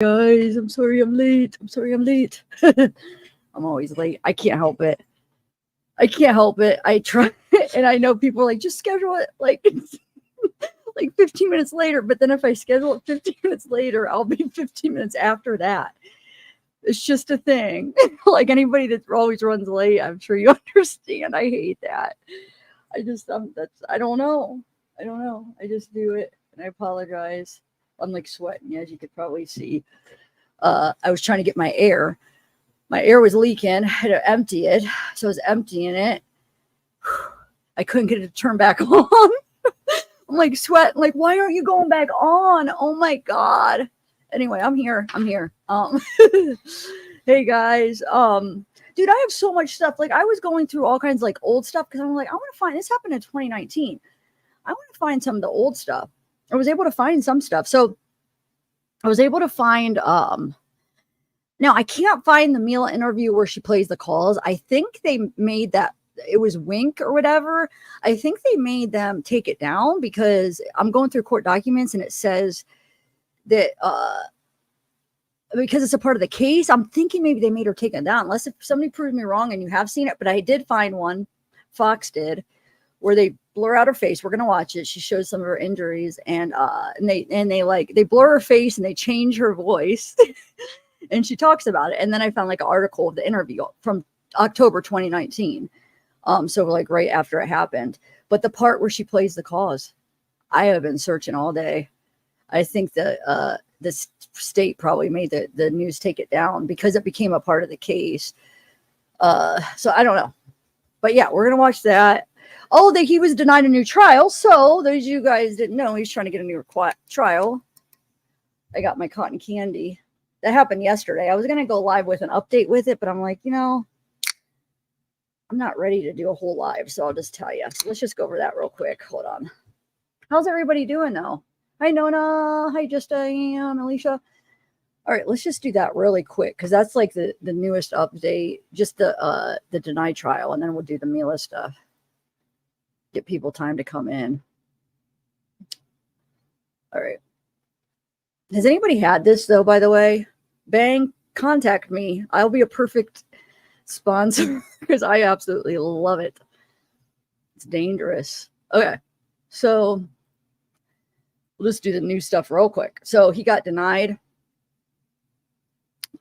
Guys, I'm sorry I'm late. I'm always late. I can't help it. I try, and I know people are like, just schedule it like 15 minutes later. But then if I schedule it 15 minutes later, I'll be 15 minutes after that. It's just a thing. Like anybody that always runs late, I'm sure you understand. I hate that. I don't know. I just do it, and I apologize. I'm like sweating, as you could probably see. I was trying to get my air. My air was leaking. I had to empty it. So I was emptying it. I couldn't get it to turn back on. I'm like sweating. Like, why aren't you going back on? Oh my God. Anyway, I'm here. Hey guys. Dude, I have so much stuff. Like I was going through all kinds of like old stuff because I'm like, I want to find this happened in 2019. I want to find some of the old stuff. I was able to find some stuff. So I was able to find now I can't find the Mila interview where she plays the calls. I think they made that it was Wink or whatever. I think they made them take it down because I'm going through court documents and it says that because it's a part of the case, I'm thinking maybe they made her take it down, unless if somebody proves me wrong and you have seen it. But I did find one, Fox did, where they blur out her face. We're gonna watch it. She shows some of her injuries, and they blur her face and they change her voice, and she talks about it. And then I found like an article of the interview from October 2019, so like right after it happened. But the part where she plays the cause, I have been searching all day. I think the state probably made the news take it down because it became a part of the case. So I don't know, but yeah, we're gonna watch that. Oh, that he was denied a new trial. So those of you guys didn't know, he's trying to get a new trial. I got my cotton candy. That happened yesterday. I was going to go live with an update with it, but I'm like, I'm not ready to do a whole live. So I'll just tell you. So let's just go over that real quick. Hold on. How's everybody doing though? Hi, Nona. Hi, Diane, Alicia. All right, let's just do that really quick because that's like the newest update, just the denied trial, and then we'll do the Mila stuff. Get people time to come in. All right. Has anybody had this though, by the way? Bang, contact me. I'll be a perfect sponsor because I absolutely love it. It's dangerous. Okay. So we'll just do the new stuff real quick. So he got denied.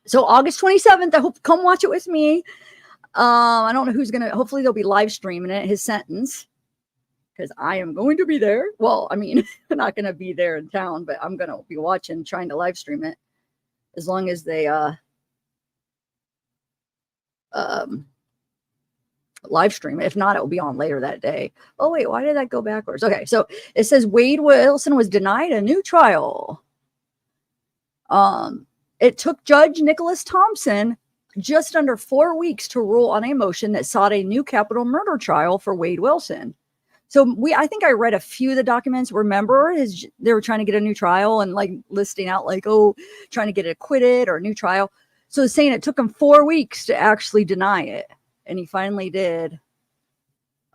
So August 27th, I hope come watch it with me. I don't know who's going to, hopefully they'll be live streaming it, his sentence. Because I am going to be there. Well, I mean, I'm not going to be there in town, but I'm going to be watching, trying to live stream it. As long as they live stream it. If not, it will be on later that day. Oh, wait, why did that go backwards? Okay, so it says Wade Wilson was denied a new trial. It took Judge Nicholas Thompson just under 4 weeks to rule on a motion that sought a new capital murder trial for Wade Wilson. So I think I read a few of the documents. Remember, they were trying to get a new trial and like listing out like, oh, trying to get it acquitted or a new trial. So it's saying it took him 4 weeks to actually deny it. And he finally did.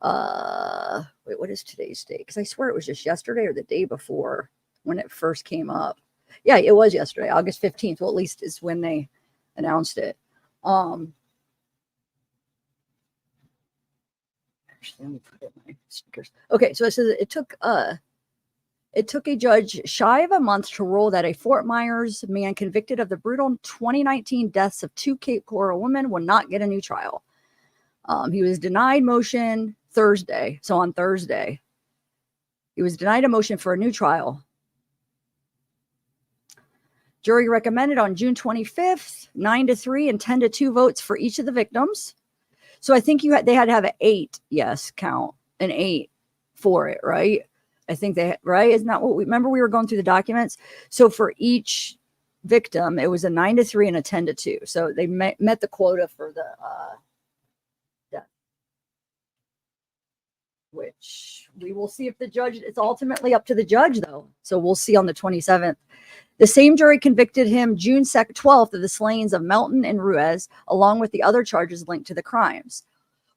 Wait, what is today's date? Because I swear it was just yesterday or the day before when it first came up. Yeah, it was yesterday, August 15th. Well, at least is when they announced it. Actually, let me put it in my stickers. Okay, so it says it took a judge shy of a month to rule that a Fort Myers man convicted of the brutal 2019 deaths of 2 Cape Coral women will not get a new trial. He was denied motion Thursday. So on Thursday, he was denied a motion for a new trial. Jury recommended on June 25th, 9-3 and 10-2 votes for each of the victims. So I think they had to have an 8 yes count, an 8 for it, right? I think right? Isn't that what we remember? We were going through the documents. So for each victim, it was a 9-3 and a 10-2. So they met the quota for the death, which we will see if the judge, it's ultimately up to the judge though. So we'll see on the 27th. The same jury convicted him June 12th of the slayings of Melton and Ruiz, along with the other charges linked to the crimes.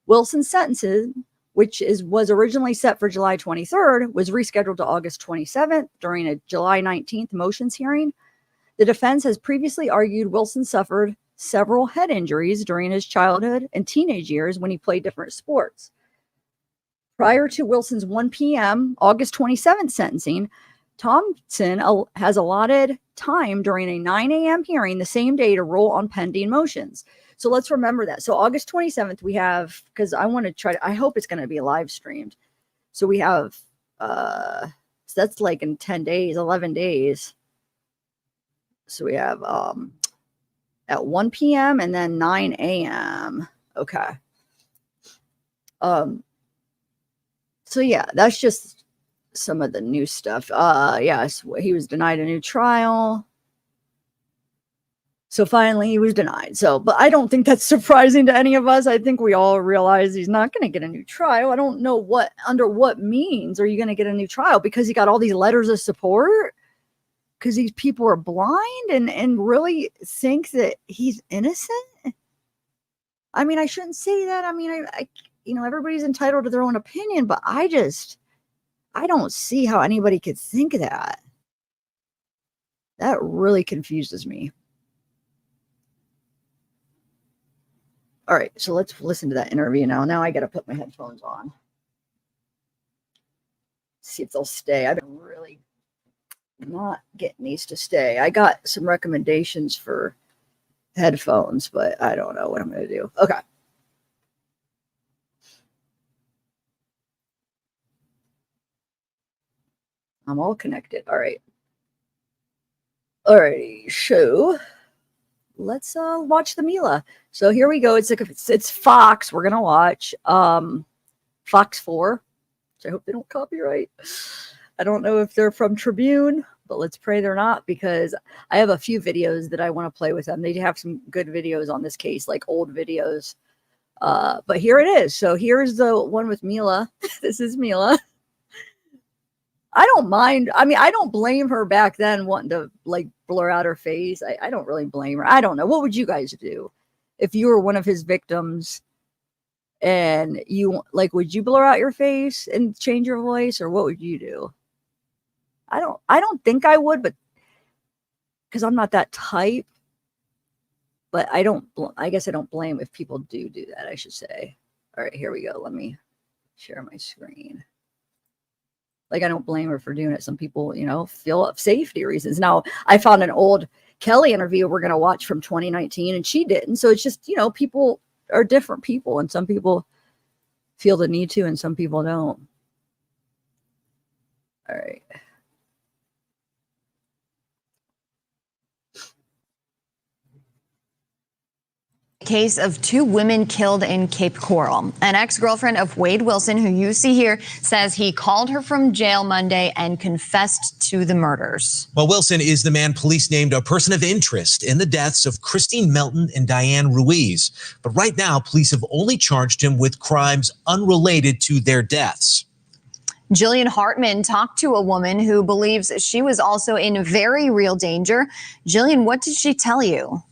Wilson's sentences, which was originally set for July 23rd, was rescheduled to August 27th during a July 19th motions hearing. The defense has previously argued Wilson suffered several head injuries during his childhood and teenage years when he played different sports. Prior to Wilson's 1 p.m. August 27th sentencing, Thompson has allotted time during a 9 a.m. hearing the same day to rule on pending motions. So let's remember that. So August 27th, we have, because I want to I hope it's going to be live streamed. So we have, so that's like in 10 days, 11 days. So we have at 1 p.m. and then 9 a.m. Okay. So yeah, that's just some of the new stuff. Yes, he was denied a new trial. So finally he was denied. So, but I don't think that's surprising to any of us. I think we all realize he's not going to get a new trial. I don't know under what means are you going to get a new trial, because he got all these letters of support, because these people are blind and really think that he's innocent. I mean, I shouldn't say that. I mean, I everybody's entitled to their own opinion, but I don't see how anybody could think that. That really confuses me. All right, so let's listen to that interview now. Now I got to put my headphones on. See if they'll stay. I've been really not getting these to stay. I got some recommendations for headphones, but I don't know what I'm going to do. Okay. I'm all connected. All right. All right. So let's watch the Mila. So here we go. It's Fox. We're gonna watch Fox 4. Which I hope they don't copyright. I don't know if they're from Tribune, but let's pray they're not, because I have a few videos that I want to play with them. They have some good videos on this case, like old videos. But here it is. So here's the one with Mila. This is Mila. I don't mind. I mean, I don't blame her back then wanting to like blur out her face. I don't really blame her. I don't know. What would you guys do if you were one of his victims and would you blur out your face and change your voice, or what would you do? I don't think I would, but because I'm not that type, but I guess I don't blame if people do that, I should say. All right, here we go. Let me share my screen. Like, I don't blame her for doing it. Some people, feel safety reasons. Now, I found an old Kelly interview we're going to watch from 2019, and she didn't. So it's just, people are different people, and some people feel the need to, and some people don't. All right. Case of 2 women killed in Cape Coral. An ex-girlfriend of Wade Wilson, who you see here, says he called her from jail Monday and confessed to the murders. Well, Wilson is the man police named a person of interest in the deaths of Christine Melton and Diane Ruiz. But right now, police have only charged him with crimes unrelated to their deaths. Jillian Hartman talked to a woman who believes she was also in very real danger. Jillian, what did she tell you?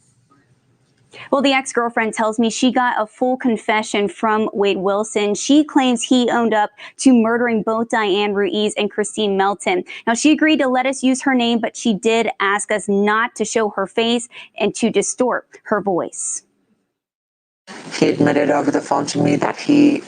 Well, the ex-girlfriend tells me she got a full confession from Wade Wilson. She claims he owned up to murdering both Diane Ruiz and Christine Melton. Now, she agreed to let us use her name, but she did ask us not to show her face and to distort her voice. He admitted over the phone to me that he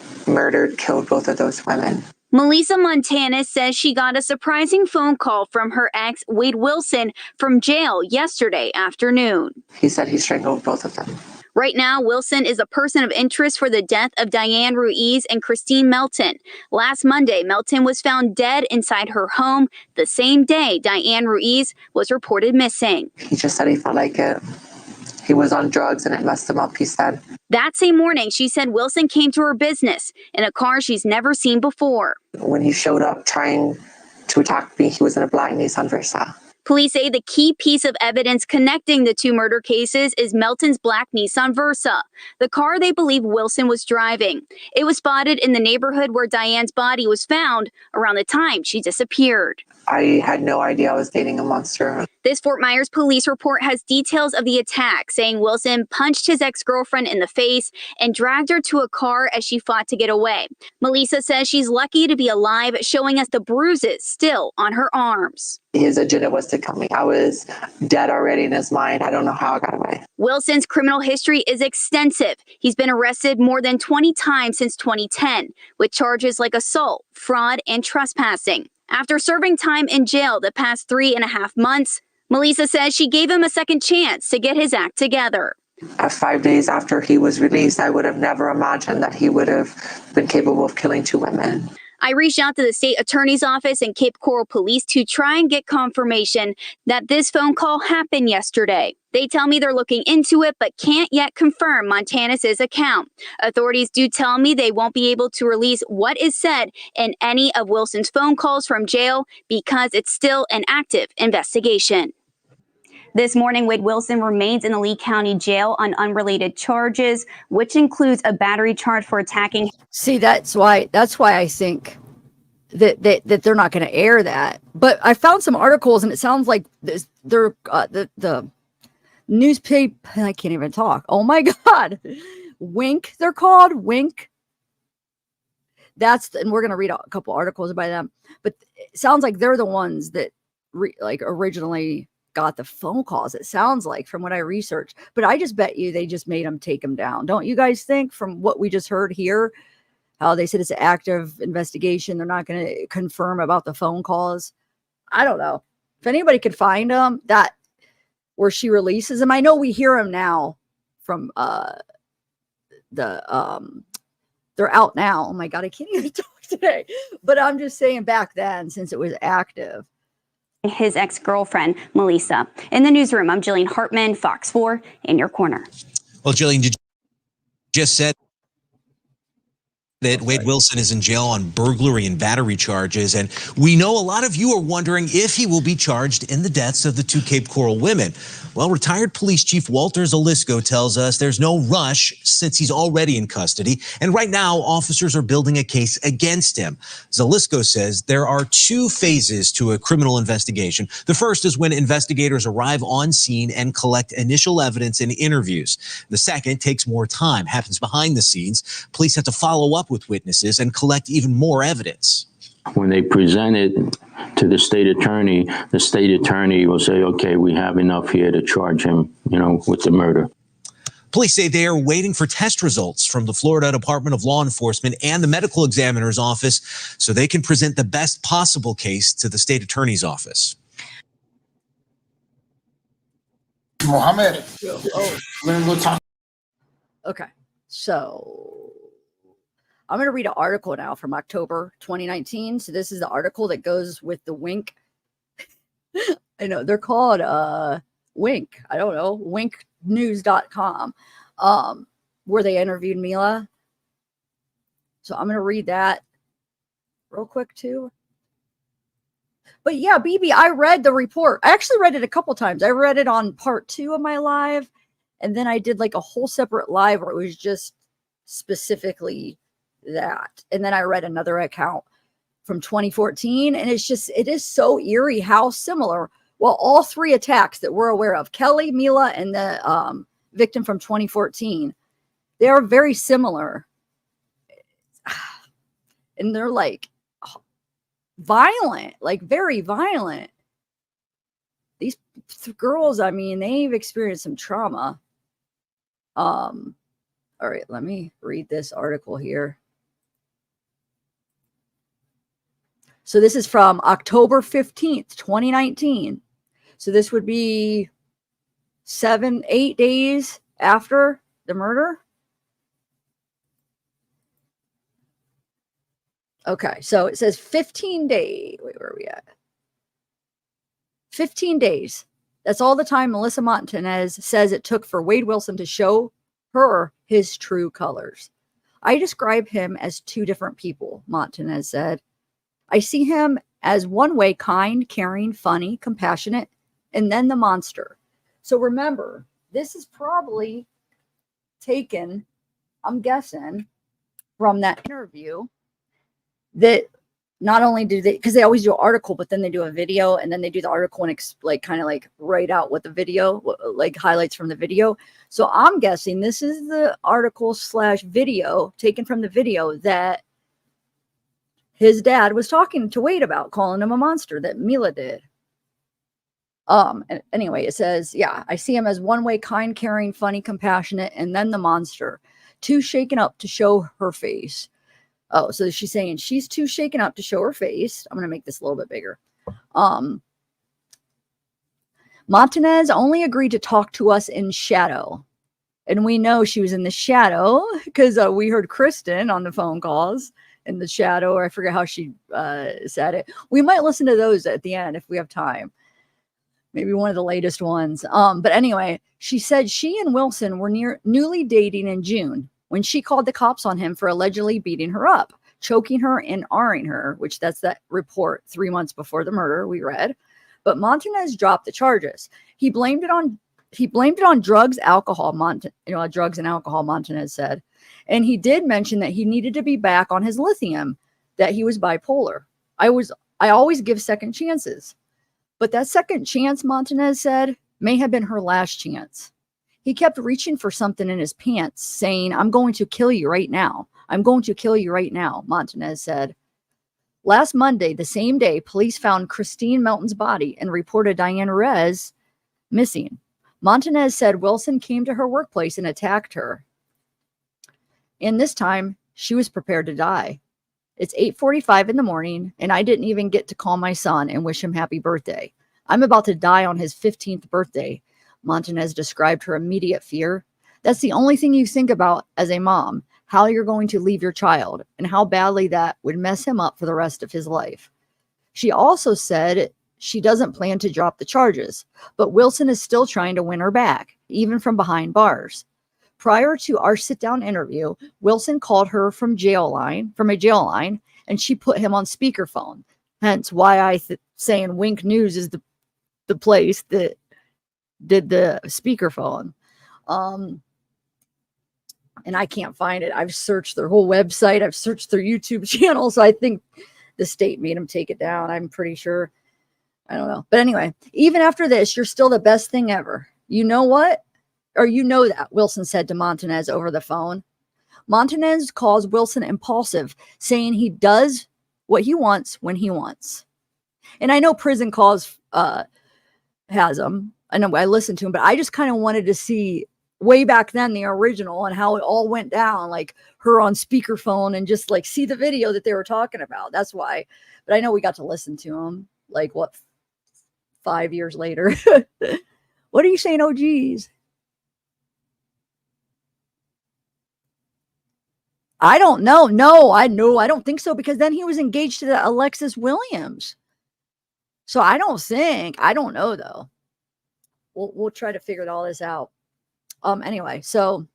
killed both of those women. Melissa Montana says she got a surprising phone call from her ex, Wade Wilson, from jail yesterday afternoon. He said he strangled both of them. Right now, Wilson is a person of interest for the death of Diane Ruiz and Christine Melton. Last Monday, Melton was found dead inside her home the same day Diane Ruiz was reported missing. He just said he felt like it. He was on drugs and it messed him up, he said. That same morning, she said Wilson came to her business in a car she's never seen before. When he showed up trying to attack me, he was in a black Nissan Versa. Police say the key piece of evidence connecting the 2 murder cases is Melton's black Nissan Versa, the car they believe Wilson was driving. It was spotted in the neighborhood where Diane's body was found around the time she disappeared. I had no idea I was dating a monster. This Fort Myers police report has details of the attack, saying Wilson punched his ex-girlfriend in the face and dragged her to a car as she fought to get away. Melissa says she's lucky to be alive, showing us the bruises still on her arms. His agenda was to kill me. I was dead already in his mind. I don't know how I got away. Wilson's criminal history is extensive. He's been arrested more than 20 times since 2010, with charges like assault, fraud, and trespassing. After serving time in jail the past 3.5 months, Melissa says she gave him a second chance to get his act together. 5 days after he was released, I would have never imagined that he would have been capable of killing 2 women. I reached out to the state attorney's office and Cape Coral Police to try and get confirmation that this phone call happened yesterday. They tell me they're looking into it, but can't yet confirm Montanus's account. Authorities do tell me they won't be able to release what is said in any of Wilson's phone calls from jail because it's still an active investigation. This morning, Wade Wilson remains in the Lee County Jail on unrelated charges, which includes a battery charge for attacking. See, that's why I think that they're not going to air that. But I found some articles, and it sounds like they're the newspaper. I can't even talk. Oh my God, Wink. They're called Wink. And we're going to read a couple articles by them. But it sounds like they're the ones that originally got the phone calls. It sounds like, from what I researched, but I just bet you they just made them take them down. Don't you guys think, from what we just heard here, how they said it's an active investigation? They're not going to confirm about the phone calls. I don't know if anybody could find them that where she releases them. I know we hear them now from they're out now. Oh my God, I can't even talk today. But I'm just saying, back then, since it was active. His ex-girlfriend, Melissa. In the newsroom, I'm Jillian Hartman, Fox 4, in your corner. Well, Jillian, you just said that Wade Wilson is in jail on burglary and battery charges, and we know a lot of you are wondering if he will be charged in the deaths of the 2 Cape Coral women. Well, retired police chief Walter Zalisco tells us there's no rush since he's already in custody, and right now officers are building a case against him. Zalisco says there are 2 phases to a criminal investigation. The first is when investigators arrive on scene and collect initial evidence in interviews. The second takes more time, happens behind the scenes. Police have to follow up with witnesses and collect even more evidence. When they present it to the state attorney will say, okay, we have enough here to charge him, with the murder. Police say they are waiting for test results from the Florida Department of Law Enforcement and the medical examiner's office so they can present the best possible case to the state attorney's office. Mohammed. Okay, so I'm going to read an article now from October 2019. So this is the article that goes with the Wink. I know they're called Wink. I don't know, winknews.com, where they interviewed Mila. So I'm going to read that real quick too. But yeah, BB, I read the report. I actually read it a couple times. I read it on part 2 of my live. And then I did like a whole separate live where it was just specifically that. And then I read another account from 2014. And it is so eerie how similar. Well, all 3 attacks that we're aware of, Kelly, Mila, and the victim from 2014, they are very similar. And they're like violent, like very violent. These girls, I mean, they've experienced some trauma. All right, let me read this article here. So this is from October 15th, 2019. So this would be 8 days after the murder. Okay, so it says 15 days. Wait, where are we at? 15 days. That's all the time Melissa Montanez says it took for Wade Wilson to show her his true colors. I describe him as 2 different people, Montanez said. I see him as one way kind, caring, funny, compassionate, and then the monster. So remember, this is probably taken, I'm guessing, from that interview that not only do they, because they always do an article, but then they do a video, and then they do the article and like kind of like write out what the video, like highlights from the video. So I'm guessing this is the article / video taken from the video that his dad was talking to Wade about, calling him a monster, that Mila did. Anyway, it says, yeah, I see him as one way, kind, caring, funny, compassionate, and then the monster, too shaken up to show her face. Oh, so she's saying she's too shaken up to show her face. I'm going to make this a little bit bigger. Montanez only agreed to talk to us in shadow. And we know she was in the shadow because we heard Kristen on the phone calls in the shadow, or I forget how she said it. We might listen to those at the end if we have time. Maybe one of the latest ones. But anyway, she said she and Wilson were newly dating in June when she called the cops on him for allegedly beating her up, choking her and R-ing her, which that's that report 3 months before the murder we read. But Montanez dropped the charges. He blamed it on drugs, alcohol, drugs and alcohol, Montanez said. And he did mention that he needed to be back on his lithium, that he was bipolar. I always give second chances. But that second chance, Montanez said, may have been her last chance. He kept reaching for something in his pants, saying, I'm going to kill you right now. I'm going to kill you right now, Montanez said. Last Monday, the same day, police found Christine Melton's body and reported Diane Ruiz missing. Montanez said Wilson came to her workplace and attacked her. And this time, she was prepared to die. It's 8:45 in the morning, and I didn't even get to call my son and wish him happy birthday. I'm about to die on his 15th birthday. Montanez described her immediate fear. That's the only thing you think about as a mom, how you're going to leave your child and how badly that would mess him up for the rest of his life. She also said she doesn't plan to drop the charges, but Wilson is still trying to win her back, even from behind bars. Prior to our sit-down interview, Wilson called her from a jail line, and she put him on speakerphone. Hence why saying Wink News is the place that did the speakerphone. And I can't find it. I've searched their whole website. I've searched their YouTube channel. So I think the state made them take it down. I'm pretty sure. I don't know. But anyway, even after this, you're still the best thing ever. You know what? Or you know that, Wilson said to Montanez over the phone. Montanez calls Wilson impulsive, saying he does what he wants when he wants. And I know Prison Calls has them. I know I listened to him, but I just kind of wanted to see way back then the original and how it all went down, like her on speakerphone, and just like see the video that they were talking about. That's why. But I know we got to listen to him like 5 years later. What are you saying? Oh, geez. I don't know. No, I don't think so, because then he was engaged to the Alexis Williams. So I don't know though. We'll try to figure all this out. Anyway, so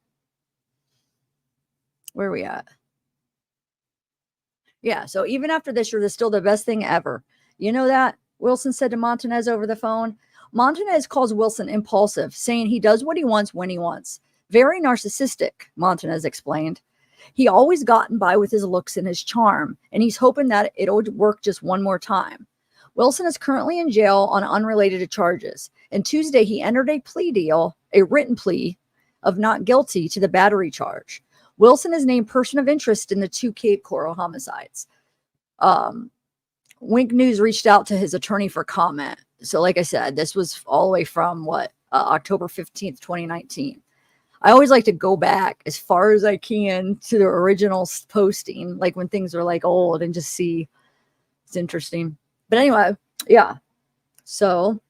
where are we at? Yeah, so even after this, you're still the best thing ever. You know that? Wilson said to Montanez over the phone. Montanez calls Wilson impulsive, saying he does what he wants when he wants. Very narcissistic, Montanez explained. He always gotten by with his looks and his charm, and he's hoping that it'll work just one more time. Wilson is currently in jail on unrelated charges. And Tuesday, he entered a plea deal, a written plea of not guilty to the battery charge. Wilson is named person of interest in the 2 Cape Coral homicides. Wink News reached out to his attorney for comment. So like I said, this was all the way from October 15th, 2019. I always like to go back as far as I can to the original posting, like when things are like old, and just see. It's interesting. But anyway, yeah. So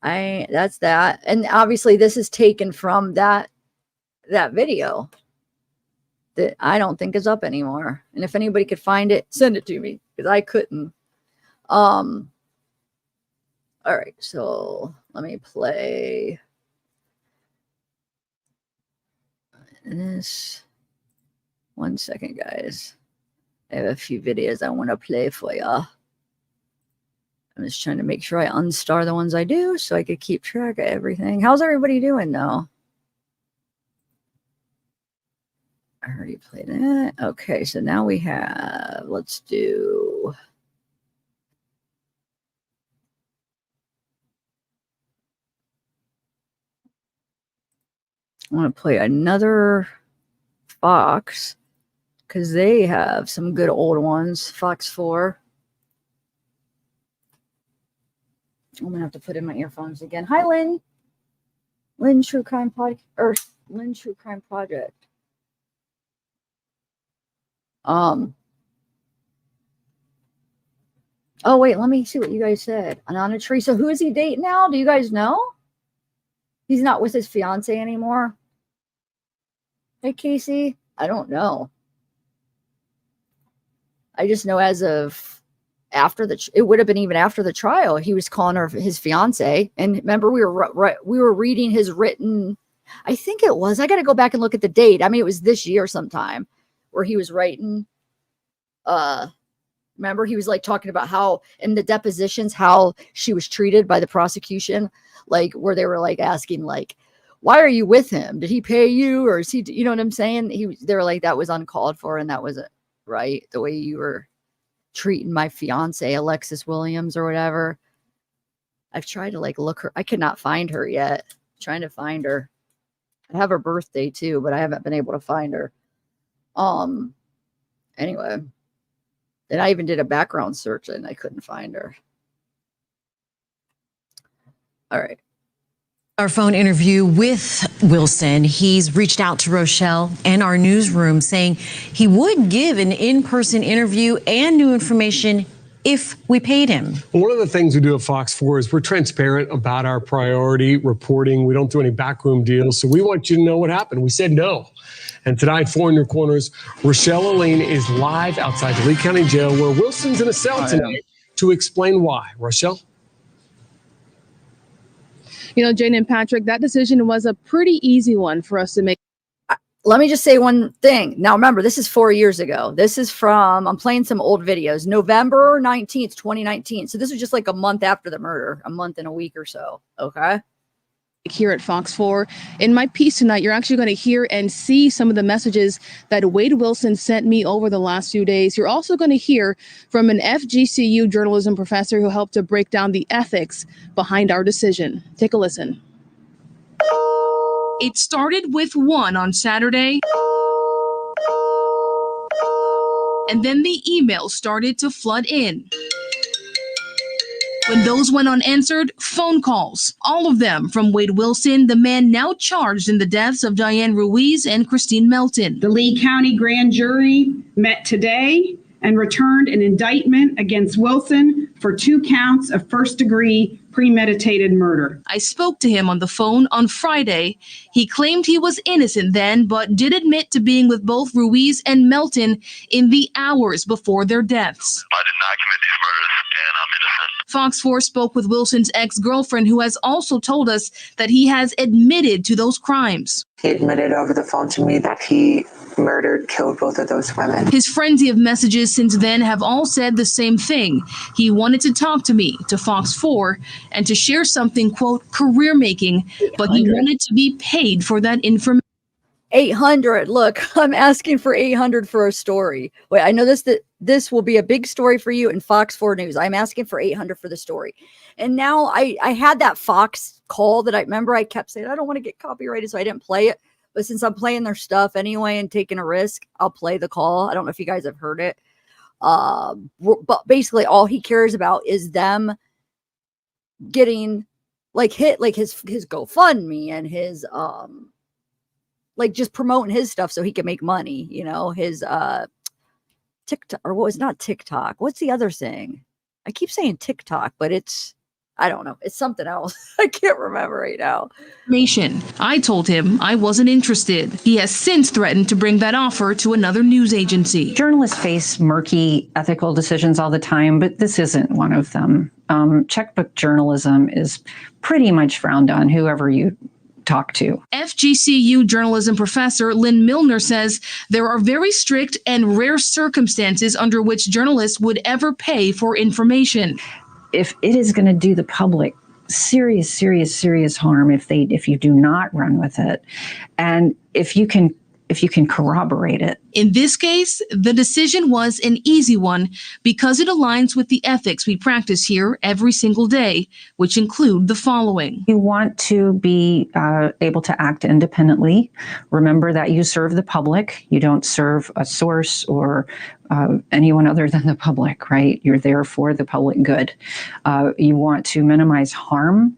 that's that. And obviously this is taken from that video that I don't think is up anymore. And if anybody could find it, send it to me, because I couldn't. All right, so let me play this. 1 second, guys. I have a few videos I want to play for y'all. I'm just trying to make sure I unstar the ones I do so I could keep track of everything. How's everybody doing though? I already played it. Okay, so now we have, let's do. I want to play another Fox because they have some good old ones. Fox 4. I'm going to have to put in my earphones again. Hi, Lynn. Lynn True Crime Lynn True Crime Project. Oh, wait, let me see what you guys said. Anana Tree. So who is he dating now? Do you guys know? He's not with his fiance anymore. Hey, Casey. I don't know. I just know as of after it would have been even after the trial, he was calling her his fiance. And remember, we were reading his written, I think it was, I got to go back and look at the date. I mean, it was this year sometime where he was writing, remember, he was like talking about how in the depositions, how she was treated by the prosecution, like where they were like asking, like, why are you with him? Did he pay you? Or is he, you know what I'm saying? They were like, that was uncalled for. And that wasn't right. The way you were treating my fiance, Alexis Williams or whatever. I've tried to like look her. I cannot find her yet. I'm trying to find her. I have her birthday too, but I haven't been able to find her. Anyway. Then I even did a background search and I couldn't find her. All right. Our phone interview with Wilson, he's reached out to Rochelle and our newsroom saying he would give an in-person interview and new information if we paid him. One of the things we do at Fox 4 is we're transparent about our priority reporting. We don't do any backroom deals. So we want you to know what happened. We said no. And tonight, 4 in Your Corners, Rochelle Elaine is live outside the Lee County Jail where Wilson's in a cell tonight to explain why. Rochelle? You know, Jane and Patrick, that decision was a pretty easy one for us to make. Let me just say one thing. Now, remember, this is 4 years ago. This is from, I'm playing some old videos, November 19th, 2019. So this was just like a month after the murder, a month and a week or so. Okay. Here at Fox 4. In my piece tonight, you're actually going to hear and see some of the messages that Wade Wilson sent me over the last few days. You're also going to hear from an FGCU journalism professor who helped to break down the ethics behind our decision. Take a listen. It started with 1 on Saturday, and then the emails started to flood in. When those went unanswered, phone calls, all of them from Wade Wilson, the man now charged in the deaths of Diane Ruiz and Christine Melton. The Lee County grand jury met today and returned an indictment against Wilson for 2 counts of first-degree premeditated murder. I spoke to him on the phone on Friday. He claimed he was innocent then, but did admit to being with both Ruiz and Melton in the hours before their deaths. I did not commit these murders, and I'm innocent. Fox 4 spoke with Wilson's ex-girlfriend, who has also told us that he has admitted to those crimes. He admitted over the phone to me that he killed both of those women. His frenzy of messages since then have all said the same thing. He wanted to talk to me, to Fox 4, and to share something, quote, career-making, but he wanted to be paid for that information. 800. Look, I'm asking for 800 for a story. Wait, I know this will be a big story for you in Fox 4 News. I'm asking for 800 for the story. And now I had that Fox call that I remember I kept saying, I don't want to get copyrighted, so I didn't play it. But since I'm playing their stuff anyway and taking a risk, I'll play the call. I don't know if you guys have heard it. But basically all he cares about is them getting like hit, like his GoFundMe and his, like just promoting his stuff so he can make money, you know, his TikTok, or what was not TikTok. What's the other thing? I keep saying TikTok, but I don't know. It's something else. I can't remember right now. I told him I wasn't interested. He has since threatened to bring that offer to another news agency. Journalists face murky ethical decisions all the time, but this isn't one of them. Checkbook journalism is pretty much frowned on, whoever you talk to. FGCU journalism professor Lynn Milner says there are very strict and rare circumstances under which journalists would ever pay for information. If it is going to do the public serious harm if you do not run with it, and if you can if you can corroborate it. In this case, the decision was an easy one because it aligns with the ethics we practice here every single day, which include the following. You want to be able to act independently. Remember that you serve the public. You don't serve a source or anyone other than the public, right? You're there for the public good. You want to minimize harm.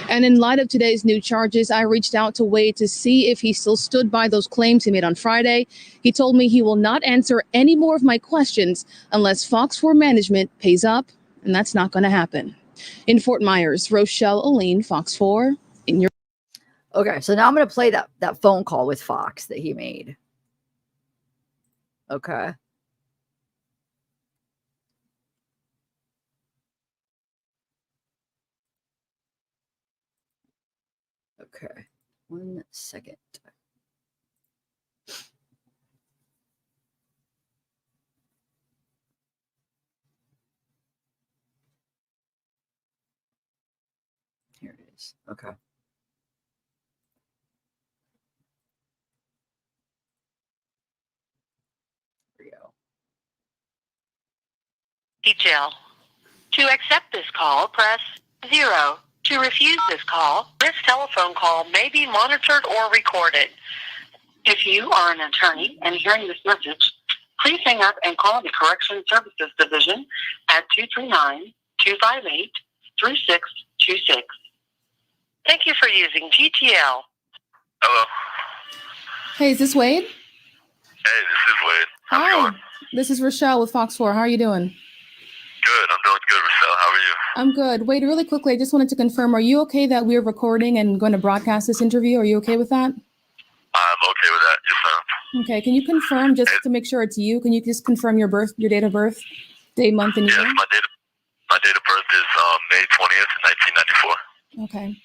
And in light of today's new charges, I reached out to Wade to see if he still stood by those claims he made on Friday. He told me he will not answer any more of my questions unless Fox 4 management pays up, and that's not going to happen. In Fort Myers, Rochelle Aline, Fox 4, in your... Okay, so now I'm going to play that phone call with Fox that he made. Okay. Okay, 1 second. Here it is. Okay. Here we go. Jail. To accept this call, press 0. To refuse this call, this telephone call may be monitored or recorded. If you are an attorney and hearing this message, please hang up and call the Correction Services Division at 239-258-3626. Thank you for using GTL. Hello. Hey, is this Wade? Hey, this is Wade. How's it Hi, going? this is Rochelle with Fox 4. How are you doing? Good. I'm doing good, Rochelle. How are you? I'm good. Wade, really quickly, I just wanted to confirm, are you okay that we're recording and going to broadcast this interview? Are you okay with that? I'm okay with that. Yes, ma'am. Okay, can you confirm, just to make sure it's you, can you just confirm your date of birth, day, month, and year? Yes, my date of birth is May 20th, 1994. Okay.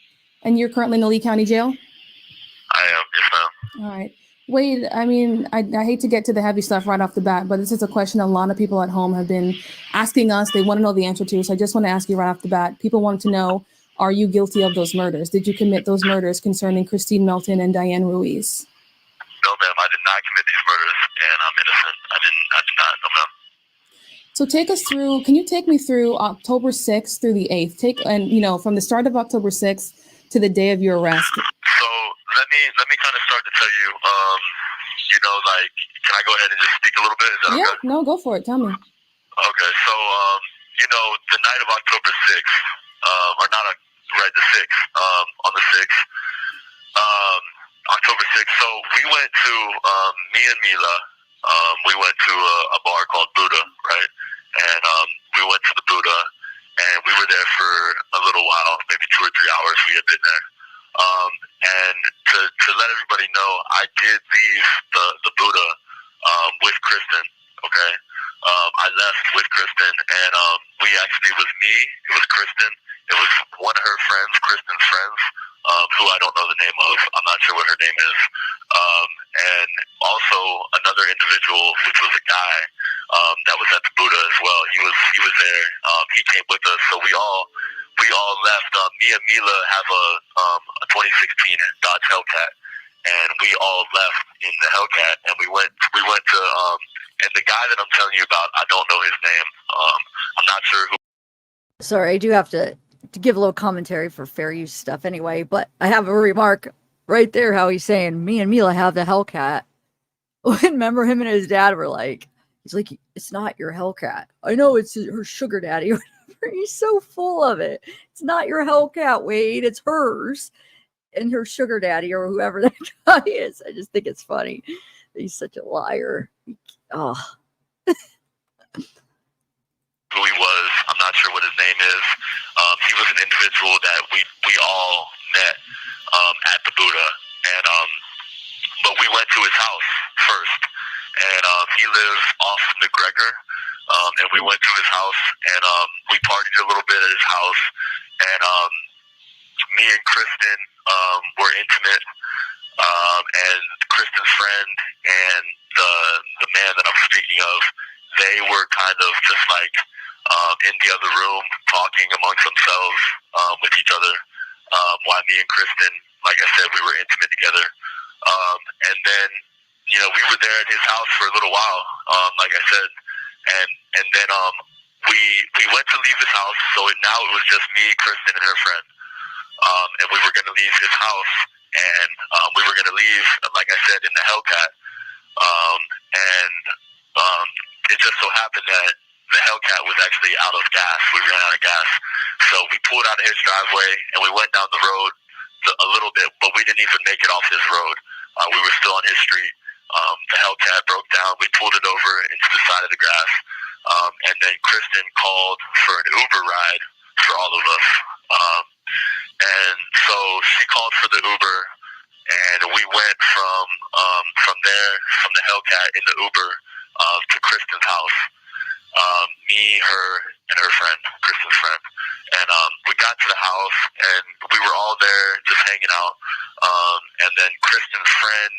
And you're currently in the Lee County Jail? I am. Yes, ma'am. All right. Wade, I mean, I hate to get to the heavy stuff right off the bat, but this is a question a lot of people at home have been asking us. They want to know the answer to. So I just want to ask you right off the bat. People want to know, are you guilty of those murders? Did you commit those murders concerning Christine Melton and Diane Ruiz? No, ma'am. I did not commit these murders, and I'm innocent. I did not. No, ma'am. So take us through, can you take me through October 6th through the 8th? From the start of October 6th to the day of your arrest. So let me kind of start to tell you, can I go ahead and just speak a little bit? Is that okay? No, go for it. Tell me. Okay, so, the night of October 6th, the 6th, on the 6th, October 6th, so we went to, me and Mila, we went to a bar called Buddha, right? And we went to the Buddha, and we were there for a little while, maybe 2 or 3 hours we had been there. And to let everybody know, I did leave the Buddha with Kristen, okay? I left with Kristen, and it was me, it was Kristen, it was one of her friends, Kristen's friends, who I don't know the name of. I'm not sure what her name is. And also another individual, which was a guy that was at the Buddha as well. He was there. He came with us, so we all left. Me and Mila have a 2016 Dodge Hellcat, and we all left in the Hellcat, and we went to and the guy that I'm telling you about, I don't know his name. I'm not sure who. Sorry, I do have to give a little commentary for fair use stuff anyway, but I have a remark right there how he's saying me and Mila have the Hellcat. Remember him and his dad were like, he's like, it's not your Hellcat. I know it's her sugar daddy. He's so full of it. It's not your Hellcat, Wade. It's hers and her sugar daddy or whoever that guy is. I just think it's funny. He's such a liar. Oh. Who he was, I'm not sure what his name is. He was an individual that we all met at the Buddha, and but we went to his house first, and he lives off McGregor, and we went to his house, and we partied a little bit at his house, and me and Kristen were intimate, and Kristen's friend and the man that I'm speaking of, they were kind of just like in the other room talking amongst themselves with each other why me and Kristen, like I said, we were intimate together. And then, we were there at his house for a little while, like I said, and then we went to leave his house. So now it was just me, Kristen, and her friend. And we were going to leave his house, and we were going to leave, like I said, in the Hellcat. It just so happened that the Hellcat was actually out of gas. We ran out of gas. So we pulled out of his driveway, and we went down the road a little bit, but we didn't even make it off his road. We were still on his street. The Hellcat broke down. We pulled it over into the side of the grass. And then Kristen called for an Uber ride for all of us. And so she called for the Uber, and we went from there, from the Hellcat in the Uber to Kristen's house. Me, her, and her friend, Kristen's friend. And we got to the house, and we were all there just hanging out. And then Kristen's friend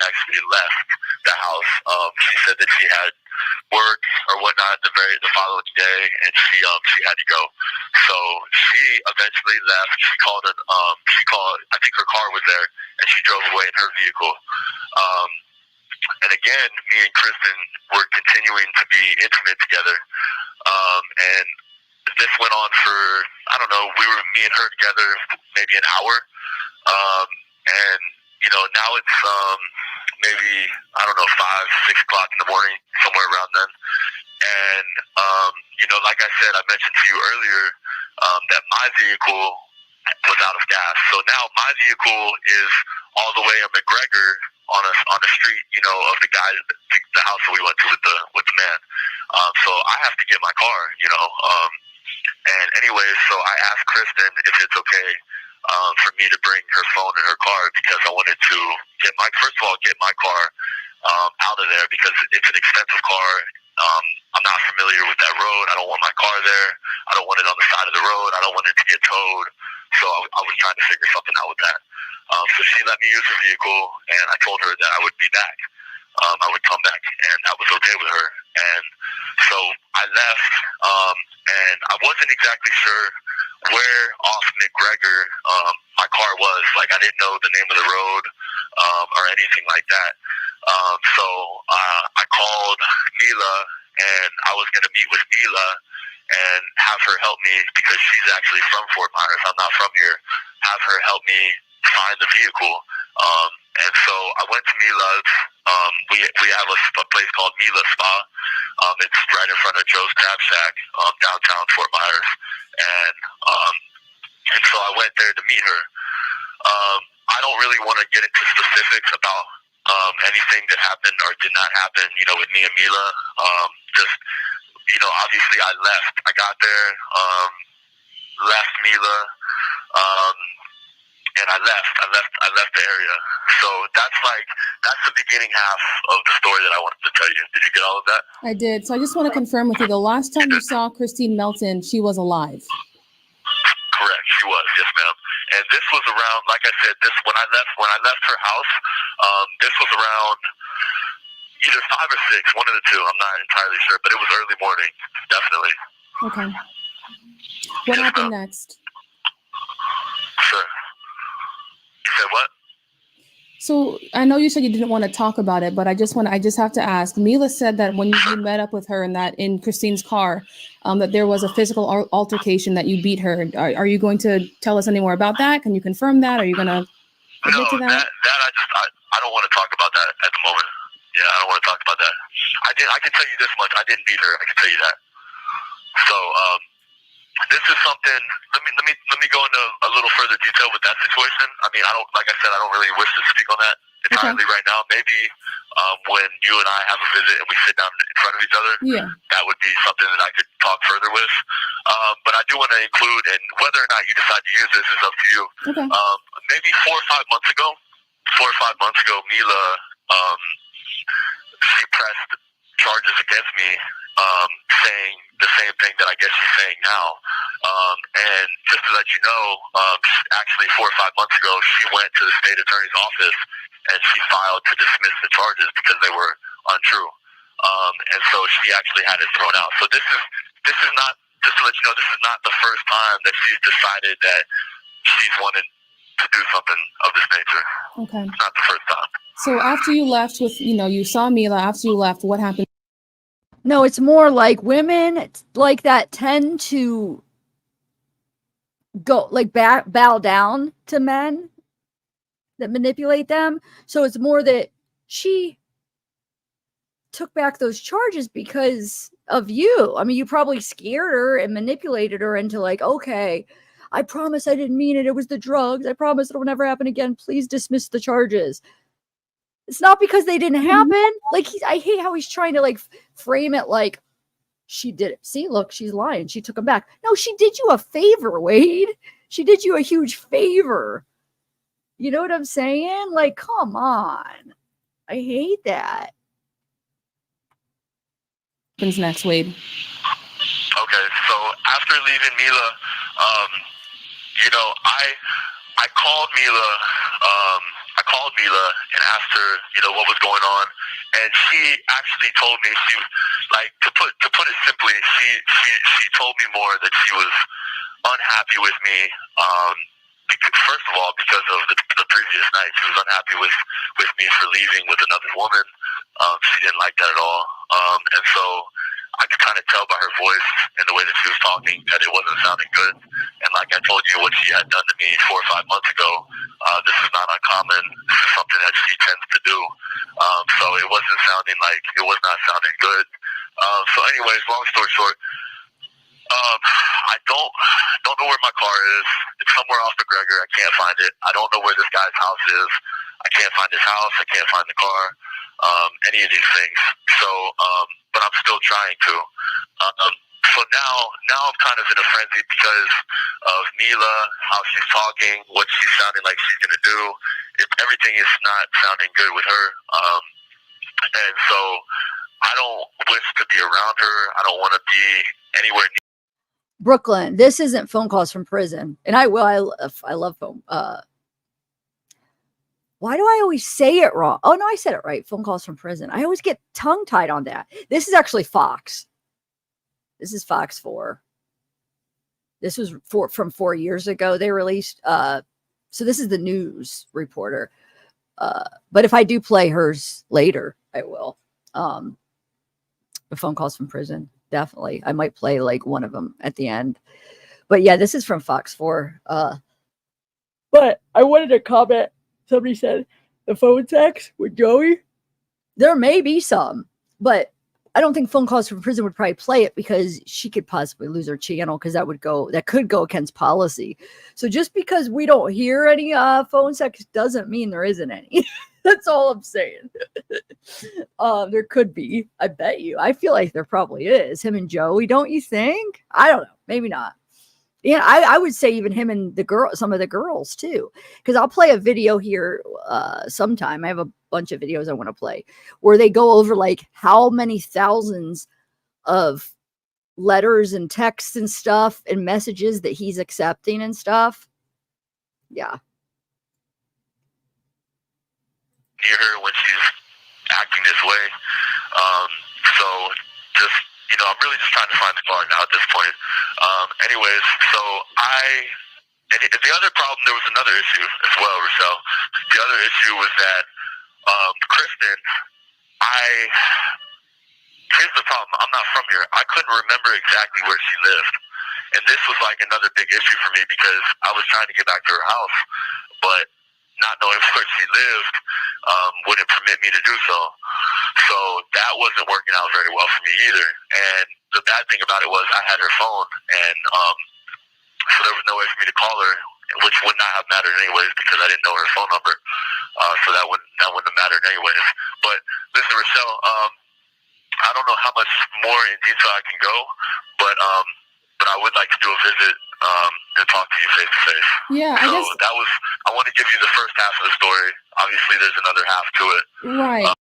actually left the house. She said that she had work or whatnot the following day, and she had to go. So she eventually left. She called I think her car was there, and she drove away in her vehicle. And again, me and Kristen were continuing to be intimate together. And this went on for, I don't know, me and her together maybe an hour. And, now it's maybe, I don't know, 5, 6 o'clock in the morning, somewhere around then. And, like I said, I mentioned to you earlier that my vehicle was out of gas. So now my vehicle is all the way in McGregor on a street, of the guy, the house that we went to with the man. So I have to get my car, and anyways, so I asked Kristen if it's okay for me to bring her phone and her car, because I wanted to get my car out of there, because it's an expensive car. I'm not familiar with that road. I don't want my car there. I don't want it on the side of the road. I don't want it to get towed. So I was trying to figure something out with that. So she let me use her vehicle, and I told her that I would be back. I would come back, and that was okay with her. And so I left, and I wasn't exactly sure where off McGregor my car was. Like, I didn't know the name of the road or anything like that. So I called Mila, and I was going to meet with Mila and have her help me, because she's actually from Fort Myers. I'm not from here. Have her help me find the vehicle. And so I went to Mila's. We have a place called Mila Spa. It's right in front of Joe's Crab Shack, downtown Fort Myers. And so I went there to meet her. I don't really want to get into specifics about anything that happened or did not happen, with me and Mila. Obviously I left. I got there, left Mila, and I left the area. So that's the beginning half of the story that I wanted to tell you. Did you get all of that? I did. So I just want to confirm with you, the last time you saw Christine Melton, she was alive. Correct. She was. Yes, ma'am. And this was around, like I said, when I left her house, this was around either 5 or 6, one of the two. I'm not entirely sure, but it was early morning, definitely. Okay. What happened next? Sure. You said what? So I know you said you didn't want to talk about it, but I just have to ask. Mila said that when you met up with her in Christine's car, that there was a physical altercation, that you beat her. Are you going to tell us any more about that? Can you confirm that? Are you going to admit to that? I don't want to talk about that at the moment. Yeah, I don't want to talk about that. I can tell you this much. I didn't beat her. I can tell you that. So this is something. Let me go into a little further detail with that situation. I mean, I don't really wish to speak on that entirely right now. Maybe when you and I have a visit and we sit down in front of each other, that would be something that I could talk further with. But I do want to include, and whether or not you decide to use this is up to you. Okay. Maybe 4 or 5 months ago, Mila, she pressed charges against me, saying the same thing that I guess she's saying now. And just to let you know, actually 4 or 5 months ago, she went to the state attorney's office and she filed to dismiss the charges because they were untrue. And so she actually had it thrown out. So this is not, just to let you know, this is not the first time that she's decided that she's wanted to do something of this nature. Okay. It's not the first time. So after you left with, you saw Mila, after you left, what happened? No, it's more like women like that tend to go like bow down to men that manipulate them. So it's more that she took back those charges because of you. I mean, you probably scared her and manipulated her into like, okay, I promise I didn't mean it. It was the drugs. I promise it'll never happen again. Please dismiss the charges. It's not because they didn't happen. Like, I hate how he's trying to like frame it like she did it. See, look, she's lying. She took him back. No, she did you a favor, Wade. She did you a huge favor. You know what I'm saying? Like, come on. I hate that. What happens next, Wade? Okay, so after leaving Mila, I called Mila. I called Mila and asked her, what was going on, and she actually told me to put it simply, she told me more that she was unhappy with me. First of all, because of the previous night, she was unhappy with me for leaving with another woman. She didn't like that at all, and so I could kind of tell by her voice and the way that she was talking that it wasn't sounding good. And like I told you, what she had done to me 4 or 5 months ago, this is not uncommon. This is something that she tends to do. So it was not sounding good. So anyways, long story short, I don't know where my car is. It's somewhere off McGregor. I can't find it. I don't know where this guy's house is. I can't find his house. I can't find the car. Any of these things. So, but I'm still trying to. So now I'm kind of in a frenzy because of Mila, how she's talking, what she's sounding like she's gonna do. Everything is not sounding good with her. And so I don't wish to be around her. I don't want to be anywhere near. Brooklyn, this isn't phone calls from prison. And I love phone. Why do I always say it wrong? Oh, no, I said it right. Phone calls from prison. I always get tongue-tied on that. This is actually Fox. This is Fox 4. This was from 4 years ago. They released, so this is the news reporter. But if I do play hers later, I will. The phone calls from prison, definitely. I might play like one of them at the end. But yeah, this is from Fox 4. But I wanted to comment. Somebody said the phone sex with Joey. There may be some, but I don't think phone calls from prison would probably play it because she could possibly lose her channel because that could go against policy. So just because we don't hear any phone sex doesn't mean there isn't any. That's all I'm saying. There could be. I bet you. I feel like there probably is. Him and Joey, don't you think? I don't know. Maybe not. Yeah, I would say even him and some of the girls too, because I'll play a video here sometime. I have a bunch of videos I want to play where they go over like how many thousands of letters and texts and stuff and messages that he's accepting and stuff. Yeah. Near her when she's acting this way. So just, I'm really just trying to find the car now at this point. Anyways, so the other problem, there was another issue as well, Rochelle. The other issue was that Kristen, here's the problem. I'm not from here. I couldn't remember exactly where she lived. And this was like another big issue for me because I was trying to get back to her house, but not knowing where she lived wouldn't permit me to do so. So that wasn't working out very well for me either. And the bad thing about it was I had her phone, and so there was no way for me to call her, which would not have mattered anyways because I didn't know her phone number. So that wouldn't have mattered anyways. But listen, Rochelle, I don't know how much more in detail I can go, but I would like to do a visit and talk to you face to face. Yeah, so I want to give you the first half of the story. Obviously, there's another half to it. Right.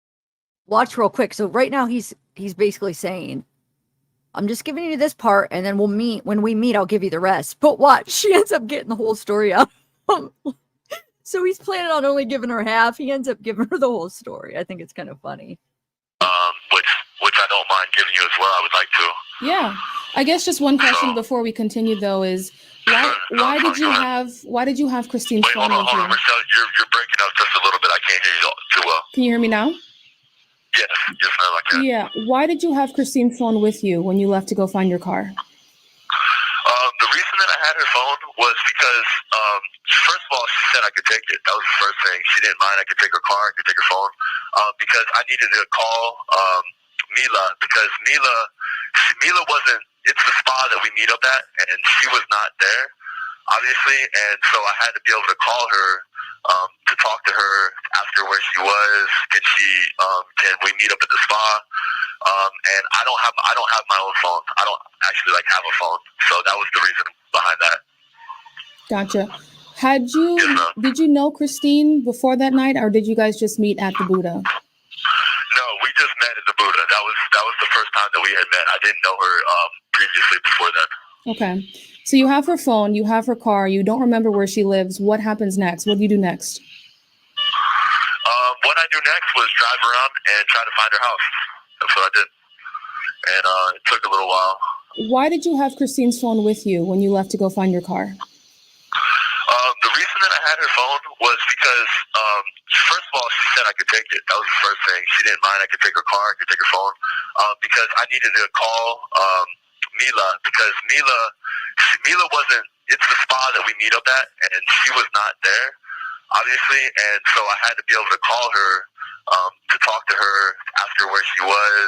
Watch real quick. So right now he's basically saying, I'm just giving you this part, and then we'll meet. When we meet, I'll give you the rest. But watch, she ends up getting the whole story out. So he's planning on only giving her half. He ends up giving her the whole story. I think it's kind of funny. Which I don't mind giving you as well. I would like to. Yeah. I guess just one question before we continue, though, is why did you have Christine's phone with you? Hold on, Rochelle, you're breaking up just a little bit. I can't hear you too well. Can you hear me now? Yes, ma'am, I can. Yeah. Why did you have Christine's phone with you when you left to go find your car? The reason that I had her phone was because, first of all, she said I could take it. That was the first thing. She didn't mind. I could take her car. I could take her phone. Because I needed to call Mila, because Mila wasn't, it's the spa that we meet up at, and she was not there, obviously, and so I had to be able to call her to talk to her, ask her where she was. Can we meet up at the spa? And I don't have my own phone. I don't actually have a phone, so that was the reason behind that. Gotcha. Did you know Christine before that night, or did you guys just meet at the Buddha? No, we just met at the Buddha. That was the first time that we had met. I didn't know her previously before then. Okay. So you have her phone, you have her car, you don't remember where she lives. What happens next? What do you do next? What I do next was drive around and try to find her house. That's what I did. And it took a little while. Why did you have Christine's phone with you when you left to go find your car? The reason that I had her phone was because, first of all, she said I could take it. That was the first thing. She didn't mind. I could take her car. I could take her phone. Because I needed to call Mila, because Mila wasn't, it's the spa that we meet up at, and she was not there, obviously, and so I had to be able to call her to talk to her, ask her where she was.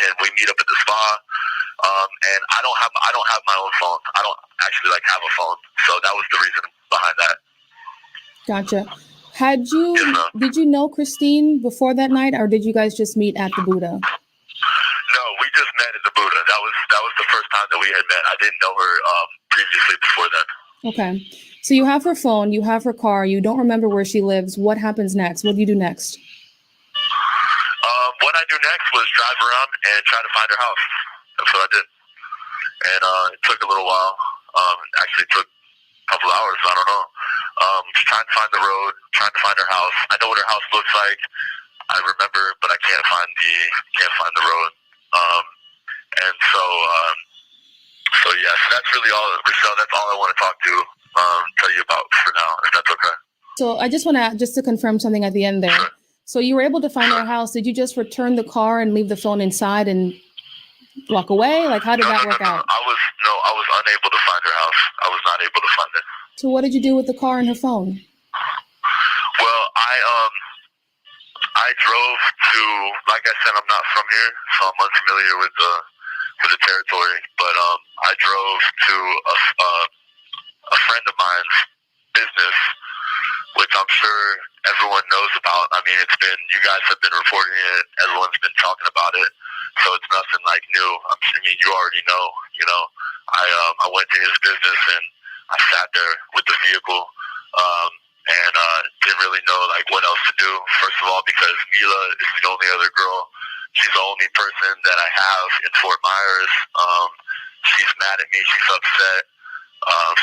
Can we meet up at the spa? And I don't have my own phone. I don't actually have a phone, so that was the reason behind that. Gotcha. Did you know Christine before that night, or did you guys just meet at the Buddha? No, we just met at the Buddha. That was the first time that we had met. I didn't know her previously before then. Okay. So you have her phone, you have her car, you don't remember where she lives. What happens next? What do you do next? What I do next was drive around and try to find her house. That's what I did. And it took a little while. Actually took a couple hours, I don't know. Just trying to find the road, trying to find her house. I know what her house looks like. I remember, but I can't find the road. And so yes, that's really all, Rochelle. That's all I want to tell you about for now, if that's okay. So I just want to confirm something at the end there. Sure. So you were able to find her house. Did you just return the car and leave the phone inside and walk away? How did that work out? I was unable to find her house. I was not able to find it. So what did you do with the car and her phone? Well, I drove to, like I said, I'm not from here, so I'm unfamiliar with the territory. But I drove to a friend of mine's business, which I'm sure everyone knows about. I mean, you guys have been reporting it. Everyone's been talking about it. So it's nothing new. I mean, you already know, I went to his business and I sat there with the vehicle, and didn't really know what else to do. First of all, because Mila is the only other girl. She's the only person that I have in Fort Myers. She's mad at me. She's upset.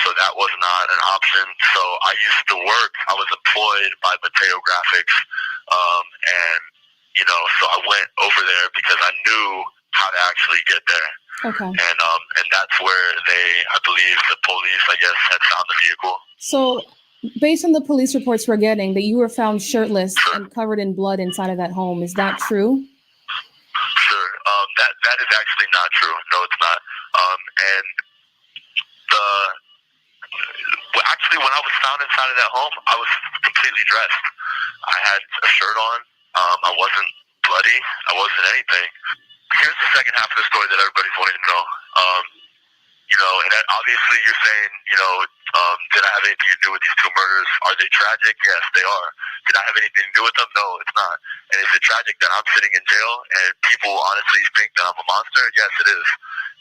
So that was not an option. So I used to work. I was employed by Mateo Graphics, and so I went over there because I knew how to actually get there. Okay. And that's where I believe the police, I guess, had found the vehicle. So based on the police reports we're getting, that you were found shirtless and covered in blood inside of that home. Is that true? Sure. That is actually not true. No, it's not. And actually, when I was found inside of that home, I was completely dressed. I had a shirt on. I wasn't bloody. I wasn't anything. Here's the second half of the story that everybody's wanting to know. And obviously you're saying, did I have anything to do with these two murders? Are they tragic? Yes, they are. Did I have anything to do with them? No, it's not. And is it tragic that I'm sitting in jail and people honestly think that I'm a monster? Yes, it is.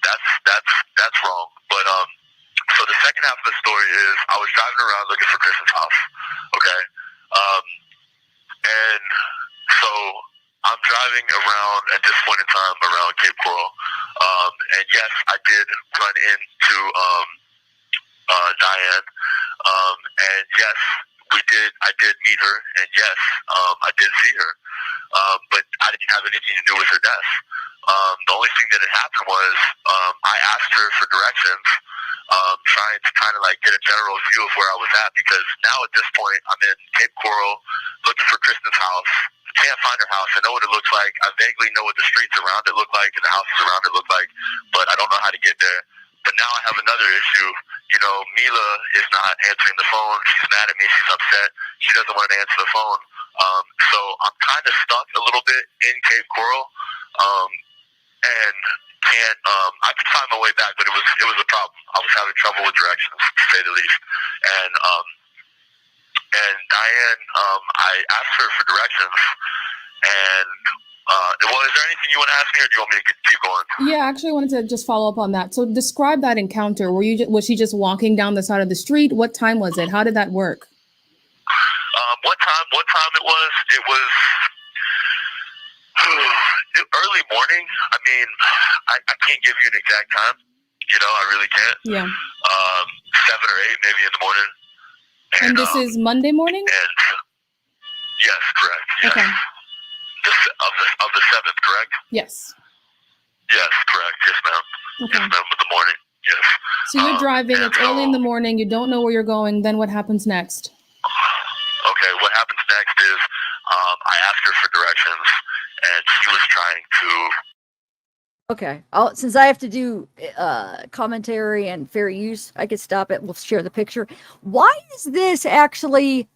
That's wrong. But so the second half of the story is I was driving around looking for Kristen's house. Okay. And so I'm driving around at this point in time around Cape Coral. And yes, I did run into Diane. And yes, I did meet her. And yes, I did see her. But I didn't have anything to do with her death. The only thing that had happened was I asked her for directions, trying to kind of like get a general view of where I was at, because now at this point I'm in Cape Coral looking for Kristen's house. I can't find her house. I know what it looks like. I vaguely know what the streets around it look like and the houses around it look like, but I don't know how to get there. But now I have another issue. You know, Mila is not answering the phone. She's mad at me. She's upset. She doesn't want to answer the phone. So I'm kind of stuck a little bit in Cape Coral, and can't. I could find my way back, but it was a problem. I was having trouble with directions, to say the least. And Diane, I asked her for directions, and well, is there anything you want to ask me, or do you want me to keep going? Yeah, actually, I wanted to just follow up on that. So describe that encounter. Was she just walking down the side of the street? What time was it? How did that work? What time it was? It was early morning. I mean, I can't give you an exact time. You know, I really can't. Yeah. 7 or 8 maybe in the morning. And this is Monday morning? And yes, correct. Yes. Okay. Of the 7th, correct? Yes. Yes, correct. Yes, ma'am. Okay. Yes, ma'am, with the morning. Yes. So you're driving, it's early in the morning, you don't know where you're going, then what happens next? Okay, what happens next is I asked her for directions, and she was trying to... Okay. Since I have to do commentary and fair use, I could stop it. We'll share the picture. Why is this actually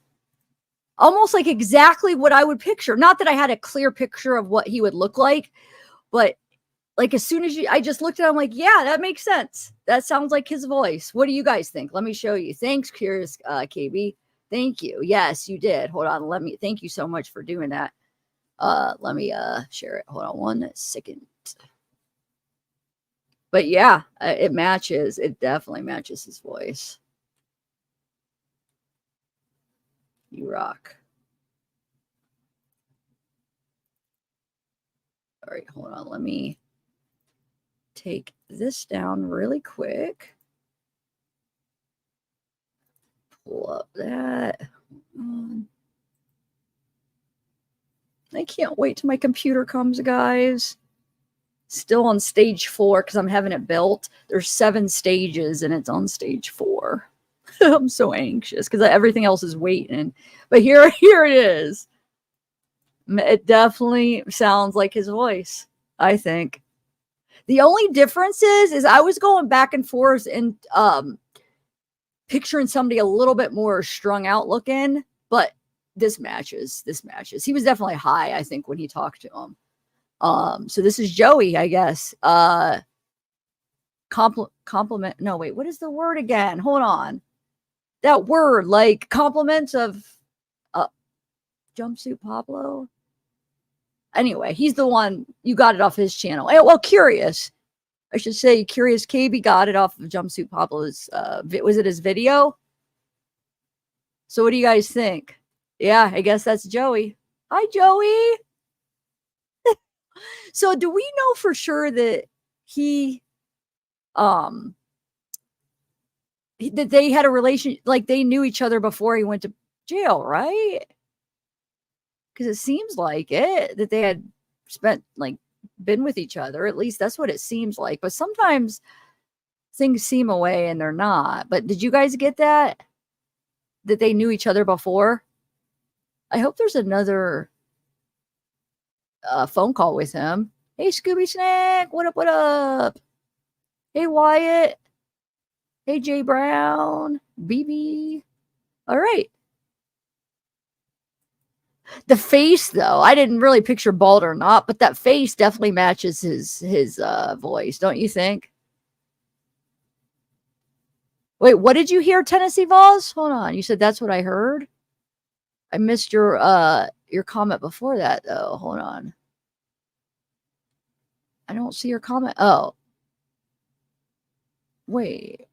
almost like exactly what I would picture? Not that I had a clear picture of what he would look like, but like as soon as I just looked at it, I'm like, yeah, that makes sense. That sounds like his voice. What do you guys think? Let me show you. Thanks, Curious KB. Thank you. Yes, you did. Hold on. Thank you so much for doing that. Let me share it. Hold on 1 second. But yeah, it matches. It definitely matches his voice. You rock. All right, hold on. Let me take this down really quick. Pull up that. I can't wait till my computer comes, guys. Still on stage 4 because I'm having it built. There's 7 stages and it's on stage 4. I'm so anxious because everything else is waiting. But here it is. It definitely sounds like his voice, I think. The only difference is I was going back and forth and picturing somebody a little bit more strung out looking, but this matches. He was definitely high, I think, when he talked to him. So this is Joey, I guess. Compliment. No, wait, what is the word again? Hold on. That word, like compliments of Jumpsuit Pablo. Anyway, he's the one, you got it off his channel. Well, Curious. I should say Curious KB got it off of Jumpsuit Pablo's, was it his video? So what do you guys think? Yeah, I guess that's Joey. Hi, Joey. So do we know for sure that that they had a relation, like they knew each other before he went to jail, right? Because it seems like it, that they had been with each other. At least that's what it seems like. But sometimes things seem away and they're not. But did you guys get that? That they knew each other before? I hope there's another phone call with him. Hey, Scooby Snack. What up? What up? Hey, Wyatt. Hey, Jay Brown. BB. All right. The face, though, I didn't really picture bald or not, but that face definitely matches his voice, don't you think? Wait, what did you hear, Tennessee Voss? Hold on. You said that's what I heard? I missed your comment before that, though. Hold on. I don't see your comment. Oh. Wait.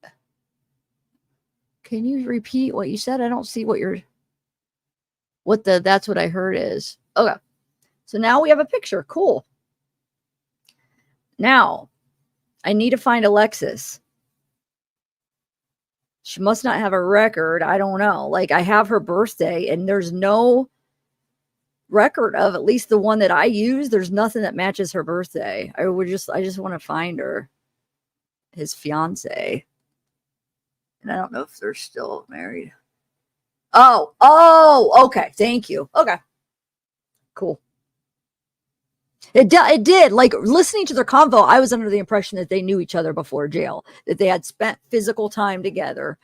Can you repeat what you said? I don't see what that's what I heard is. Okay. So now we have a picture. Cool. Now, I need to find Alexis. She must not have a record. I don't know. Like, I have her birthday, and there's no record of, at least the one that I use, there's nothing that matches her birthday. I just want to find her, his fiance. And I don't know if they're still married. Oh, okay. Thank you. Okay. Cool. It did. Like, listening to their convo, I was under the impression that they knew each other before jail, that they had spent physical time together.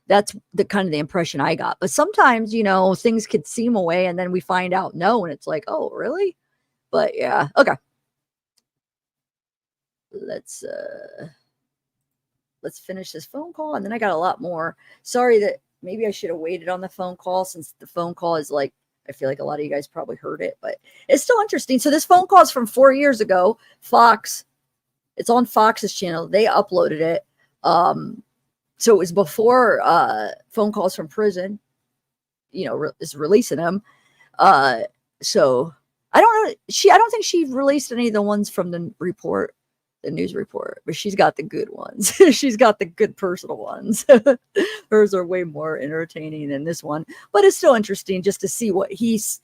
That's the kind of the impression I got. But sometimes, you know, things could seem away and then we find out no, and it's like, oh, really? But yeah. Okay. Let's finish this phone call, and then I got a lot more. Sorry that maybe I should have waited on the phone call, since the phone call is like, I feel like a lot of you guys probably heard it, but it's still interesting. So this phone call is from 4 years ago. Fox, it's on Fox's channel. They uploaded it. So it was before phone calls from prison, you know, is releasing them. So I don't know. I don't think she released any of the ones from the report, the news report, but she's got the good ones. She's got the good personal ones. Hers are way more entertaining than this one, but it's still interesting just to see what he's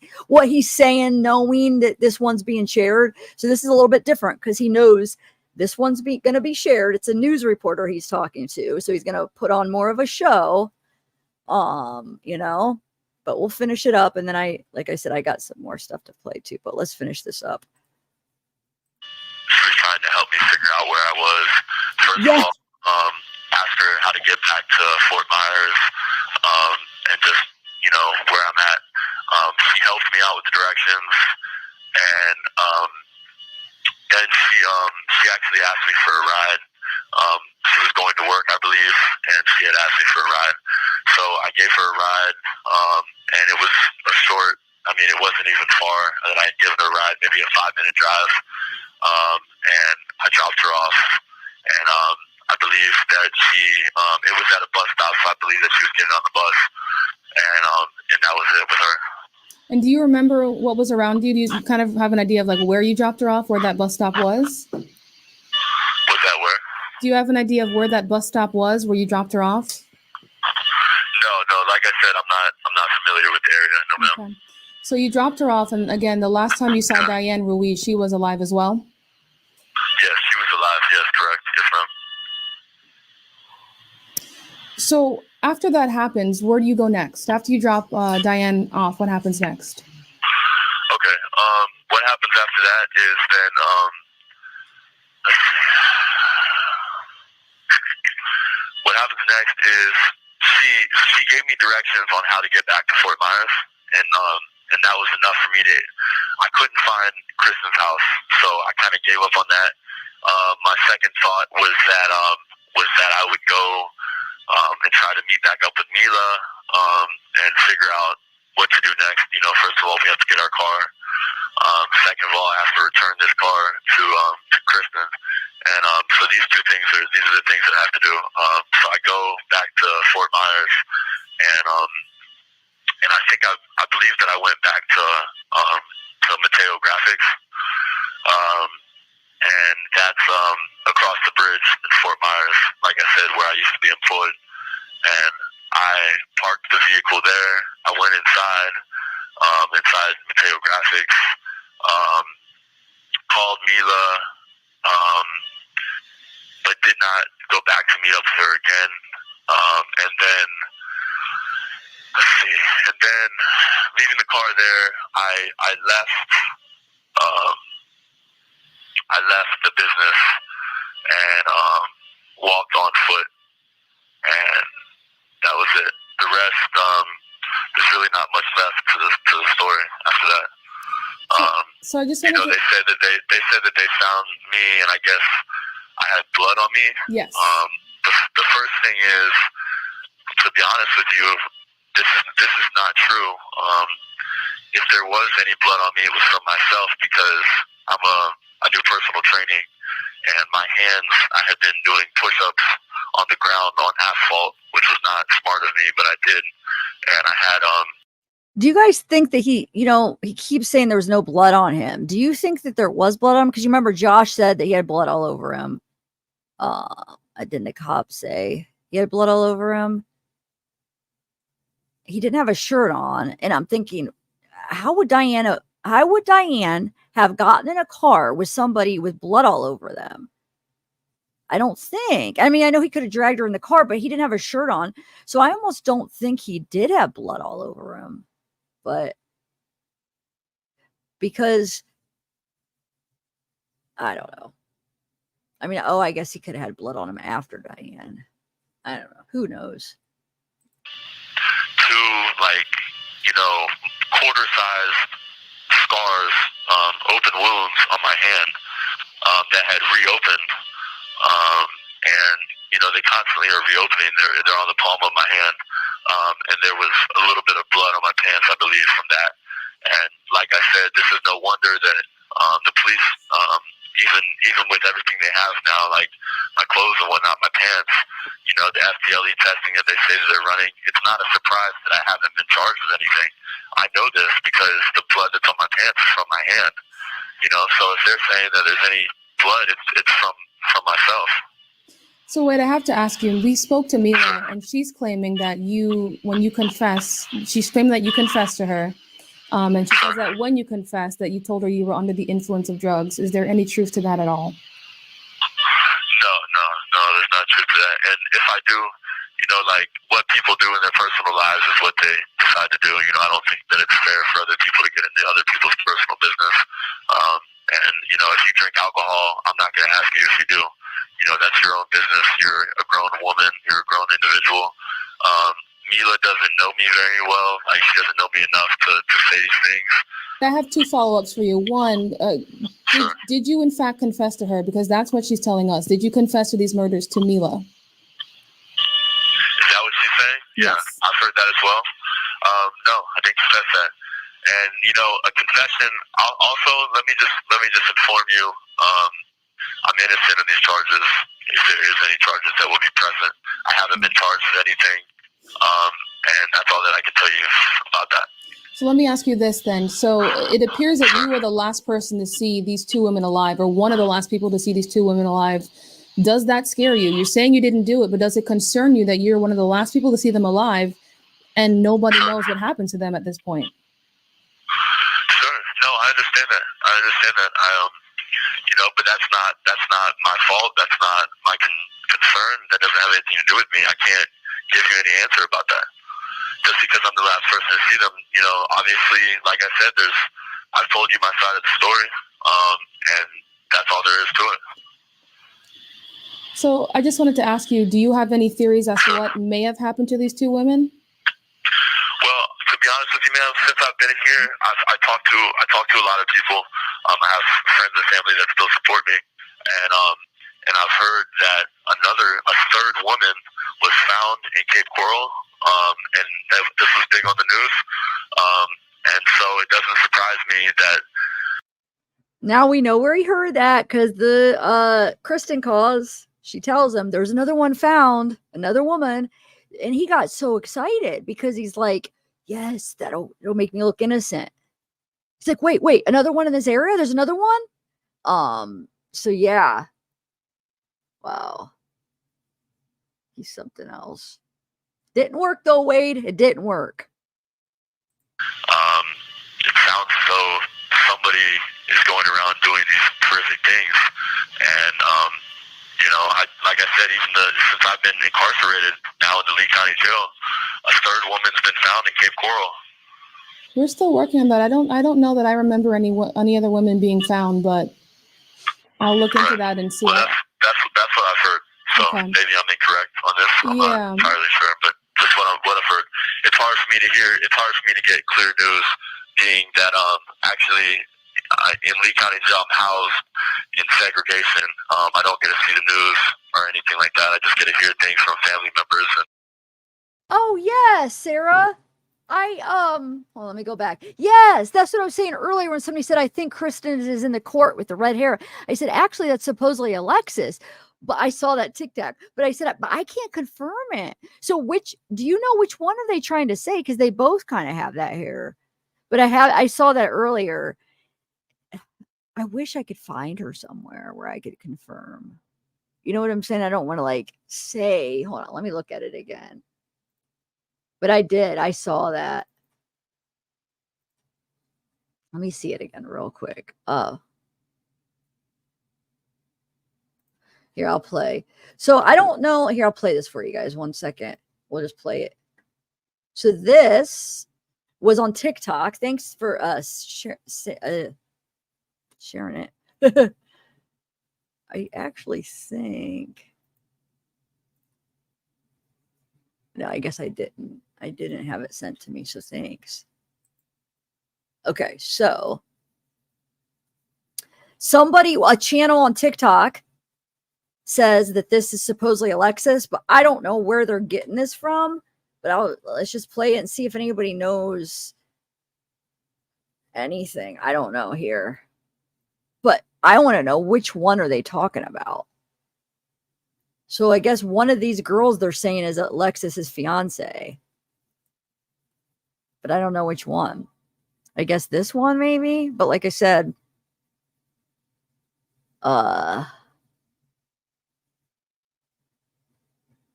saying, knowing that this one's being shared. So this is a little bit different because he knows this one's going to be shared. It's a news reporter he's talking to, so he's going to put on more of a show. You know, but we'll finish it up, and then like I said, I got some more stuff to play too. But let's finish this up. She was trying to help me figure out where I was. First of all, ask her how to get back to Fort Myers, and just, you know, where I'm at. She helped me out with the directions, and then she actually asked me for a ride. She was going to work, I believe, and she had asked me for a ride. So I gave her a ride, and it was a short, I mean, it wasn't even far that I had given her a ride, maybe a 5-minute drive. And I dropped her off, and I believe that it was at a bus stop, so I believe that she was getting on the bus, and that was it with her. And do you remember what was around you? Do you kind of have an idea of like where you dropped her off, where that bus stop was? Was that where? Do you have an idea of where that bus stop was, where you dropped her off? No. Like I said, I'm not familiar with the area. No, ma'am. Okay. So you dropped her off, and again, the last time you saw Diane Ruiz, she was alive as well? Yes, she was alive. Yes, correct. Yes, ma'am. So after that happens, where do you go next? After you drop Diane off, what happens next? Okay. What happens after that is then, let's see. What happens next is she gave me directions on how to get back to Fort Myers, and that was enough for me I couldn't find Kristen's house, so I kind of gave up on that. My second thought was that I would go and try to meet back up with Mila, and figure out what to do next. You know, first of all, we have to get our car. Second of all, I have to return this car to Kristen. And so these are the things that I have to do. So I go back to Fort Myers, and I think I believe that I went back to Mateo Graphics, and that's across the bridge in Fort Myers, like I said, where I used to be employed. And I parked the vehicle there. I went inside Mateo Graphics, called Mila, but did not go back to meet up with her again. And then, let's see, and then leaving the car there, I left the business and walked on foot, and that was it. The rest, there's really not much left to the story after that. So I just you know, they said that they found me, and I guess I had blood on me. Yes. The first thing is, to be honest with you, this is not true. If there was any blood on me, it was from myself, because I do personal training, and my hands, I had been doing push-ups on the ground on asphalt, which was not smart of me, but I did, and I had Do you guys think that he keeps saying there was no blood on him? Do you think that there was blood on him? Because you remember Josh said that he had blood all over him. Didn't the cop say he had blood all over him? He didn't have a shirt on, and I'm thinking, how would Diane how would Diane have gotten in a car with somebody with blood all over them? I don't think. I mean, I know he could have dragged her in the car, but he didn't have a shirt on. So I almost don't think he did have blood all over him. But because I don't know. I mean, I guess he could have had blood on him after Diane. I don't know. Who knows? Two, like, quarter-sized scars, open wounds on my hand that had reopened. And, they constantly are reopening. They're on the palm of my hand. And there was a little bit of blood on my pants, I believe, from that. And like I said, this is no wonder that the police, even with everything they have now, like my clothes and whatnot, my pants, the FDLE testing that they say that they're running, it's not a surprise that I haven't been charged with anything. I know this because the blood that's on my pants is from my hand. So if they're saying that there's any blood, it's from myself. So wait, I have to ask you, we spoke to Mila and she's claiming that when you confess, she's claiming that you confessed to her. And she says that when you confessed that you told her you were under the influence of drugs. Is there any truth to that at all? No, there's not truth to that. And if I do, like what people do in their personal lives is what they decide to do. I don't think that it's fair for other people to get into other people's personal business. And if you drink alcohol, I'm not going to ask you if you do. That's your own business. You're a grown woman. You're a grown individual. Mila doesn't know me very well. Like, she doesn't know me enough to say these things. I have two follow-ups for you. One, Sure. did you in fact confess to her? Because that's what she's telling us. Did you confess to these murders to Mila? Is that what she's saying? Yes. Yeah, I've heard that as well. No, I didn't confess that. And a confession. Also, let me just inform you. I'm innocent of these charges. If there is any charges that will be present, I haven't been charged with anything. And that's all that I can tell you about that. So let me ask you this then. So it appears that you were the last person to see these two women alive, or one of the last people to see these two women alive. Does that scare you? You're saying you didn't do it, but does it concern you that you're one of the last people to see them alive and nobody knows what happened to them at this point? Sure. No, I understand that. But that's not my fault. That's not my concern. That doesn't have anything to do with me. I can't give you any answer about that. Just because I'm the last person to see them, obviously, like I said, I've told you my side of the story, and that's all there is to it. So I just wanted to ask you, do you have any theories as to what may have happened to these two women? Well, to be honest with you, man, since I've been in here, I talked to a lot of people. I have friends and family that still support me, and I've heard that a third woman was found in Cape Coral, and this was big on the news, and so it doesn't surprise me that. Now we know where he heard that, because the Kristen calls. She tells him there's another one found, another woman, and he got so excited because he's like, yes, it'll make me look innocent. He's like, wait, another one in this area? There's another one? So yeah. Wow. He's something else. Didn't work though, Wade. It didn't work. It sounds as though somebody is going around doing these terrific things. And, like I said, since I've been incarcerated now in the Lee County Jail, a third woman's been found in Cape Coral. We're still working on that. I don't know that I remember any other women being found, but I'll look into that and see. Well, that's what I've heard. So Okay. Maybe I'm incorrect on this. I'm not entirely sure, but just what I've heard. It's hard for me to hear. It's hard for me to get clear news, being that actually in Lee County Jail I'm housed in segregation. I don't get to see the news or anything like that. I just get to hear things from family members. Oh yes, Sarah. Well, let me go back. Yes, that's what I was saying earlier when somebody said, I think Kristen is in the court with the red hair. I said, actually, that's supposedly Alexis. But I saw that TikTok. But I said, but I can't confirm it. So do you know which one are they trying to say? Because they both kind of have that hair. But I saw that earlier. I wish I could find her somewhere where I could confirm. You know what I'm saying? I don't want to say, hold on, let me look at it again. But I did. I saw that. Let me see it again real quick. Here, I'll play. So I don't know. Here, I'll play this for you guys. 1 second. We'll just play it. So this was on TikTok. Thanks for sharing it. I actually think. No, I guess I didn't. I didn't have it sent to me, so thanks. Okay, so a channel on TikTok says that this is supposedly Alexis, but I don't know where they're getting this from. But let's just play it and see if anybody knows anything. I don't know here. But I want to know, which one are they talking about? So I guess one of these girls they're saying is Alexis's fiance. But I don't know which one. I guess this one maybe. But like I said, I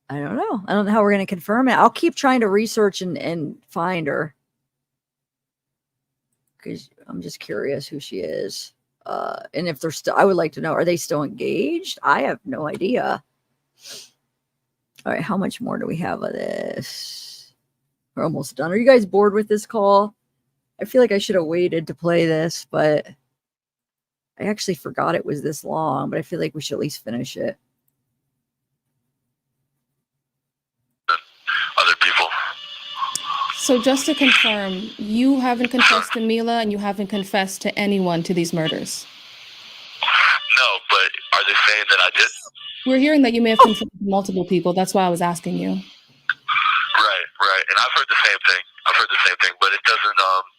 don't know. I don't know how we're going to confirm it. I'll keep trying to research and find her. Because I'm just curious who she is. And if they're still, I would like to know, are they still engaged? I have no idea. All right, how much more do we have of this? We're almost done. Are you guys bored with this call? I feel like I should have waited to play this, but I actually forgot it was this long, but I feel like we should at least finish it. Other people. So just to confirm, you haven't confessed to Mila and you haven't confessed to anyone to these murders? No, but are they saying that I did? We're hearing that you may have confessed to multiple people. That's why I was asking you. Right. And I've heard the same thing. But it doesn't,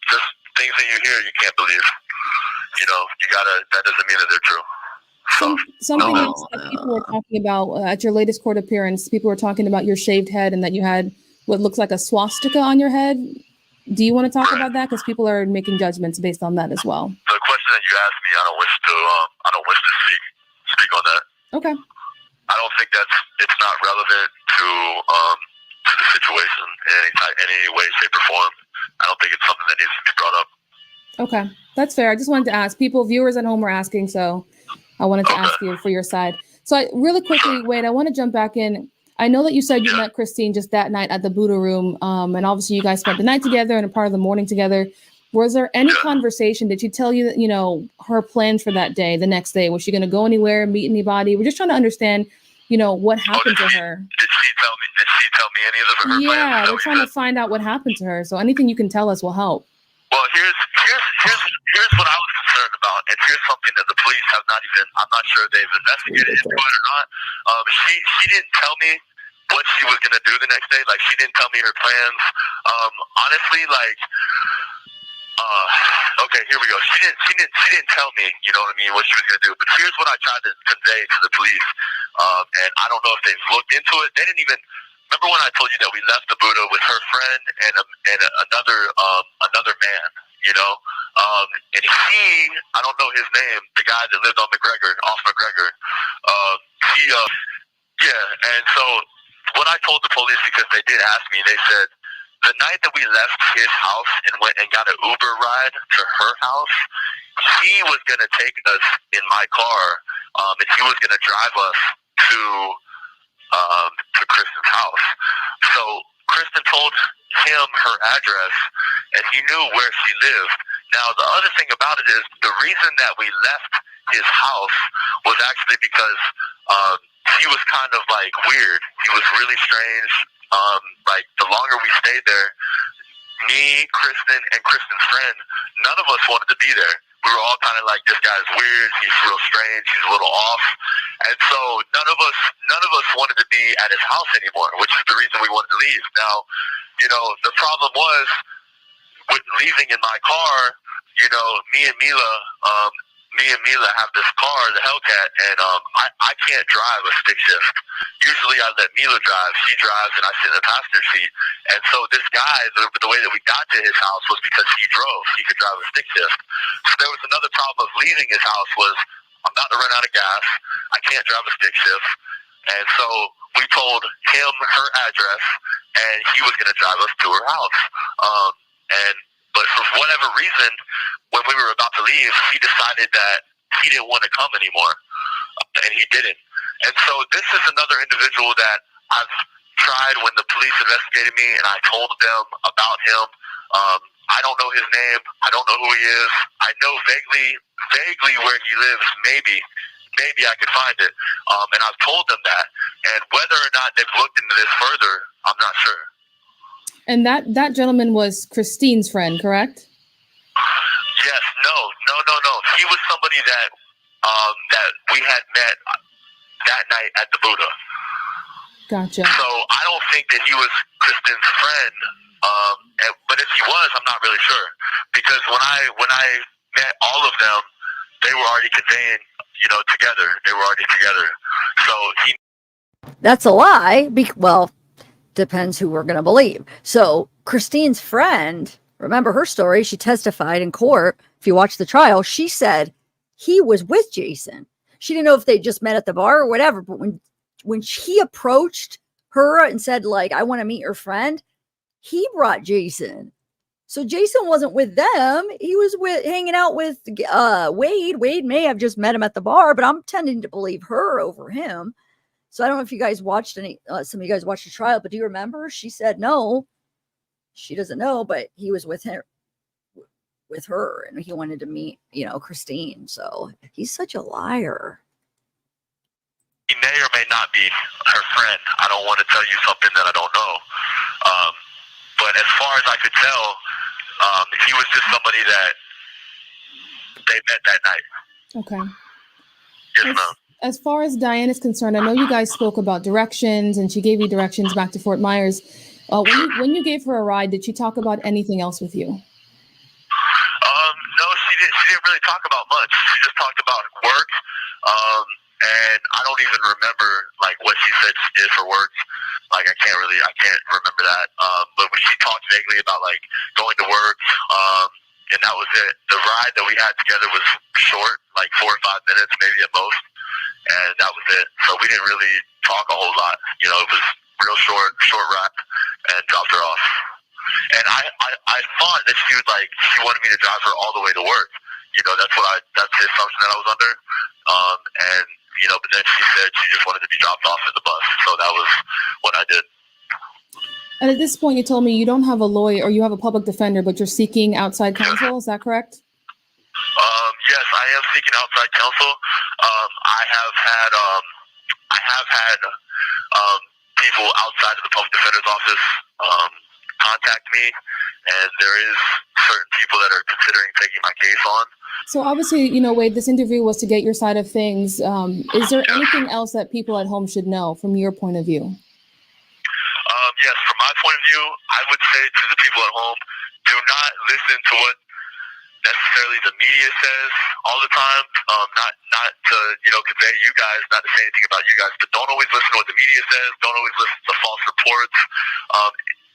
just things that you hear, you can't believe. You know, that doesn't mean that they're true. Something else that people were talking about at your latest court appearance, people were talking about your shaved head and that you had what looks like a swastika on your head. Do you want to talk about that? Because people are making judgments based on that as well. The question that you asked me, I don't wish to speak on that. Okay. I don't think it's not relevant to the situation in any way, shape, or form. I don't think it's something that needs to be brought up. Okay, that's fair. I just wanted to ask. Viewers at home were asking, so I wanted to ask you for your side. So really quickly, Wade, I want to jump back in. I know that you said you met Christine just that night at the Buddha room, and obviously you guys spent the night together and a part of the morning together. Was there any conversation? Did she tell you that, her plans for that day, the next day? Was she going to go anywhere, meet anybody? We're just trying to understand, what happened to her. Did she tell me any of her plans? Yeah, we're trying to find out what happened to her. So anything you can tell us will help. Well, here's what I was concerned about, and here's something that the police have not even, I'm not sure they've investigated into it or not. She didn't tell me what she was going to do the next day. Like, she didn't tell me her plans. Honestly, like, okay, here we go. She didn't tell me, you know what I mean, what she was going to do. But here's what I tried to convey to the police, and I don't know if they've looked into it. They didn't even. Remember when I told you that we left the Buddha with her friend and another man, and he, I don't know his name, the guy that lived on off McGregor. And so what I told the police, because they did ask me, they said the night that we left his house and went and got an Uber ride to her house, he was going to take us in my car, and he was going to drive us to Kristen's house. So Kristen told him her address, and he knew where she lived. Now, the other thing about it is the reason that we left his house was actually because he was kind of like weird. He was really strange. Like, the longer we stayed there, me, Kristen, and Kristen's friend, none of us wanted to be there. We were all kind of like, this guy's weird, he's real strange, he's a little off. And so none of us wanted to be at his house anymore, which is the reason we wanted to leave. Now, the problem was with leaving in my car, me and Mila have this car, the Hellcat, and I can't drive a stick shift. Usually I let Mila drive. She drives and I sit in the passenger seat. And so this guy, the way that we got to his house was because he drove. He could drive a stick shift. So there was another problem of leaving his house was, I'm about to run out of gas. I can't drive a stick shift. And so we told him her address, and he was going to drive us to her house. And But for whatever reason, when we were about to leave, he decided that he didn't want to come anymore, and he didn't. And so this is another individual that I've tried when the police investigated me, and I told them about him. I don't know his name. I don't know who he is. I know vaguely where he lives. Maybe I could find it. And I've told them that. And whether or not they've looked into this further, I'm not sure. And that gentleman was Christine's friend, correct? Yes. No. He was somebody that that we had met that night at the Buddha. Gotcha. So I don't think that he was Kristen's friend. But if he was, I'm not really sure, because when I met all of them, they were already conveying, together. They were already together. So That's a lie. Well, depends who we're going to believe. So Christine's friend, remember her story? She testified in court. If you watch the trial, she said he was with Jason. She didn't know if they just met at the bar or whatever. But when he approached her and said, like, I want to meet your friend, he brought Jason. So Jason wasn't with them. He was hanging out with Wade. Wade may have just met him at the bar, but I'm tending to believe her over him. So I don't know if you guys watched some of you guys watched the trial, but do you remember? She said no. She doesn't know, but he was with her, and he wanted to meet, Christine. So he's such a liar. He may or may not be her friend. I don't want to tell you something that I don't know. But as far as I could tell, he was just somebody that they met that night. Okay. Yes, ma'am. As far as Diane is concerned, I know you guys spoke about directions, and she gave you directions back to Fort Myers. When you gave her a ride, did she talk about anything else with you? No, she didn't really talk about much. She just talked about work. And I don't even remember like what she said she did for work. Like I can't remember that. But she talked vaguely about like going to work. And that was it. The ride that we had together was short, like 4 or 5 minutes, maybe at most. And that was it. So we didn't really talk a whole lot. It was real short ride, and dropped her off. And I thought that she wanted me to drive her all the way to work. That's the assumption that I was under. And but then she said she just wanted to be dropped off at the bus. So that was what I did. And at this point, you told me you don't have a lawyer or you have a public defender, but you're seeking outside counsel. Is that correct? Yes, I am seeking outside counsel. I have had people outside of the public defender's office contact me, and there is certain people that are considering taking my case on. So obviously, Wade, this interview was to get your side of things. Is there anything else that people at home should know from your point of view? Yes, from my point of view, I would say to the people at home, do not listen to what necessarily the media says all the time. Not to convey you guys, not to say anything about you guys, but don't always listen to what the media says. Don't always listen to false reports.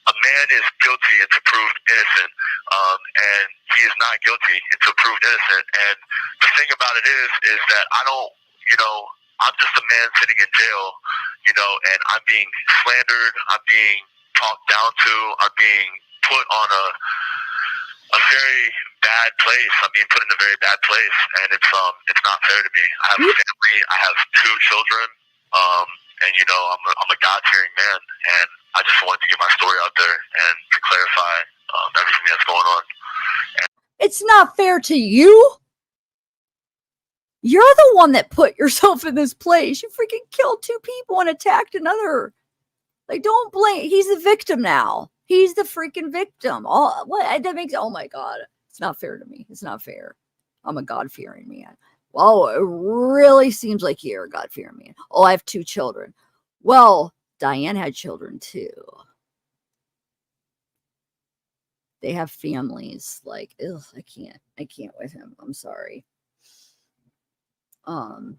A man is guilty until proved innocent, and he is not guilty until proved innocent. And the thing about it is that I don't, I'm just a man sitting in jail, and I'm being slandered, I'm being talked down to, I'm being put on a very bad place. I'm being put in a very bad place, and it's not fair to me. I have a family, I have 2 children, and I'm a God-fearing man, and I just wanted to get my story out there and to clarify everything that's going on. It's not fair to you. You're the one that put yourself in this place. You freaking killed 2 people and attacked another. Like, don't blame. He's the victim now. He's the freaking victim. Oh my God. It's not fair to me. It's not fair. I'm a God-fearing man. Well, it really seems like you're a God-fearing man. Oh, I have 2 children. Well, Diane had children too. They have families. Like, ugh, I can't with him. I'm sorry. And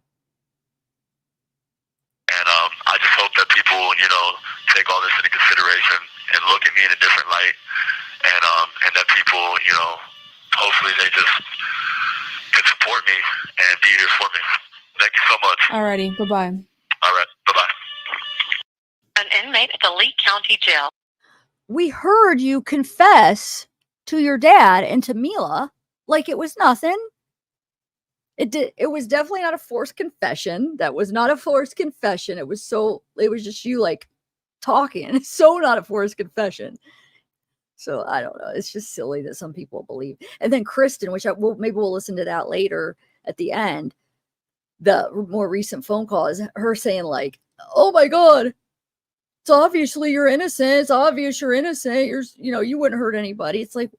I just hope that people, take all this into consideration and look at me in a different light, and that people, hopefully they just can support me and be here for me. Thank you so much. Alrighty, bye-bye. All right, bye-bye. An inmate at the Lee County Jail. We heard you confess to your dad and to Mila like it was nothing. It was definitely not a forced confession. That was not a forced confession. It was just you like talking. It's so not a forced confession. So I don't know. It's just silly that some people believe. And then Kristen, which maybe we'll listen to that later at the end. The more recent phone call is her saying like, "Oh my God, it's obviously you're innocent. It's obvious you're innocent. You wouldn't hurt anybody." It's like,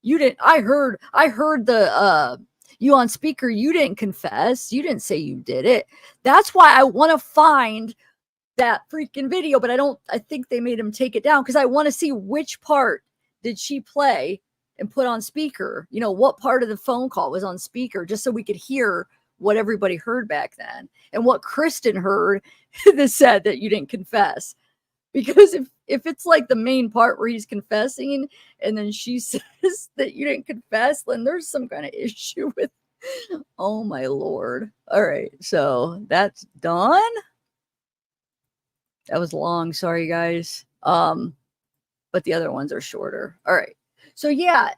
you didn't. I heard the you on speaker. You didn't confess. You didn't say you did it. That's why I want to find that freaking video, but I think they made him take it down because I want to see which part did she play and put on speaker. What part of the phone call was on speaker, just so we could hear what everybody heard back then and what Kristen heard that said that you didn't confess. Because if it's like the main part where he's confessing and then she says that you didn't confess, then there's some kind of issue with, oh my Lord. All right. So that's done. That was long. Sorry, guys. But the other ones are shorter. All right. So yeah.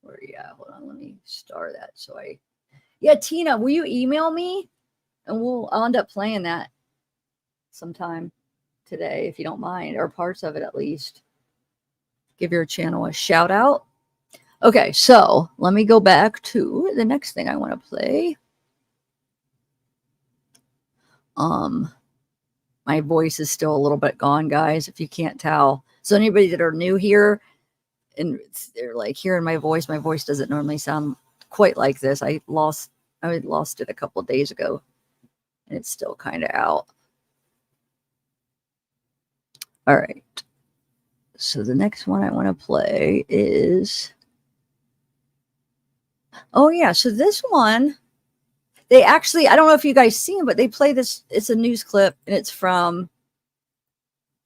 Where you at? Hold on. Let me star that. Tina, will you email me? And I'll end up playing that sometime today, if you don't mind, or parts of it at least. Give your channel a shout out. Okay, so let me go back to the next thing I want to play. My voice is still a little bit gone, guys, if you can't tell. So anybody that are new here and they're like hearing my voice doesn't normally sound quite like this. I lost it a couple of days ago and it's still kind of out. All right. So the next one I want to play is, oh yeah, so this one, they actually, I don't know if you guys seen, but they play this, it's a news clip and it's from,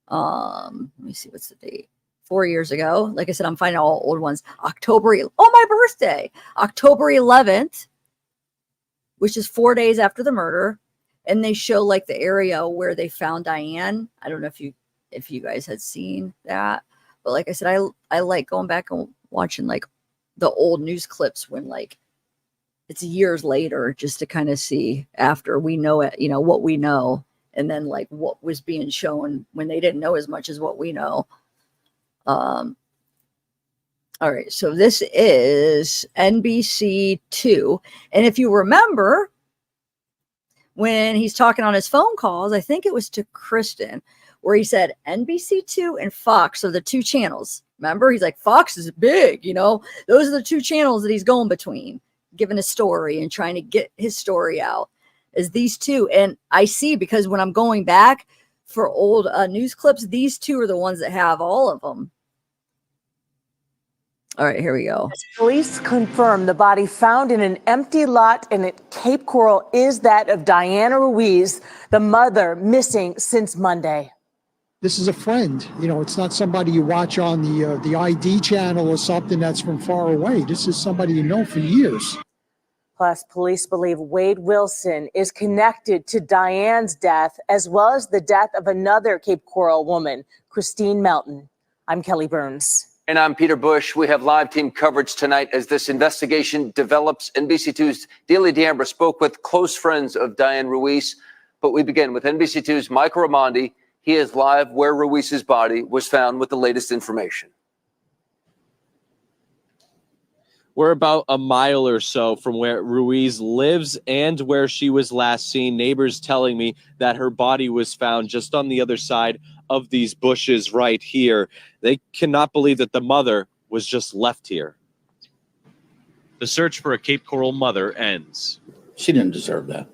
let me see, what's the date? 4 years ago. Like I said, I'm finding all old ones. My birthday, October 11th, which is 4 days after the murder. And they show like the area where they found Diane. I don't know if you guys had seen that, but like I said, I like going back and watching like the old news clips when like it's years later, just to kind of see after we know it, what we know, and then like what was being shown when they didn't know as much as what we know. All right, so this is NBC2, and if you remember when he's talking on his phone calls, I think it was to Kristen, where he said NBC2 and Fox are the two channels. Remember, he's like, Fox is big, those are the two channels that he's going between, giving a story and trying to get his story out, is these two. And I see, because when I'm going back for old news clips, these two are the ones that have all of them. All right, here we go. Police confirm the body found in an empty lot in Cape Coral is that of Diane Ruiz, the mother missing since Monday. This is a friend. It's not somebody you watch on the ID channel or something that's from far away. This is somebody you know for years. Plus, police believe Wade Wilson is connected to Diane's death, as well as the death of another Cape Coral woman, Christine Melton. I'm Kelly Burns. And I'm Peter Bush. We have live team coverage tonight as this investigation develops. NBC2's Delia D'Ambra spoke with close friends of Diane Ruiz. But we begin with NBC2's Michael Raimondi. He is live where Ruiz's body was found with the latest information. We're about a mile or so from where Ruiz lives and where she was last seen. Neighbors telling me that her body was found just on the other side of these bushes right here. They cannot believe that the mother was just left here. The search for a Cape Coral mother ends. She didn't deserve that.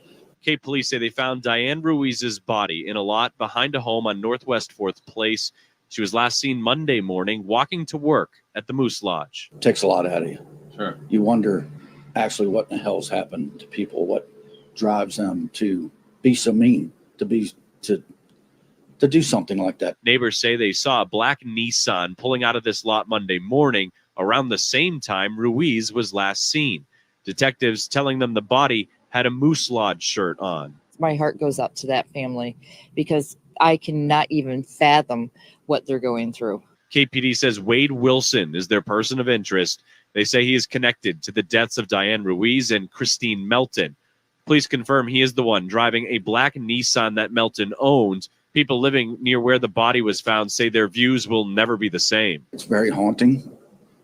Cape police say they found Diane Ruiz's body in a lot behind a home on Northwest 4th Place. She was last seen Monday morning walking to work at the Moose Lodge. It takes a lot out of you. Sure. You wonder actually what in the hell's happened to people, what drives them to be so mean, to do something like that. Neighbors say they saw a black Nissan pulling out of this lot Monday morning around the same time Ruiz was last seen. Detectives telling them the body had a Moose Lodge shirt on. My heart goes out to that family because I cannot even fathom what they're going through. KPD says Wade Wilson is their person of interest. They say he is connected to the deaths of Diane Ruiz and Christine Melton. Police confirm he is the one driving a black Nissan that Melton owned. People living near where the body was found say their views will never be the same. It's very haunting.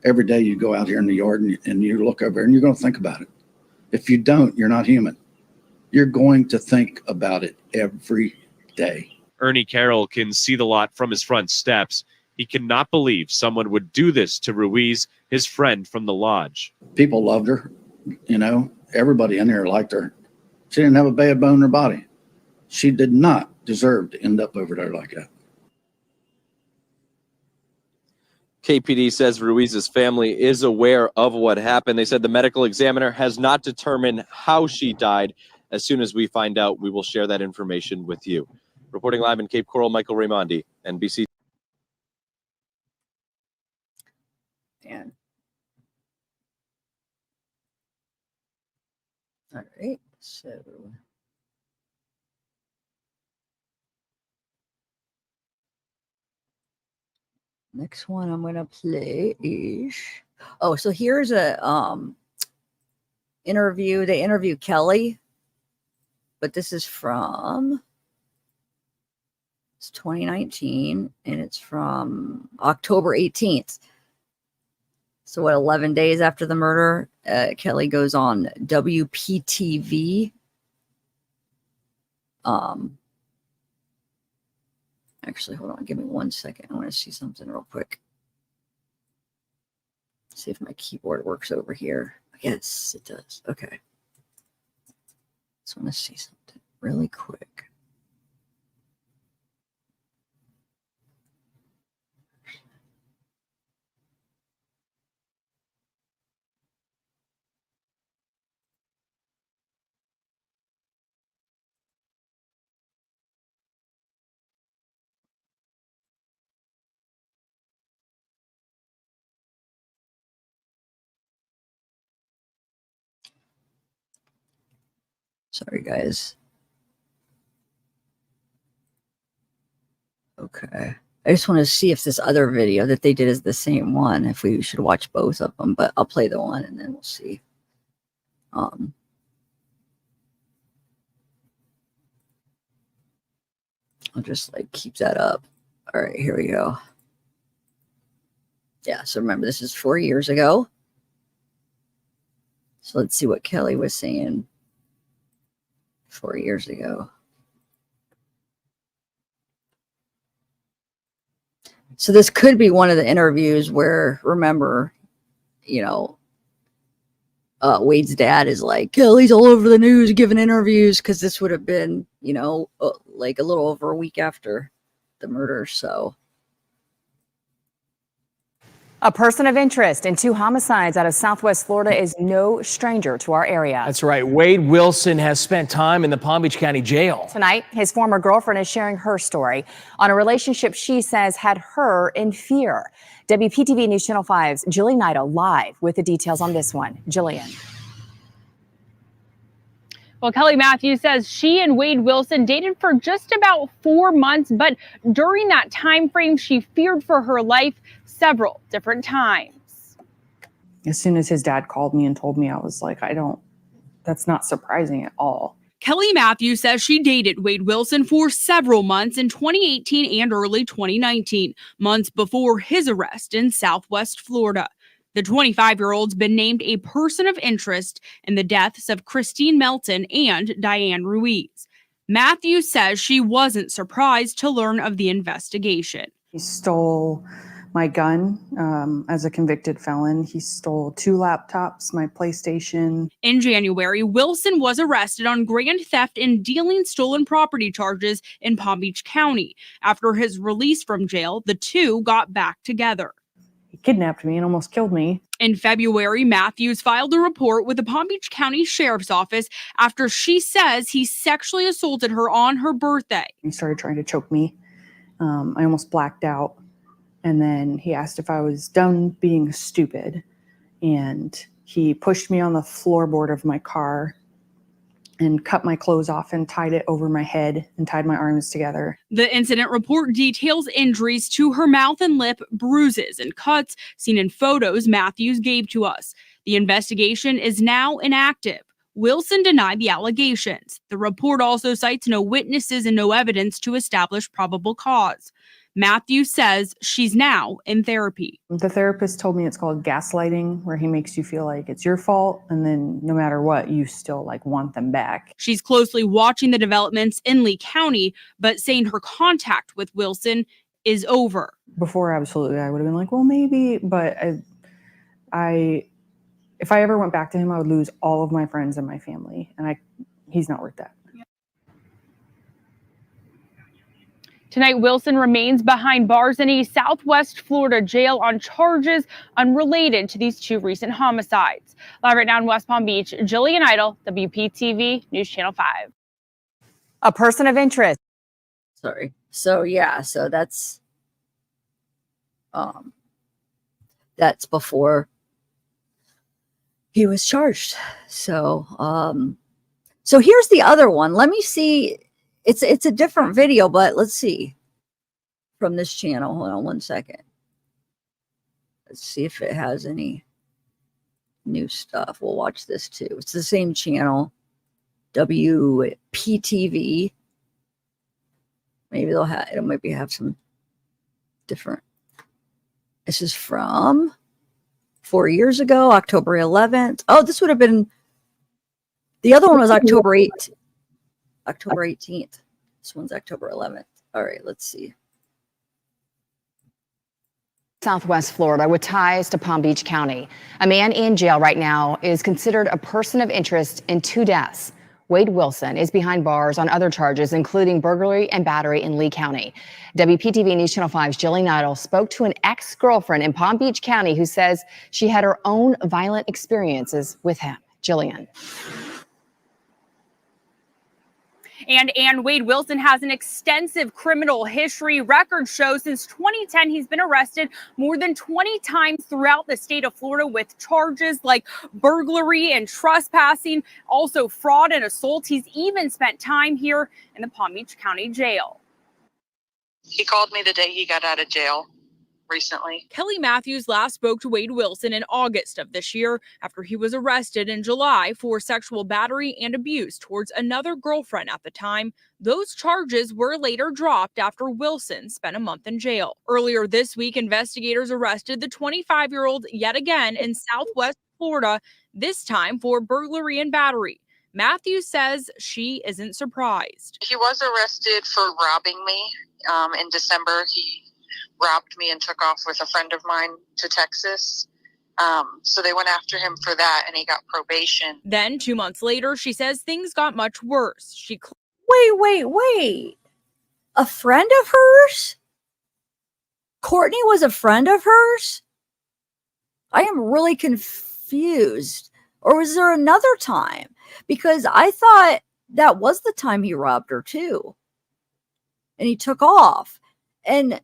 Every day you go out here in the yard and you look over and you're going to think about it. If you don't, you're not human. You're going to think about it every day. Ernie Carroll can see the lot from his front steps. He cannot believe someone would do this to Ruiz, his friend from the lodge. People loved her. You know, everybody in here liked her. She didn't have a bad bone in her body. She did not deserve to end up over there like that. KPD says Ruiz's family is aware of what happened. They said the medical examiner has not determined how she died. As soon as we find out, we will share that information with you. Reporting live in Cape Coral, Michael Raimondi, NBC. Man. All right, so next one I'm gonna play is so here's a interview. They interview Kelly, but this is from 2019 and it's from October 18th. So what, 11 days after the murder, Kelly goes on WPTV. Actually, hold on. Give me 1 second. I want to see something real quick. See if my keyboard works over here. Yes, it does. Okay. Just want to see something really quick. Sorry, guys. Okay. I just want to see if this other video that they did is the same one, if we should watch both of them, but I'll play the one and then we'll see. I'll just like keep that up. All right, here we go. Yeah, so remember, this is 4 years ago. So let's see what Kelly was saying 4 years ago. So this could be one of the interviews where, remember, Wade's dad is like, Kelly's all over the news giving interviews, because this would have been, like a little over a week after the murder. So a person of interest in 2 homicides out of Southwest Florida is no stranger to our area. That's right. Wade Wilson has spent time in the Palm Beach County Jail. Tonight, his former girlfriend is sharing her story on a relationship she says had her in fear. WPTV News Channel 5's Jillian Nida live with the details on this one. Jillian. Well, Kelly Matthews says she and Wade Wilson dated for just about 4 months, but during that time frame, she feared for her life several different times. As soon as his dad called me and told me, I was like, that's not surprising at all. Kelly Matthews says she dated Wade Wilson for several months in 2018 and early 2019, months before his arrest in Southwest Florida. The 25-year-old's been named a person of interest in the deaths of Christine Melton and Diane Ruiz. Matthews says she wasn't surprised to learn of the investigation. He stole my gun as a convicted felon. He stole 2 laptops, my PlayStation. In January, Wilson was arrested on grand theft and dealing stolen property charges in Palm Beach County. After his release from jail, the two got back together. He kidnapped me and almost killed me. In February, Matthews filed a report with the Palm Beach County Sheriff's Office after she says he sexually assaulted her on her birthday. He started trying to choke me. I almost blacked out. And then he asked if I was done being stupid. And he pushed me on the floorboard of my car and cut my clothes off and tied it over my head and tied my arms together. The incident report details injuries to her mouth and lip, bruises and cuts seen in photos Matthews gave to us. The investigation is now inactive. Wilson denied the allegations. The report also cites no witnesses and no evidence to establish probable cause. Matthews says she's now in therapy. The therapist told me it's called gaslighting, where he makes you feel like it's your fault, and then no matter what, you still want them back. She's closely watching the developments in Lee County, but saying her contact with Wilson is over. Before, absolutely, I would have been like, well, maybe, but if I ever went back to him, I would lose all of my friends and my family, and he's not worth that. Tonight, Wilson remains behind bars in a Southwest Florida jail on charges unrelated to these two recent homicides. Live right now in West Palm Beach, Jillian Idle, WPTV News Channel 5. A person of interest. Sorry. So yeah, so that's before he was charged. So so here's the other one. Let me see. It's a different video, but let's see from this channel. Hold on one second. Let's see if it has any new stuff. We'll watch this too. It's the same channel, WPTV. Maybe they'll have it. Might have some different. This is from 4 years ago, October 11th. Oh, this would have been. The other one was October 8th. October 18th. This one's October 11th. All right, let's see. Southwest Florida with ties to Palm Beach County. A man in jail right now is considered a person of interest in 2 deaths. Wade Wilson is behind bars on other charges, including burglary and battery in Lee County. WPTV News Channel 5's Jillian Idle spoke to an ex-girlfriend in Palm Beach County who says she had her own violent experiences with him. Jillian. And Wade Wilson has an extensive criminal history. Record shows since 2010 he's been arrested more than 20 times throughout the state of Florida with charges like burglary and trespassing, also fraud and assault. He's even spent time here in the Palm Beach County Jail. He called me the day he got out of jail recently. Kelly Matthews last spoke to Wade Wilson in August of this year after he was arrested in July for sexual battery and abuse towards another girlfriend at the time. Those charges were later dropped after Wilson spent a month in jail. Earlier this week, investigators arrested the 25-year-old yet again in Southwest Florida, this time for burglary and battery. Matthews says she isn't surprised. He was arrested for robbing me in December. He robbed me and took off with a friend of mine to Texas. So they went after him for that, and he got probation. Then 2 months later, she says things got much worse. Wait. A friend of hers? Courtney was a friend of hers? I am really confused. Or was there another time? Because I thought that was the time he robbed her too. And he took off. And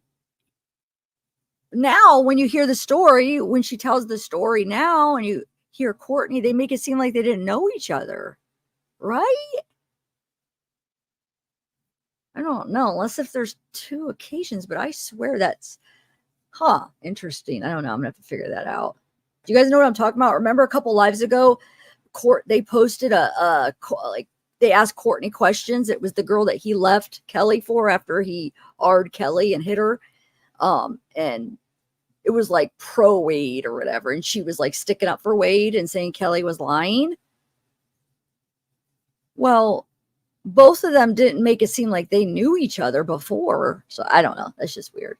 now when you hear the story, when she tells the story now and you hear Courtney, they make it seem like they didn't know each other. Right? I don't know, unless if there's 2 occasions, but I swear that's, interesting. I don't know. I'm gonna have to figure that out. Do you guys know what I'm talking about? Remember a couple lives ago, they posted they asked Courtney questions. It was the girl that he left Kelly for after he R'd Kelly and hit her. And it was like pro Wade or whatever. And she was like sticking up for Wade and saying Kelly was lying. Well, both of them didn't make it seem like they knew each other before. So I don't know. That's just weird.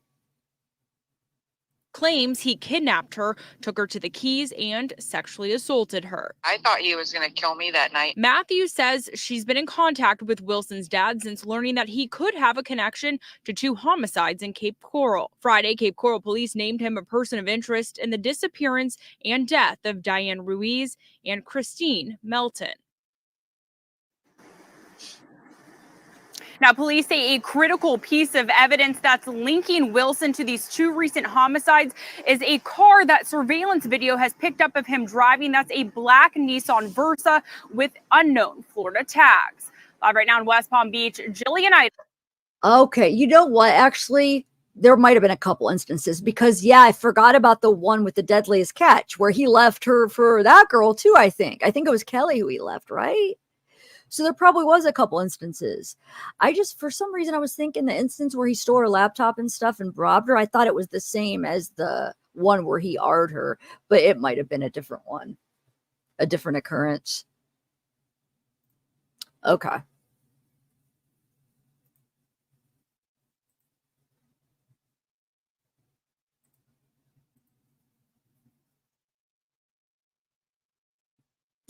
Claims he kidnapped her, took her to the Keys, and sexually assaulted her. I thought he was going to kill me that night. Matthews says she's been in contact with Wilson's dad since learning that he could have a connection to 2 homicides in Cape Coral. Friday, Cape Coral police named him a person of interest in the disappearance and death of Diane Ruiz and Christine Melton. Now, police say a critical piece of evidence that's linking Wilson to these two recent homicides is a car that surveillance video has picked up of him driving. That's a black Nissan Versa with unknown Florida tags. Live right now in West Palm Beach, Jillian I. Okay, you know what? Actually, there might have been a couple instances because, yeah, I forgot about the one with the deadliest catch where he left her for that girl too, I think. I think it was Kelly who he left, right? So there probably was a couple instances. I just, for some reason, I was thinking the instance where he stole her laptop and stuff and robbed her, I thought it was the same as the one where he R'd her, but it might have been a different one, a different occurrence. Okay.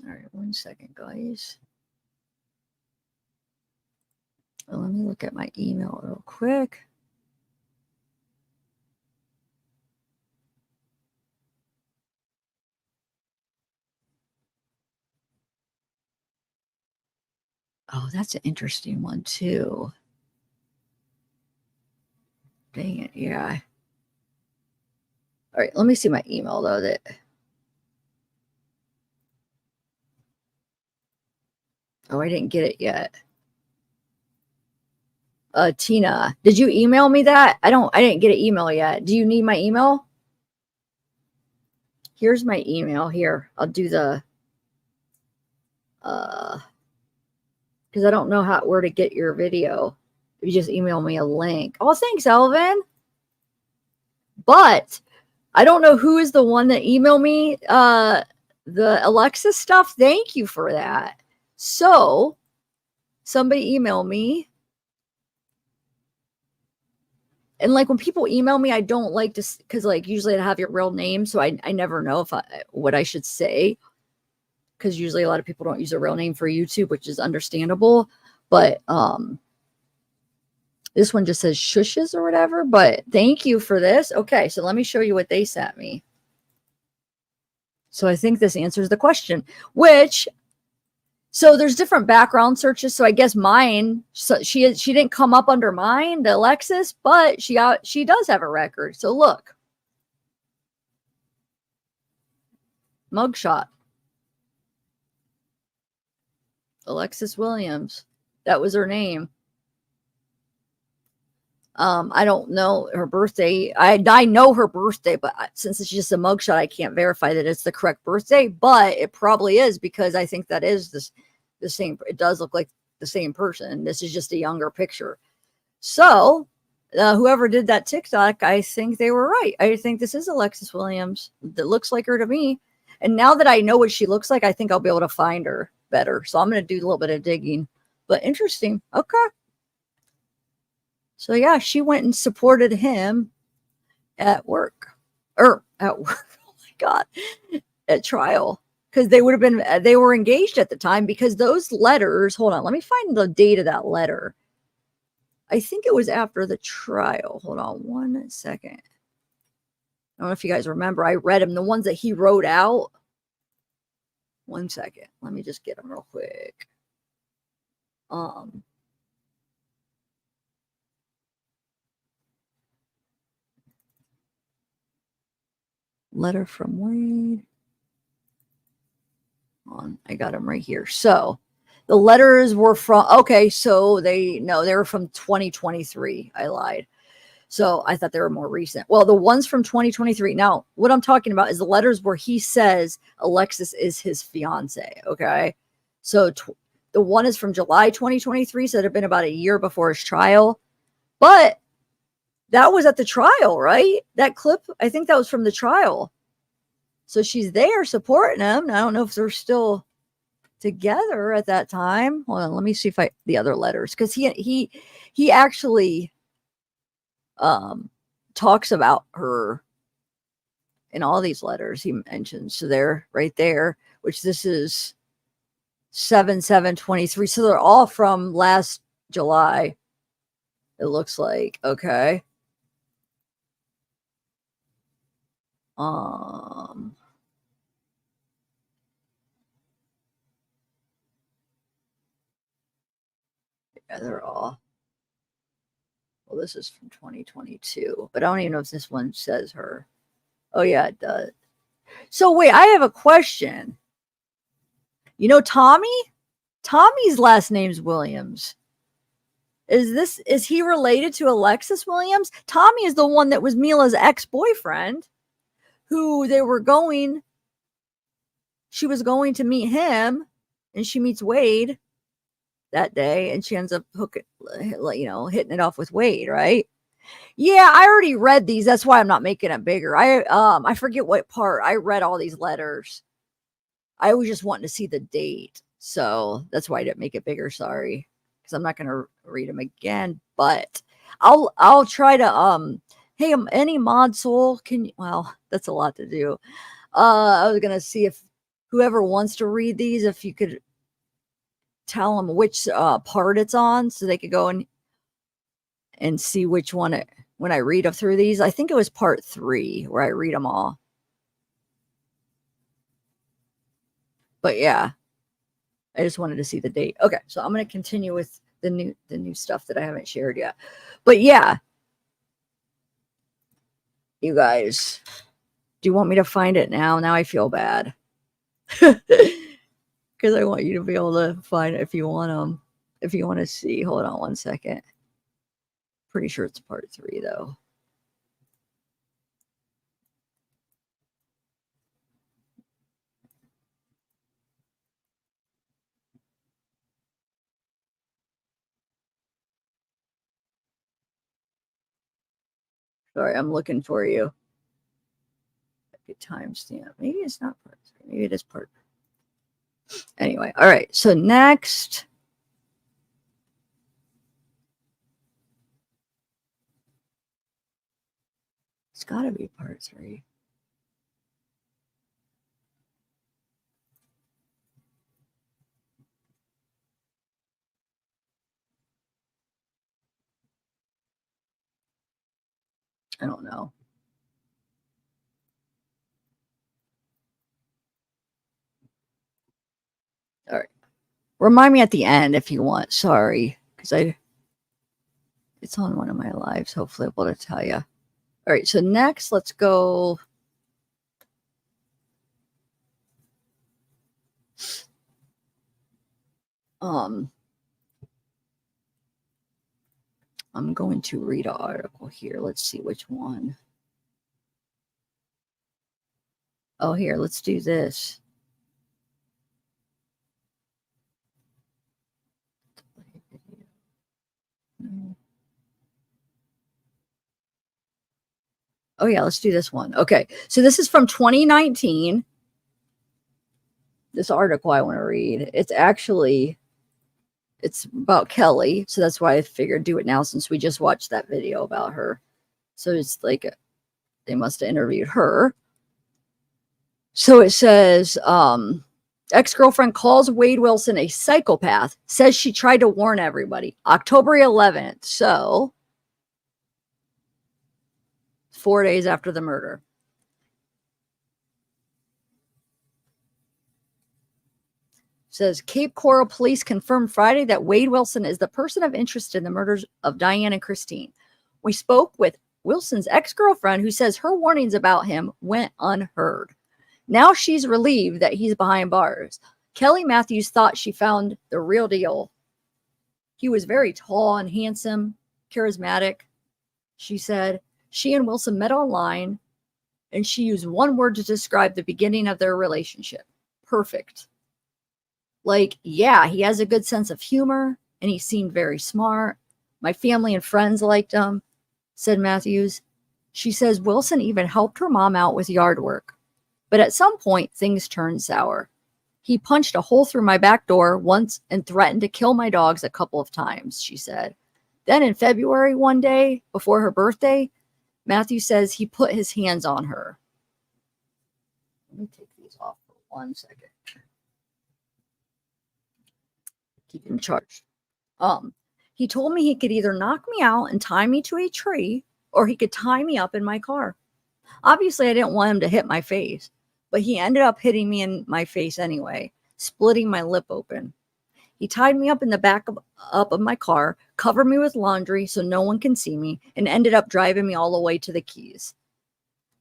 All right, 1 second, guys. Well, let me look at my email real quick. Oh, that's an interesting one too. Dang it, yeah. All right, let me see my email though. Oh, I didn't get it yet. Tina, did you email me that? I didn't get an email yet. Do you need my email? Here's my email here. I'll do the because I don't know where to get your video. You just email me a link. Oh, thanks, Elvin. But I don't know who is the one that emailed me the Alexa stuff. Thank you for that. So somebody emailed me. And like when people email me, I don't like to, because like usually I have your real name. So I never know what I should say. Because usually a lot of people don't use a real name for YouTube, which is understandable. But this one just says shushes or whatever. But thank you for this. Okay, so let me show you what they sent me. So I think this answers the question, so there's different background searches. So I guess mine, so she didn't come up under mine, the Alexis, but she does have a record. So look, mugshot, Alexis Williams. That was her name. I don't know her birthday. I know her birthday, but since it's just a mugshot, I can't verify that it's the correct birthday, but it probably is because I think that is the same. It does look like the same person. This is just a younger picture. So whoever did that TikTok, I think they were right. I think this is Alexis Williams. That looks like her to me. And now that I know what she looks like, I think I'll be able to find her better. So I'm going to do a little bit of digging, but interesting. Okay. So yeah, she went and supported him at work, Oh my God, at trial. Because they were engaged at the time because those letters, hold on, let me find the date of that letter. I think it was after the trial. Hold on 1 second. I don't know if you guys remember. I read them, the ones that he wrote out. 1 second. Let me just get them real quick. Letter from Wade. I got them right here. So the letters were from, okay, so they were from 2023. I lied. So I thought they were more recent. Well, the ones from 2023. Now, what I'm talking about is the letters where he says Alexis is his fiance. Okay. So the one is from July 2023. So it had been about a year before his trial. But that was at the trial, right? That clip, I think that was from the trial. So she's there supporting him. I don't know if they're still together at that time. Hold on, let me see if the other letters, because he actually talks about her in all these letters he mentions. So they're right there, which this is 7/7/23. So they're all from last July. It looks like. Okay. Yeah, they're all. Well, this is from 2022, but I don't even know if this one says her. Oh, yeah, it does. So, wait, I have a question. You know Tommy? Tommy's last name's Williams. Is he related to Alexis Williams? Tommy is the one that was Mila's ex-boyfriend, who she was going to meet him, and she meets Wade that day, and she ends up hitting it off with Wade, right? Yeah, I already read these. That's why I'm not making it bigger. I forget what part. I read all these letters. I was just wanting to see the date, so that's why I didn't make it bigger. Sorry, because I'm not going to read them again. But I'll try to Hey, any mod soul can. Well, that's a lot to do. I was gonna see if whoever wants to read these, if you could tell them which part it's on, so they could go and see which one when I read through these. I think it was part 3 where I read them all. But yeah, I just wanted to see the date. Okay, so I'm going to continue with the new stuff that I haven't shared yet. But yeah, you guys, do you want me to find it now? Now I feel bad. Because I want you to be able to find it if you want them. If you want to see. Hold on one second. Pretty sure it's part 3 though. Sorry, I'm looking for you. Good timestamp. Maybe it's not part 3. Maybe it is part. Anyway, all right. So next. It's got to be part 3. I don't know. All right. Remind me at the end if you want. Sorry, because it's on one of my lives. Hopefully I'll be able to tell you. All right. So next, let's go. I'm going to read an article here. Let's see which one. Oh, here, let's do this. Oh, yeah, let's do this one. Okay, so this is from 2019. This article I want to read. It's about Kelly, so that's why I figured do it now since we just watched that video about her. So it's like they must have interviewed her. So it says, ex-girlfriend calls Wade Wilson a psychopath, says she tried to warn everybody. October 11th, so 4 days after the murder. Says Cape Coral police confirmed Friday that Wade Wilson is the person of interest in the murders of Diane and Christine. We spoke with Wilson's ex-girlfriend who says her warnings about him went unheard. Now she's relieved that he's behind bars. Kelly Matthews thought she found the real deal. He was very tall and handsome, charismatic. She said she and Wilson met online, and she used one word to describe the beginning of their relationship. Perfect. Like, yeah, he has a good sense of humor, and he seemed very smart. My family and friends liked him, said Matthews. She says Wilson even helped her mom out with yard work. But at some point, things turned sour. He punched a hole through my back door once and threatened to kill my dogs a couple of times, she said. Then in February one day, before her birthday, Matthew says he put his hands on her. Let me take these off for 1 second. Keep him charged. He told me he could either knock me out and tie me to a tree, or he could tie me up in my car. Obviously, I didn't want him to hit my face, but he ended up hitting me in my face anyway, splitting my lip open. He tied me up in the back of my car, covered me with laundry so no one can see me, and ended up driving me all the way to the Keys.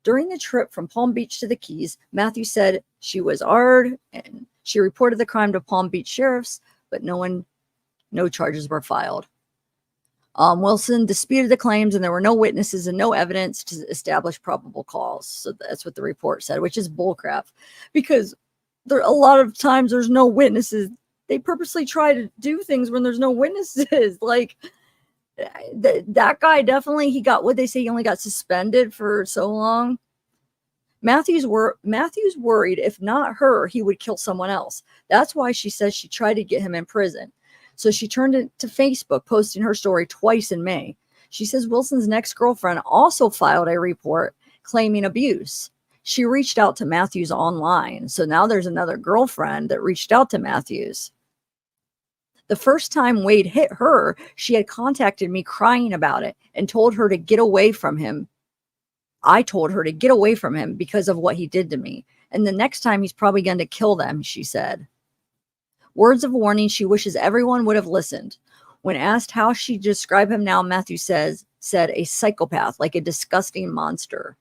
During the trip from Palm Beach to the Keys, Matthew said she was hard and she reported the crime to Palm Beach sheriffs, but no charges were filed. Wilson disputed the claims and there were no witnesses and no evidence to establish probable cause. So that's what the report said, which is bullcrap, because a lot of times there's no witnesses. They purposely try to do things when there's no witnesses. Like that guy definitely, he got what they say, he only got suspended for so long. Matthew's worried if not her, he would kill someone else. That's why she says she tried to get him in prison. So she turned it to Facebook, posting her story twice in May. She says Wilson's next girlfriend also filed a report claiming abuse. She reached out to Matthews online. So now there's another girlfriend that reached out to Matthews. The first time Wade hit her, she had contacted me crying about it and told her to get away from him. I told her to get away from him because of what he did to me. And the next time he's probably going to kill them, she said. Words of warning she wishes everyone would have listened. When asked how she described him now, Matthew said a psychopath, like a disgusting monster.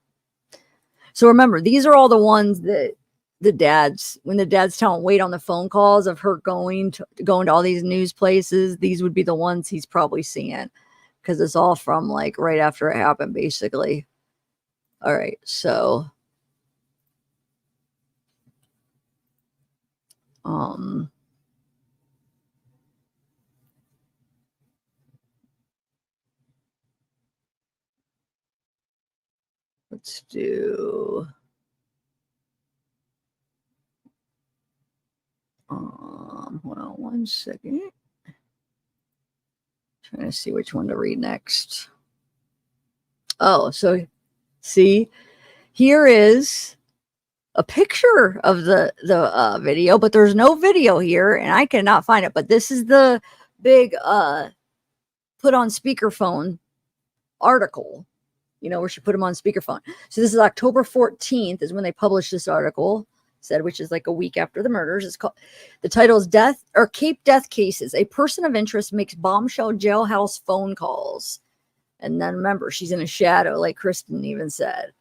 So remember, these are all the ones that when the dad's telling Wade on the phone calls of her going to all these news places, these would be the ones he's probably seeing, because it's all from like right after it happened, basically. All right, so let's do hold on one second. Trying to see which one to read next. Oh, so see, here is a picture of the video, but there's no video here and I cannot find it. But this is the big put on speakerphone article, where she put him on speakerphone. So this is October 14th is when they published this article, which is like a week after the murders. It's called, the title is Cape Death Cases. A person of interest makes bombshell jailhouse phone calls. And then remember, she's in a shadow, like Kristen even said.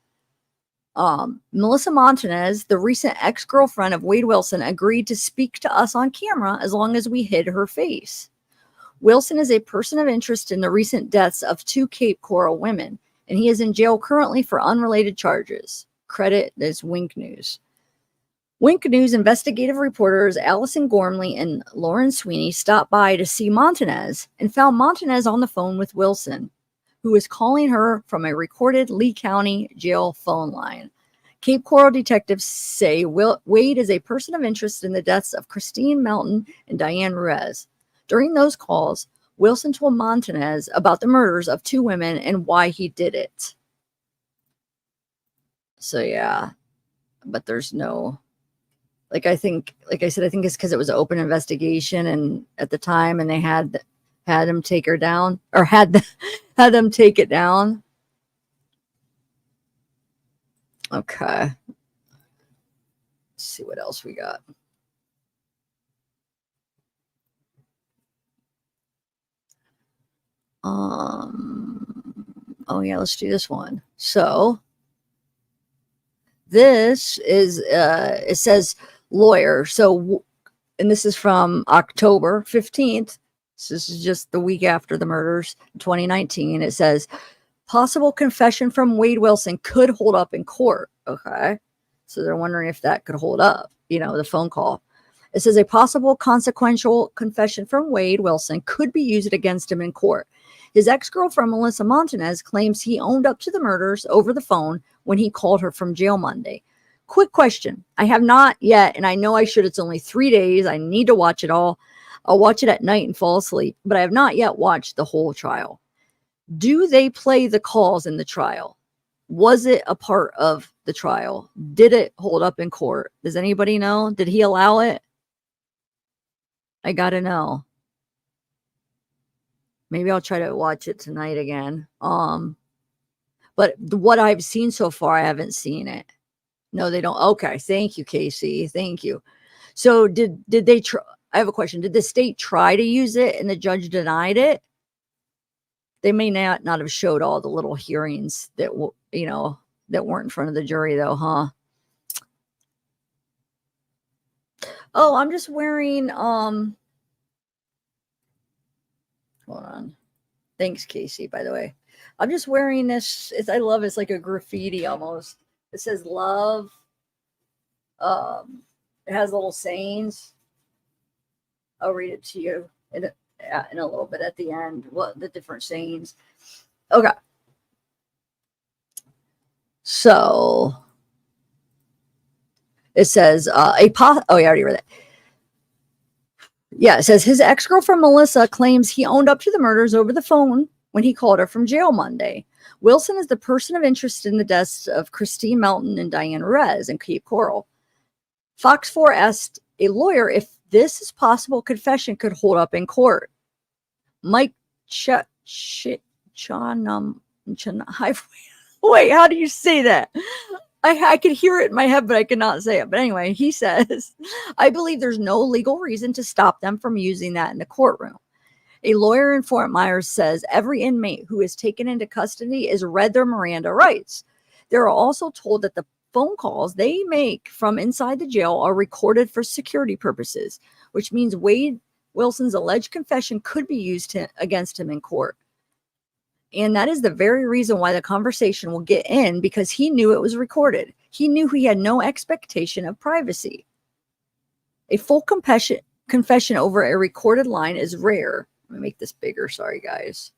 Melissa Montanez, the recent ex-girlfriend of Wade Wilson, agreed to speak to us on camera as long as we hid her face. Wilson is a person of interest in the recent deaths of 2 Cape Coral women, and he is in jail currently for unrelated charges. Credit this Wink News. Wink News investigative reporters Allison Gormley and Lauren Sweeney stopped by to see Montanez and found Montanez on the phone with Wilson, who is calling her from a recorded Lee County jail phone line. Cape Coral detectives say Wade is a person of interest in the deaths of Christine Melton and Diane Ruiz. During those calls, Wilson told Montanez about the murders of 2 women and why he did it. So yeah, but there's no, like I said, I think it's because it was an open investigation and at the time, and they had him take her down, or had them take it down. Okay. Let's see what else we got. Oh yeah, let's do this one. So this is it says lawyer. So and this is from October 15th. So this is just the week after the murders, 2019. It says possible confession from Wade Wilson could hold up in court. Okay. So they're wondering if that could hold up, the phone call. It says a possible consequential confession from Wade Wilson could be used against him in court. His ex-girlfriend, Melissa Montanez, claims he owned up to the murders over the phone when he called her from jail Monday. Quick question. I have not yet, and I know I should. It's only 3 days. I need to watch it all. I'll watch it at night and fall asleep, but I have not yet watched the whole trial. Do they play the calls in the trial? Was it a part of the trial? Did it hold up in court? Does anybody know? Did he allow it? I gotta know. Maybe I'll try to watch it tonight again. But what I've seen so far, I haven't seen it. No, they don't. Okay. Thank you, Casey. Thank you. So did they try? I have a question. Did the state try to use it and the judge denied it? They may not have showed all the little hearings that, you know, that weren't in front of the jury though, huh? Oh, I'm just wearing, hold on. Thanks, Casey, by the way. I'm just wearing this. I love it. It's like a graffiti almost. It says love. It has little sayings. I'll read it to you in a little bit at the end. What the different sayings. Okay. So it says oh, yeah, I already read that. Yeah, it says his ex-girlfriend Melissa claims he owned up to the murders over the phone when he called her from jail Monday. Wilson is the person of interest in the deaths of Christine Melton and Diane Ruiz in Cape Coral. Fox 4 asked a lawyer if this is possible confession could hold up in court. Mike wait, how do you say that? I could hear it in my head, but I could not say it. But anyway, he says, I believe there's no legal reason to stop them from using that in the courtroom. A lawyer in Fort Myers says every inmate who is taken into custody is read their Miranda rights. They're also told that the phone calls they make from inside the jail are recorded for security purposes, which means Wade Wilson's alleged confession could be used against him in court. And that is the very reason why the conversation will get in, because he knew it was recorded. He knew he had no expectation of privacy. A full confession over a recorded line is rare. Let me make this bigger. Sorry, guys.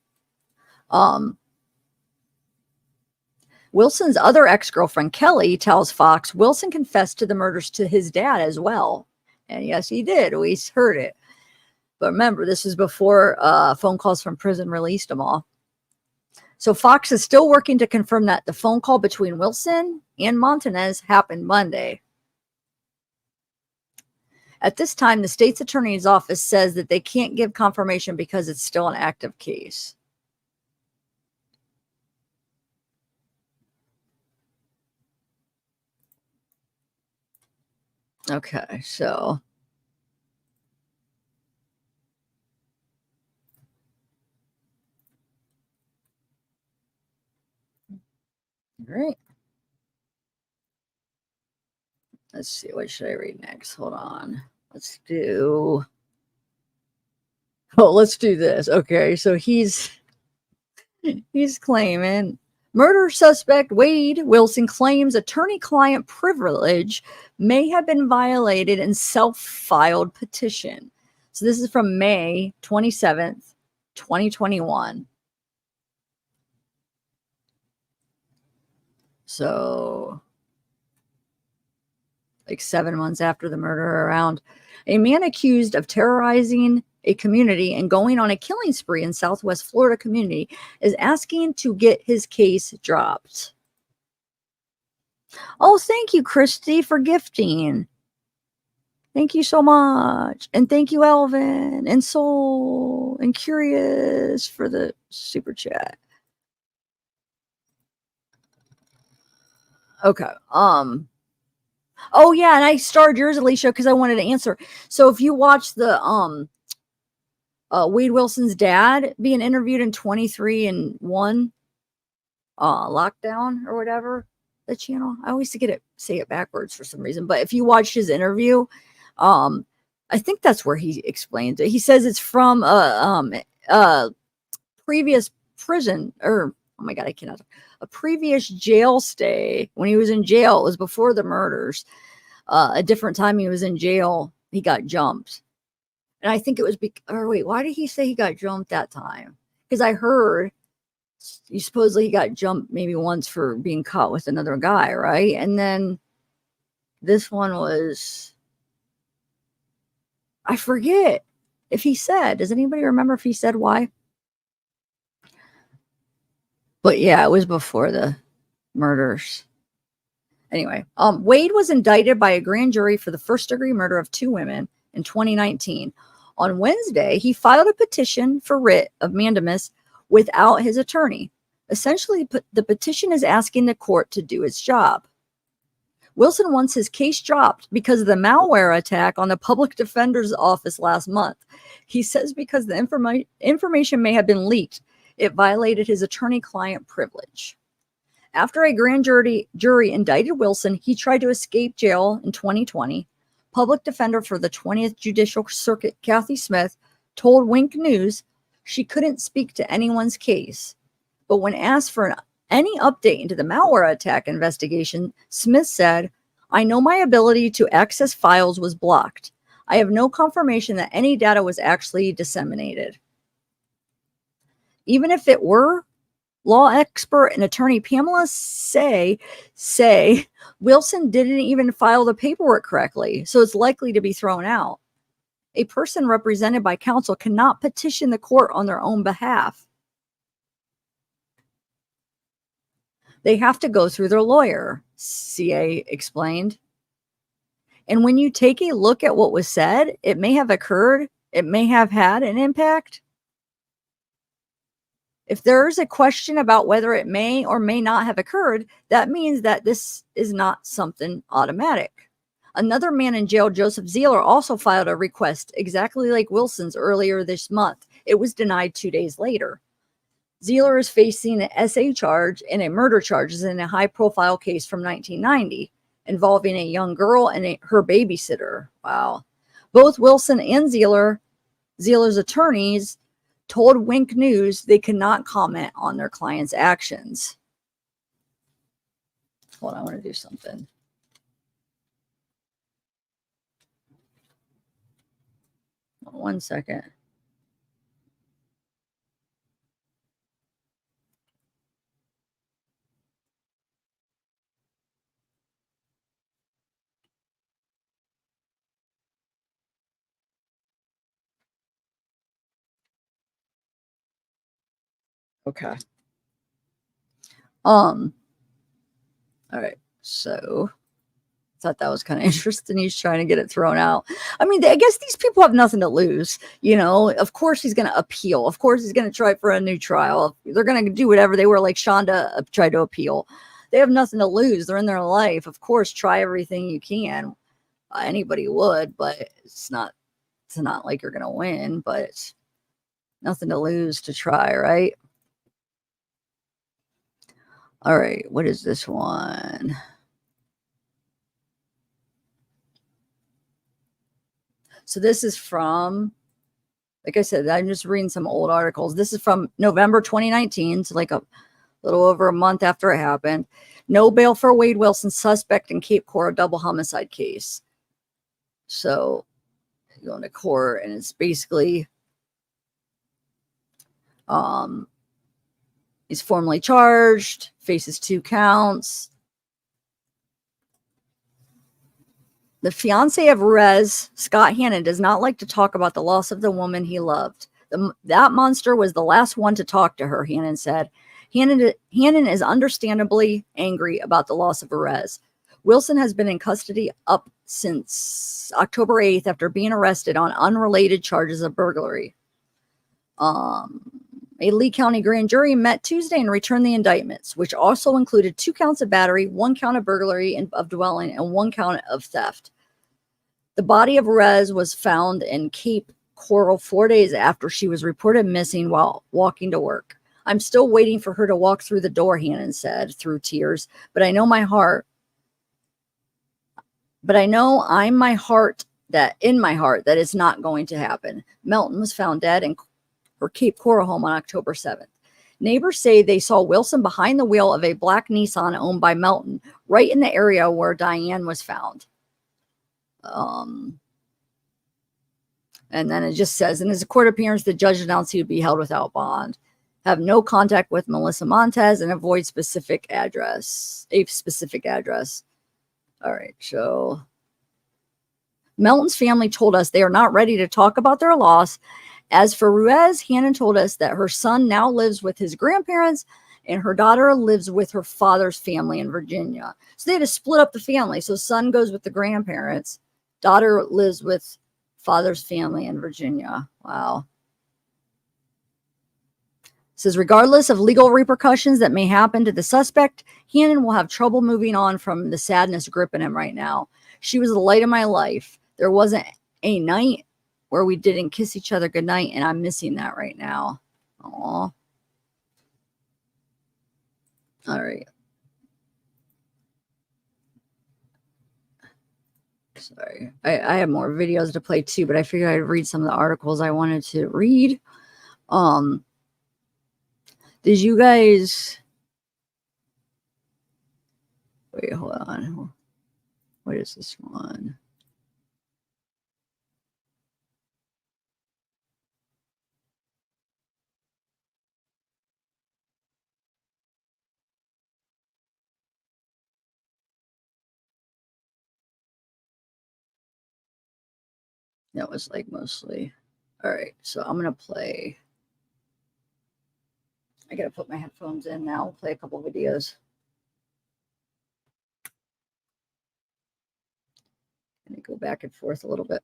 Wilson's other ex-girlfriend, Kelly, tells Fox Wilson confessed to the murders to his dad as well. And yes, he did. We heard it. But remember, this is before phone calls from prison released them all. So Fox is still working to confirm that the phone call between Wilson and Montanez happened Monday. At this time, the state's attorney's office says that they can't give confirmation because it's still an active case. Okay, so all right. Let's see, what should I read next? Hold on. Let's do this. Okay, so he's claiming murder suspect Wade Wilson claims attorney-client privilege may have been violated in self-filed petition. So this is from May 27th, 2021. So like 7 months after the murder around. A man accused of terrorizing a community and going on a killing spree in Southwest Florida community is asking to get his case dropped. Oh, thank you, Christy, for gifting. Thank you so much. And thank you, Elvin and Soul and Curious for the super chat. Okay. Oh yeah, and I starred yours, Alicia, because I wanted to answer. So if you watch the Wade Wilson's dad being interviewed in 23&1 lockdown or whatever, the channel. I always say it backwards for some reason. But if you watch his interview, I think that's where he explains it. He says it's from a previous prison, or oh my god, I cannot. A previous jail stay when he was in jail. It was before the murders. A different time he was in jail, he got jumped. And I think it was why did he say he got jumped that time? Because I heard he supposedly got jumped maybe once for being caught with another guy, right? And then this one was, I forget if he said, does anybody remember if he said why? But yeah, it was before the murders. Anyway, Wade was indicted by a grand jury for the first-degree murder of 2 women in 2019. On Wednesday, he filed a petition for writ of mandamus without his attorney. Essentially, the petition is asking the court to do its job. Wilson wants his case dropped because of the malware attack on the public defender's office last month. He says because the information may have been leaked, it violated his attorney-client privilege. After a grand jury indicted Wilson, he tried to escape jail in 2020. Public defender for the 20th Judicial Circuit, Kathy Smith, told Wink News she couldn't speak to anyone's case. But when asked for any update into the malware attack investigation, Smith said, "I know my ability to access files was blocked. I have no confirmation that any data was actually disseminated." Even if it were, law expert and attorney Pamela say Wilson didn't even file the paperwork correctly, so it's likely to be thrown out. A person represented by counsel cannot petition the court on their own behalf. They have to go through their lawyer, CA explained. And when you take a look at what was said, it may have occurred, it may have had an impact. If there's a question about whether it may or may not have occurred, that means that this is not something automatic. Another man in jail, Joseph Zeeler, also filed a request exactly like Wilson's earlier this month. It was denied 2 days later. Zeeler is facing an SA charge and a murder charges in a high-profile case from 1990 involving a young girl and her babysitter. Wow. Both Wilson and Zeeler's attorneys told Wink News they cannot comment on their client's actions. Hold on, I want to do something. One second. Okay. All right. So thought that was kind of interesting. He's trying to get it thrown out. I mean, I guess these people have nothing to lose. You know, of course he's going to appeal. Of course he's going to try for a new trial. They're going to do whatever they were like Shonda tried to appeal. They have nothing to lose. They're in their life. Of course, try everything you can. Anybody would, but it's not like you're going to win, but it's nothing to lose to try, right? All right, what is this one? So this is from, like I said, I'm just reading some old articles. This is from November 2019, so like a little over a month after it happened. No bail for Wade Wilson, suspect in Cape Coral double homicide case. So going to court, and it's basically he's formally charged, faces 2 counts. The fiance of Ruiz, Scott Hannon, does not like to talk about the loss of the woman he loved. That monster was the last one to talk to her, Hannon said. Hannon is understandably angry about the loss of Ruiz. Wilson has been in custody up since October 8th after being arrested on unrelated charges of burglary. A Lee County grand jury met Tuesday and returned the indictments, which also included 2 counts of battery, 1 count of burglary of dwelling, and 1 count of theft. The body of Ruiz was found in Cape Coral 4 days after she was reported missing while walking to work. I'm still waiting for her to walk through the door, Hannon said through tears, but I know in my heart that it's not going to happen. Melton was found dead in her Cape Coral home on October 7th. Neighbors say they saw Wilson behind the wheel of a black Nissan owned by Melton, right in the area where Diane was found. And then it just says, in his court appearance, the judge announced he would be held without bond, have no contact with Melissa Montez, and avoid a specific address. All right, so Melton's family told us they are not ready to talk about their loss. As for Ruiz, Hannon told us that her son now lives with his grandparents and her daughter lives with her father's family in Virginia. So they had to split up the family. So son goes with the grandparents. Daughter lives with father's family in Virginia. Wow. says, regardless of legal repercussions that may happen to the suspect, Hannon will have trouble moving on from the sadness gripping him right now. She was the light of my life. There wasn't a night where we didn't kiss each other goodnight, and I'm missing that right now. Aw. All right. Sorry. I have more videos to play too, but I figured I'd read some of the articles I wanted to read. Did you guys... Wait, hold on. What is this one? That was like mostly. All right, so I'm gonna play. I gotta put my headphones in now. I'll play a couple videos. And go back and forth a little bit.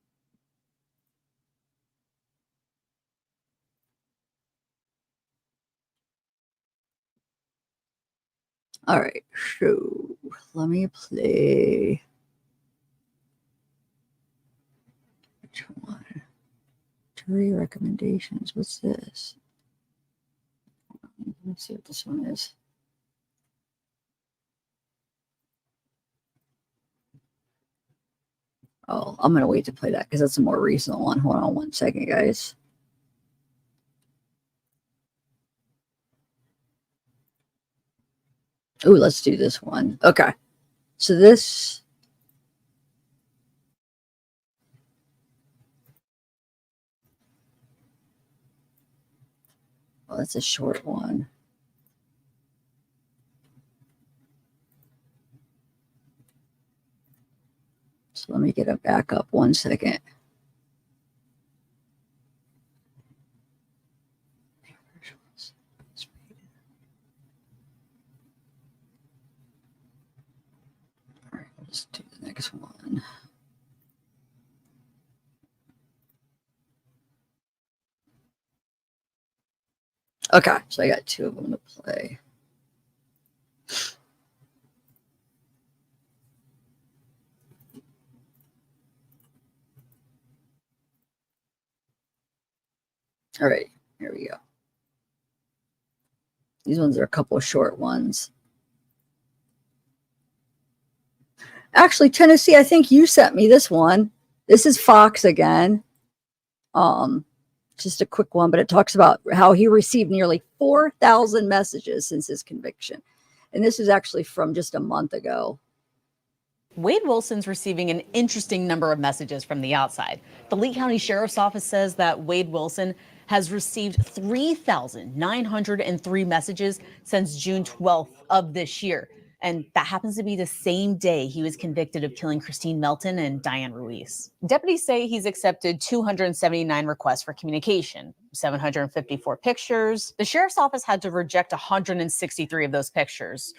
All right, so let me play. Which one? Jury recommendations. What's this? Let's see what this one is. Oh, I'm going to wait to play that because that's a more recent one. Hold on one second, guys. Oh, let's do this one. Okay. So this... Oh, that's a short one. So let me get it back up 1 second. All right, let's do the next one. Okay, so I got 2 of them to play. All right, here we go. These ones are a couple of short ones. Actually, Tennessee, I think you sent me this one. This is Fox again. Just a quick one, but it talks about how he received nearly 4,000 messages since his conviction. And this is actually from just a month ago. Wade Wilson's receiving an interesting number of messages from the outside. The Lee County Sheriff's Office says that Wade Wilson has received 3,903 messages since June 12th of this year. And that happens to be the same day he was convicted of killing Christine Melton and Diane Ruiz. Deputies say he's accepted 279 requests for communication, 754 pictures. The sheriff's office had to reject 163 of those pictures.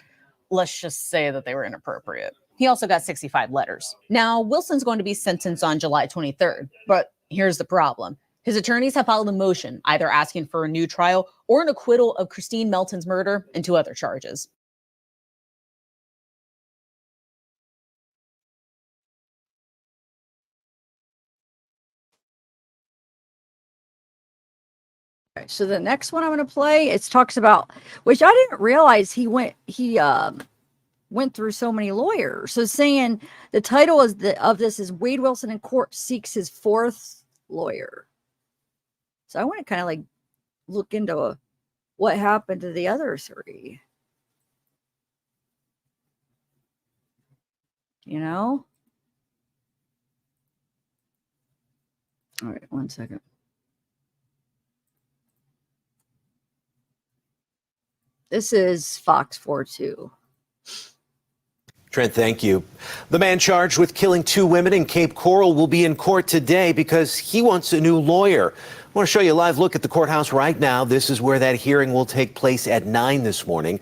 Let's just say that they were inappropriate. He also got 65 letters. Now, Wilson's going to be sentenced on July 23rd, but here's the problem. His attorneys have filed a motion either asking for a new trial or an acquittal of Christine Melton's murder and 2 other charges. Okay, so the next one I'm going to play, it talks about, which I didn't realize he went through so many lawyers. So saying the title is of this is Wade Wilson in court seeks his 4th lawyer. So I want to kind of like look into what happened to the other 3. You know? All right, 1 second. This is Fox 4-2. Trent, thank you. The man charged with killing 2 women in Cape Coral will be in court today because he wants a new lawyer. I want to show you a live look at the courthouse right now. This is where that hearing will take place at 9 this morning.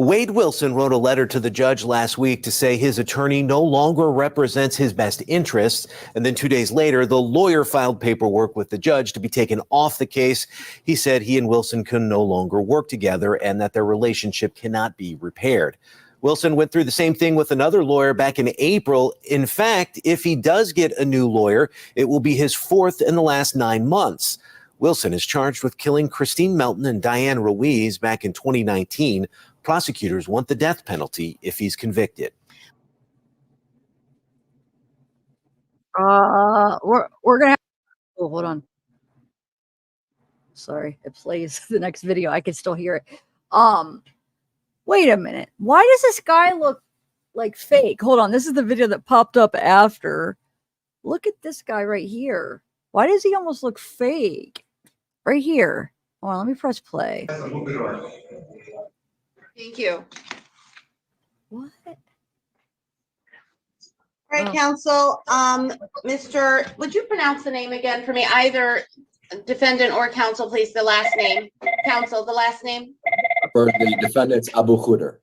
Wade Wilson wrote a letter to the judge last week to say his attorney no longer represents his best interests. And then 2 days later, the lawyer filed paperwork with the judge to be taken off the case. He said he and Wilson can no longer work together and that their relationship cannot be repaired. Wilson went through the same thing with another lawyer back in April. In fact, if he does get a new lawyer, it will be his fourth in the last 9 months. Wilson is charged with killing Christine Melton and Diane Ruiz back in 2019. Prosecutors want the death penalty if he's convicted. We're gonna have, oh, hold on. Sorry, it plays the next video. I can still hear it. Wait a minute. Why does this guy look like fake? Hold on. This is the video that popped up after. Look at this guy right here. Why does he almost look fake? Right here. Hold on, let me press play. Thank you. What? All right, counsel. Mr. Would you pronounce the name again for me? Either defendant or counsel, please. The last name. Counsel, the last name. For the defendants, Abu Khuder.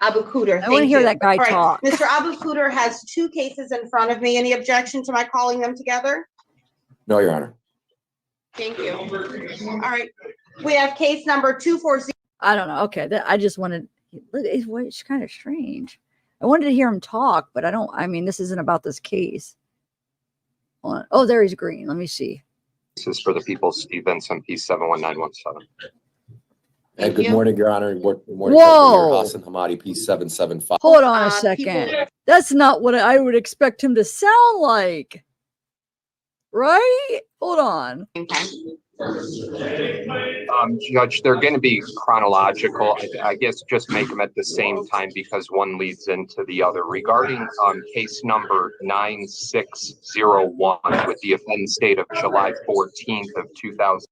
Abu Khuder. I want to hear that guy All right, talk. Mr. Abu Khuder has 2 cases in front of me. Any objection to my calling them together? No, Your Honor. Thank you. All right. We have case number 240. I don't know. Okay, I just wanted. Look, it's kind of strange. I wanted to hear him talk, but I don't. I mean, this isn't about this case. Hold on. Oh, there he's green. Let me see. This is for the people, Steve Benson, P71917. And good morning, Your Honor. Good morning, Whoa. Hassan Hamadi, P775. Hold on a second. That's not what I would expect him to sound like. Right? Hold on. Judge, they're going to be chronological. I guess just make them at the same time because one leads into the other. Regarding case number 9601 with the offense date of July 14th of 2000.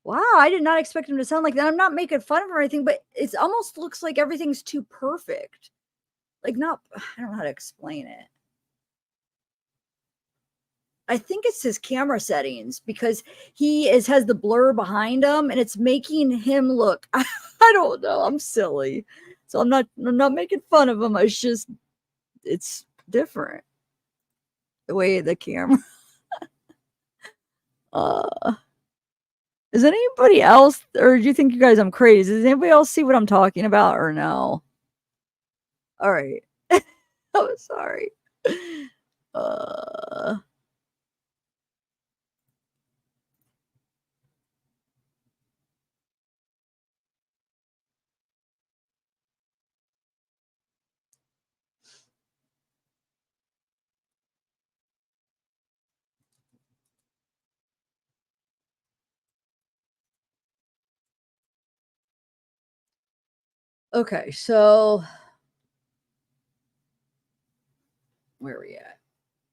Wow, I did not expect him to sound like that. I'm not making fun of him or anything, but it almost looks like everything's too perfect. Like I don't know how to explain it. I think it's his camera settings because he has the blur behind him and it's making him look, I don't know, I'm silly. So I'm not making fun of him. It's different. The way the camera. Is anybody else, or do you think you guys I'm crazy? Does anybody else see what I'm talking about or no? All right. I'm sorry. Okay, so where are we at?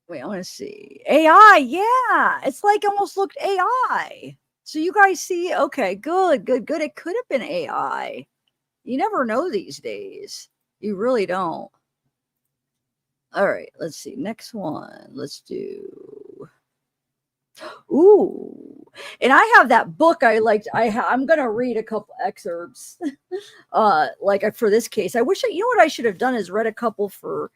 Wait, I want to see. AI, yeah. It's like almost looked AI. So you guys see, okay, good. It could have been AI. You never know these days. You really don't. All right, let's see. Next one. Let's do. Ooh. And I have that book I liked. I'm going to read a couple excerpts like for this case. I wish you know what I should have done is read a couple for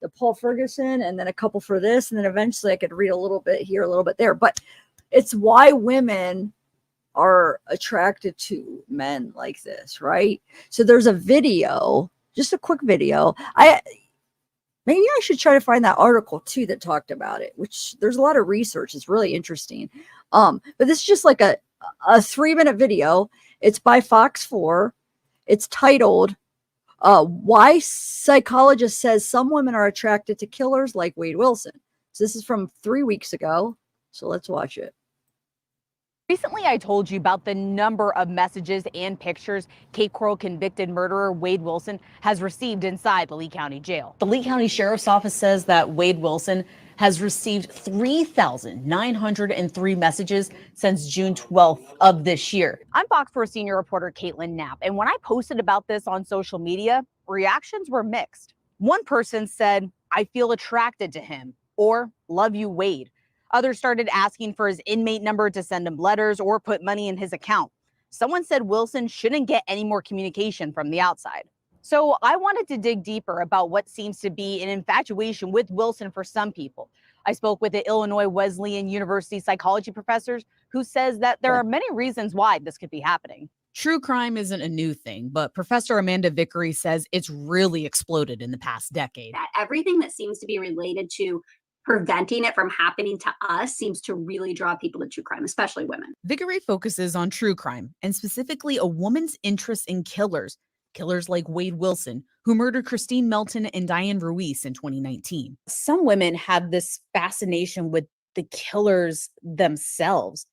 the Paul Ferguson and then a couple for this. And then eventually I could read a little bit here, a little bit there. But it's why women are attracted to men like this, right? So there's a video, just a quick video. Maybe I should try to find that article too that talked about it, which there's a lot of research. It's really interesting. But this is just like a 3-minute video. It's by Fox 4. It's titled, Why Psychologist Says Some Women Are Attracted to Killers Like Wade Wilson. So this is from 3 weeks ago. So let's watch it. Recently, I told you about the number of messages and pictures Cape Coral convicted murderer Wade Wilson has received inside the Lee County Jail. The Lee County Sheriff's Office says that Wade Wilson has received 3,903 messages since June 12th of this year. I'm Fox 4 senior reporter Caitlin Knapp, and when I posted about this on social media, reactions were mixed. One person said, "I feel attracted to him," or "Love you, Wade." Others started asking for his inmate number to send him letters or put money in his account. someone said Wilson shouldn't get any more communication from the outside. So I wanted to dig deeper about what seems to be an infatuation with Wilson for some people. I spoke with the Illinois Wesleyan University psychology professor who says that there are many reasons why this could be happening. True crime isn't a new thing, but Professor Amanda Vickery says it's really exploded in the past decade. That everything that seems to be related to preventing it from happening to us seems to really draw people to true crime, especially women. Vickery focuses on true crime and specifically a woman's interest in killers like Wade Wilson, who murdered Christine Melton and Diane Ruiz in 2019. Some women have this fascination with the killers themselves.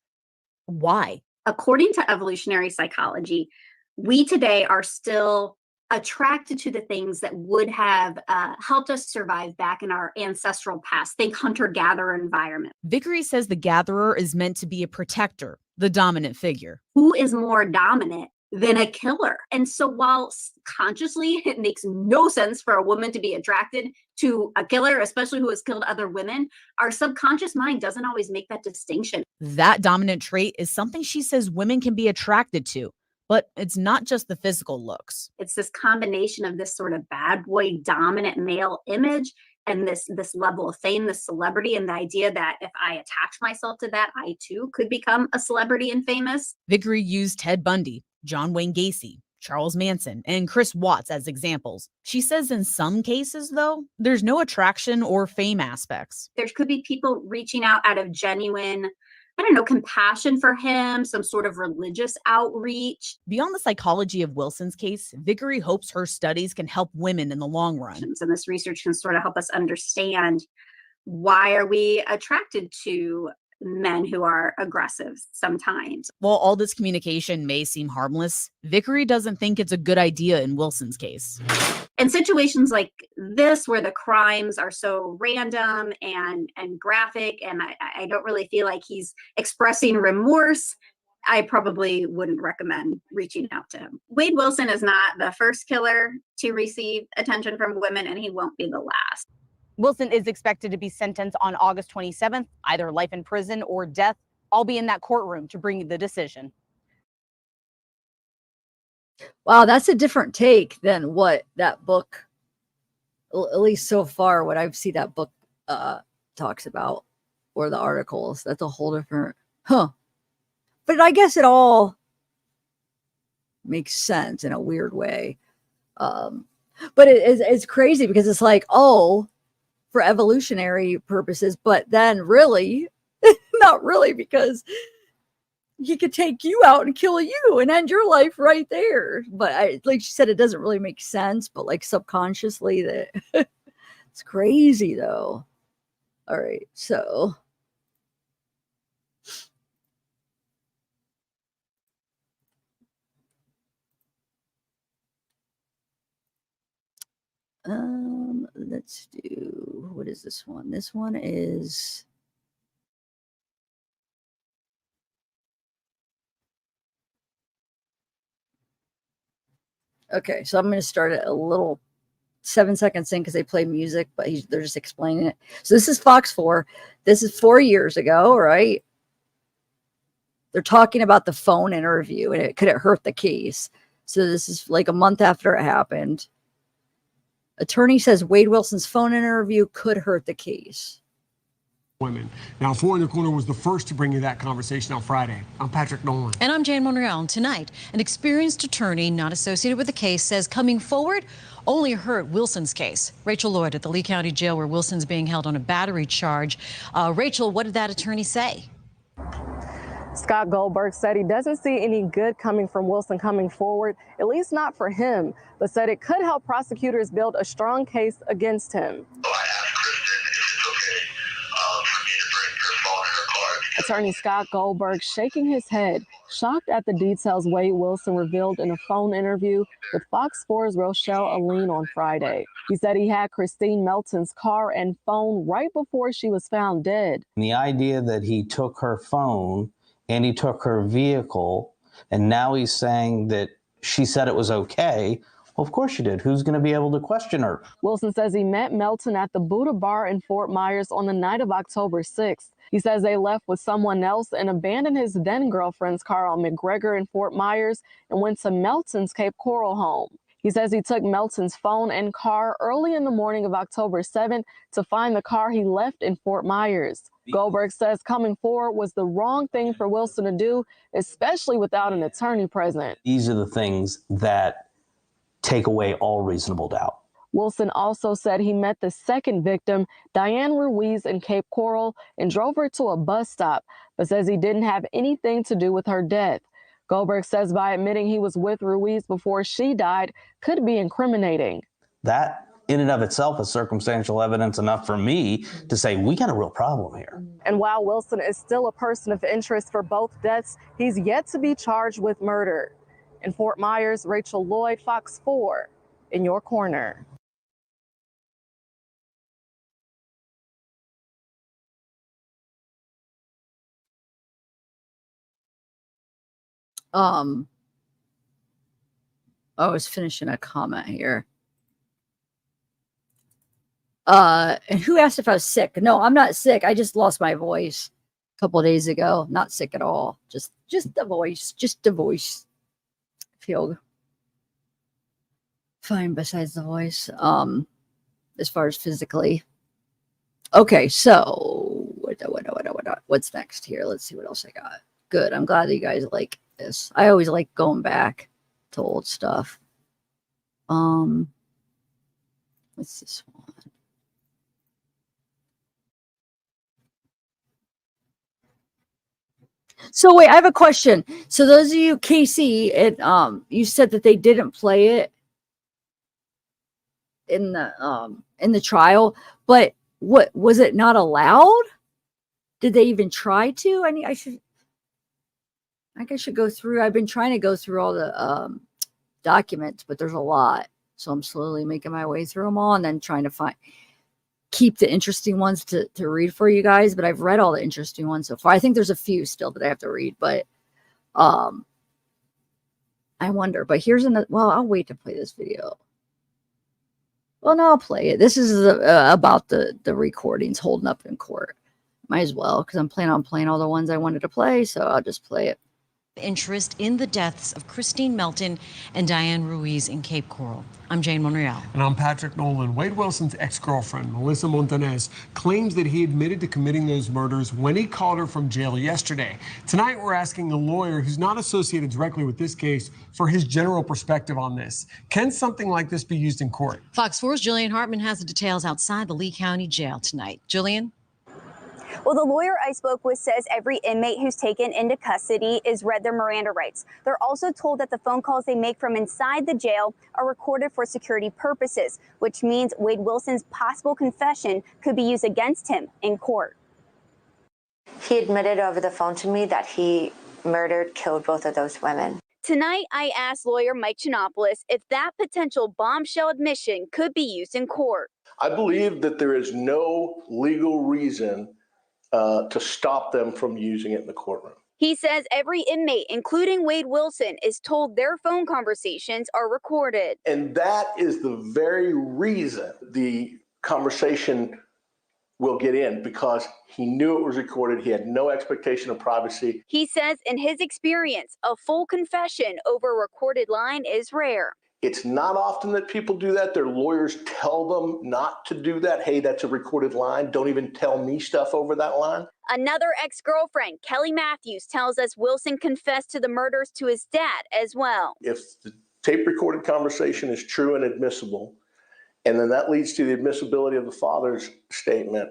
Why? According to evolutionary psychology, we today are still attracted to the things that would have helped us survive back in our ancestral past. Think hunter-gatherer environment. Vickery says the gatherer is meant to be a protector, the dominant figure. Who is more dominant than a killer? And so while consciously it makes no sense for a woman to be attracted to a killer, especially who has killed other women, our subconscious mind doesn't always make that distinction. That dominant trait is something she says women can be attracted to. But it's not just the physical looks. It's this combination of this sort of bad boy dominant male image and this level of fame, this celebrity, and the idea that if I attach myself to that, I too could become a celebrity and famous. Vickery used Ted Bundy, John Wayne Gacy, Charles Manson, and Chris Watts as examples. She says in some cases, though, there's no attraction or fame aspects. There could be people reaching out of genuine, compassion for him, some sort of religious outreach. Beyond the psychology of Wilson's case, Vickery hopes her studies can help women in the long run. And this research can sort of help us understand, why are we attracted to men who are aggressive sometimes? While all this communication may seem harmless, Vickery doesn't think it's a good idea in Wilson's case. In situations like this, where the crimes are so random and graphic, and I don't really feel like he's expressing remorse, I probably wouldn't recommend reaching out to him. Wade Wilson is not the first killer to receive attention from women, and he won't be the last. Wilson is expected to be sentenced on August 27th, either life in prison or death. I'll be in that courtroom to bring you the decision. Wow, that's a different take than what that book, at least so far, what I've seen that book talks about, or the articles. That's a whole different, But I guess it all makes sense in a weird way. But it's crazy because it's like, oh, for evolutionary purposes, but then really, not really, because he could take you out and kill you and end your life right there. But like she said, it doesn't really make sense, but like subconsciously that it's crazy though. All right. So let's do, what is this one? This one is, okay, so I'm going to start it a little 7-second thing because they play music, but they're just explaining it. So this is Fox 4. This is 4 years ago, right? They're talking about the phone interview and could it hurt the case? So this is like a month after it happened. Attorney says Wade Wilson's phone interview could hurt the case. Women. Now, Four in the Corner was the first to bring you that conversation on Friday. I'm Patrick Nolan. And I'm Jan Monreal. And tonight, an experienced attorney not associated with the case says coming forward only hurt Wilson's case. Rachel Lloyd at the Lee County Jail where Wilson's being held on a battery charge. Rachel, what did that attorney say? Scott Goldberg said he doesn't see any good coming from Wilson coming forward, at least not for him, but said it could help prosecutors build a strong case against him. Attorney Scott Goldberg shaking his head, shocked at the details Wade Wilson revealed in a phone interview with Fox 4's Rochelle Aline on Friday. He said he had Christine Melton's car and phone right before she was found dead. The idea that he took her phone and he took her vehicle, and now he's saying that she said it was okay. Well, of course you did. Who's going to be able to question her? Wilson says he met Melton at the Buddha Bar in Fort Myers on the night of October 6th. He says they left with someone else and abandoned his then girlfriend's car on McGregor in Fort Myers and went to Melton's Cape Coral home. He says he took Melton's phone and car early in the morning of October 7th to find the car he left in Fort Myers. Goldberg says coming forward was the wrong thing for Wilson to do, especially without an attorney present. These are the things that take away all reasonable doubt. Wilson also said he met the second victim, Diane Ruiz, in Cape Coral and drove her to a bus stop, but says he didn't have anything to do with her death. Goldberg says by admitting he was with Ruiz before she died could be incriminating. That in and of itself is circumstantial evidence enough for me to say we got a real problem here. And while Wilson is still a person of interest for both deaths, he's yet to be charged with murder. In Fort Myers, Rachel Lloyd, Fox 4, in your corner. I was finishing a comment here. And who asked if I was sick? No, I'm not sick. I just lost my voice a couple of days ago. Not sick at all. Just the voice. Just the voice. Feel fine besides the voice. As far as physically. Okay, so what's next here? Let's see what else I got. Good. I'm glad that you guys like this. I always like going back to old stuff. What's this one? So wait, I have a question. So those of you, Casey, you said that they didn't play it in the trial, but what was it not allowed? Did they even try to? I think I should go through. I've been trying to go through all the documents, but there's a lot. So I'm slowly making my way through them all and then trying to keep the interesting ones to read for you guys. But I've read all the interesting ones so far. I think there's a few still that I have to read, but I wonder. But here's another. Well, I'll wait to play this video. Well, no, I'll play it. This is about the recordings holding up in court. Might as well, because I'm planning on playing all the ones I wanted to play, so I'll just play it. Interest in the deaths of Christine Melton and Diane Ruiz in Cape Coral. I'm Jane Monreal. And I'm Patrick Nolan. Wade Wilson's ex-girlfriend, Melissa Montanez, claims that he admitted to committing those murders when he called her from jail yesterday. Tonight, we're asking a lawyer who's not associated directly with this case for his general perspective on this. Can something like this be used in court? Fox 4's Jillian Hartman has the details outside the Lee County Jail tonight. Jillian? Well, the lawyer I spoke with says every inmate who's taken into custody is read their Miranda rights. They're also told that the phone calls they make from inside the jail are recorded for security purposes, which means Wade Wilson's possible confession could be used against him in court. He admitted over the phone to me that he killed both of those women. Tonight, I asked lawyer Mike Chinopoulos if that potential bombshell admission could be used in court. I believe that there is no legal reason to stop them from using it in the courtroom. He says every inmate, including Wade Wilson, is told their phone conversations are recorded. And that is the very reason the conversation will get in, because he knew it was recorded. He had no expectation of privacy. He says in his experience, a full confession over a recorded line is rare. It's not often that people do that. Their lawyers tell them not to do that. Hey, that's a recorded line. Don't even tell me stuff over that line. Another ex-girlfriend, Kelly Matthews, tells us Wilson confessed to the murders to his dad as well. If the tape recorded conversation is true and admissible, and then that leads to the admissibility of the father's statement,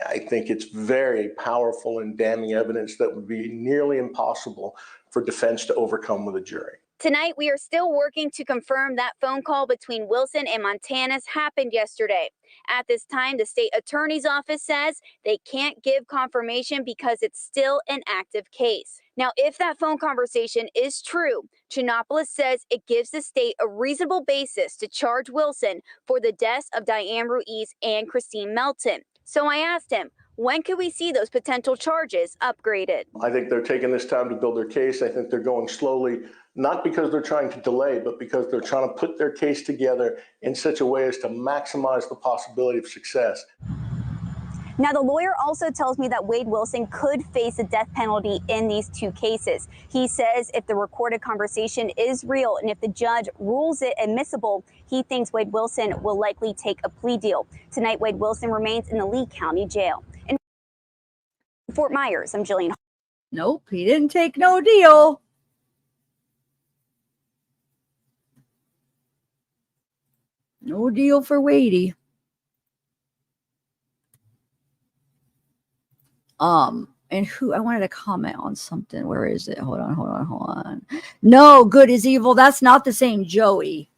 I think it's very powerful and damning evidence that would be nearly impossible for defense to overcome with a jury. Tonight, we are still working to confirm that phone call between Wilson and Montanez happened yesterday. At this time, the state attorney's office says they can't give confirmation because it's still an active case. Now, if that phone conversation is true, Chinopoulos says it gives the state a reasonable basis to charge Wilson for the deaths of Diane Ruiz and Christine Melton. So I asked him, When could we see those potential charges upgraded? I think they're taking this time to build their case. I think they're going slowly, not because they're trying to delay, but because they're trying to put their case together in such a way as to maximize the possibility of success. Now, the lawyer also tells me that Wade Wilson could face a death penalty in these two cases. He says if the recorded conversation is real and if the judge rules it admissible, he thinks Wade Wilson will likely take a plea deal. Tonight, Wade Wilson remains in the Lee County Jail. In Fort Myers, I'm Jillian. Nope, he didn't take no deal. No deal for Wadey. And who I wanted to comment on something. Where is it? Hold on. No, Good is Evil. That's not the same Joey.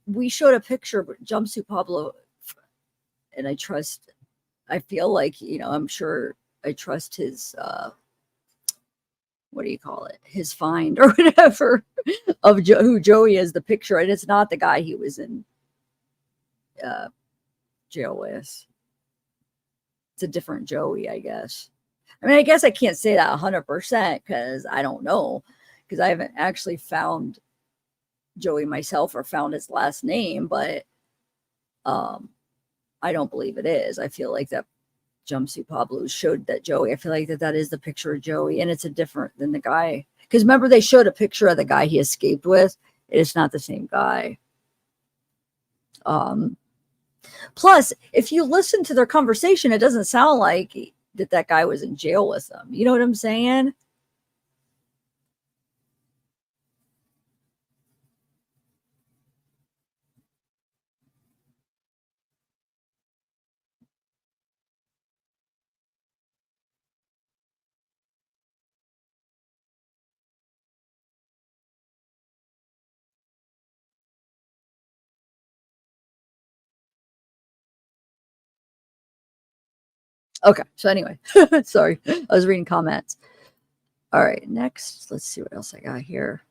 We showed a picture of Jumpsuit Pablo, and I feel like, I'm sure I trust his what do you call it? His find or whatever of who Joey is, the picture, and it's not the guy he was in jail with. It's a different Joey, I guess. I mean, I guess I can't say that 100% because I don't know, because I haven't actually found Joey myself or found his last name, but I don't believe it is. I feel like that Jumpsuit Pablo showed that Joey. I feel like that is the picture of Joey, and it's a different than the guy. Because remember, they showed a picture of the guy he escaped with. It's not the same guy. Plus, if you listen to their conversation, it doesn't sound like that guy was in jail with them. You know what I'm saying? Okay, so anyway, sorry, I was reading comments. All right, next, let's see what else I got here.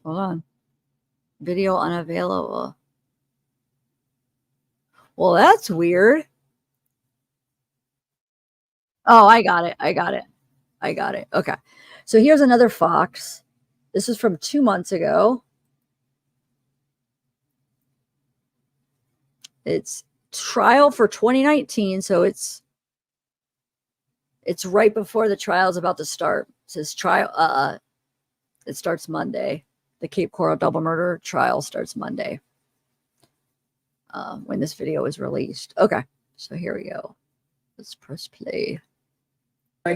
Hold on. Video unavailable. Well, that's weird. Oh, I got it. Okay. So here's another Fox. This is from 2 months ago. It's trial for 2019. So it's right before the trial is about to start. It says trial. It starts Monday. The Cape Coral double murder trial starts Monday. When this video is released. Okay. So here we go. Let's press play.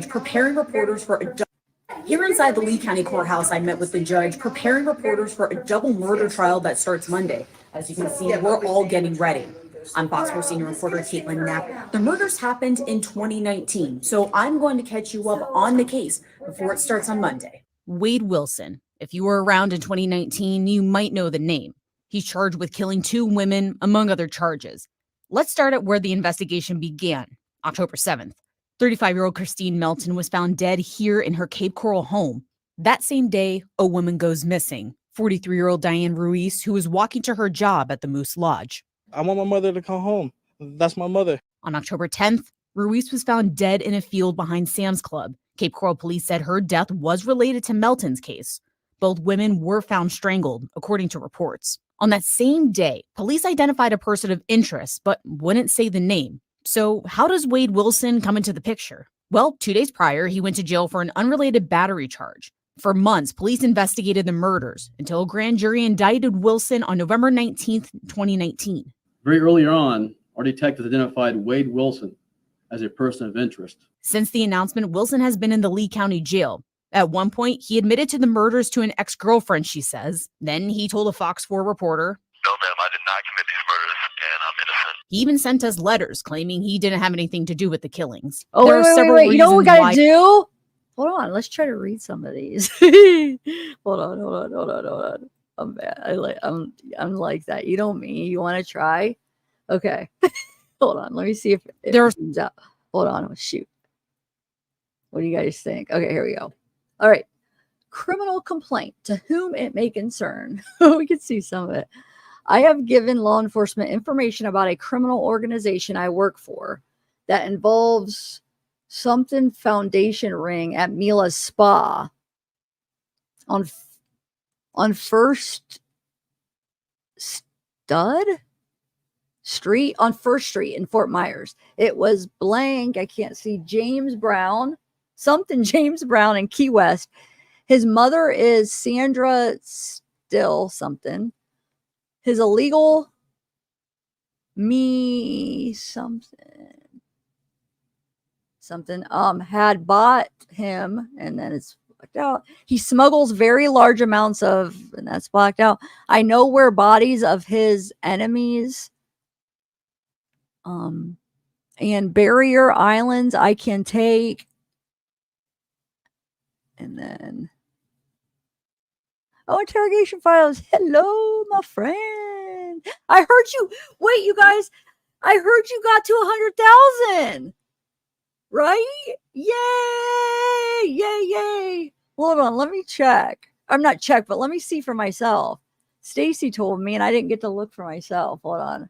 Preparing reporters for a here inside the Lee County Courthouse, I met with the judge preparing reporters for a double murder trial that starts Monday. As you can see, we're all getting ready. I'm Fox 4 senior reporter Caitlin Knapp. The murders happened in 2019, so I'm going to catch you up on the case before it starts on Monday. Wade Wilson. If you were around in 2019, you might know the name. He's charged with killing 2 women, among other charges. Let's start at where the investigation began, October 7th. 35-year-old Christine Melton was found dead here in her Cape Coral home. That same day, a woman goes missing. 43-year-old Diane Ruiz, who was walking to her job at the Moose Lodge. I want my mother to come home. That's my mother. On October 10th, Ruiz was found dead in a field behind Sam's Club. Cape Coral police said her death was related to Melton's case. Both women were found strangled, according to reports. On that same day, police identified a person of interest, but wouldn't say the name. So how does Wade Wilson come into the picture? Well, 2 days prior, he went to jail for an unrelated battery charge. For months, police investigated the murders until a grand jury indicted Wilson on November 19th, 2019. Very early on, our detectives identified Wade Wilson as a person of interest. Since the announcement, Wilson has been in the Lee County Jail. At one point, he admitted to the murders to an ex-girlfriend, she says. Then he told a Fox 4 reporter, "No, ma'am, I did not commit these murders, and I'm innocent." He even sent us letters claiming he didn't have anything to do with the killings. Oh, There are several wait. You know what we reasons got to do? Hold on. Let's try to read some of these. Hold on. I'm bad. I'm like that. You know me. You want to try? Okay. Hold on. Let me see if it comes out. Hold on. Oh, shoot. What do you guys think? Okay, here we go. All right. Criminal complaint to whom it may concern. We can see some of it. I have given law enforcement information about a criminal organization I work for that involves something foundation ring at Mila's spa on First Street in Fort Myers. It was blank. I can't see. James Brown in Key West. His mother is Sandra Still something. His illegal something had bought him, and then it's blacked out. He smuggles very large amounts of, and that's blacked out. I know where bodies of his enemies and barrier islands I can take. And then interrogation files. Hello, my friend. I heard you. Wait, you guys. I heard you got to 100,000. Right? Yay! Yay! Hold on. Let me check. I'm not check, but let me see for myself. Stacy told me, and I didn't get to look for myself. Hold on.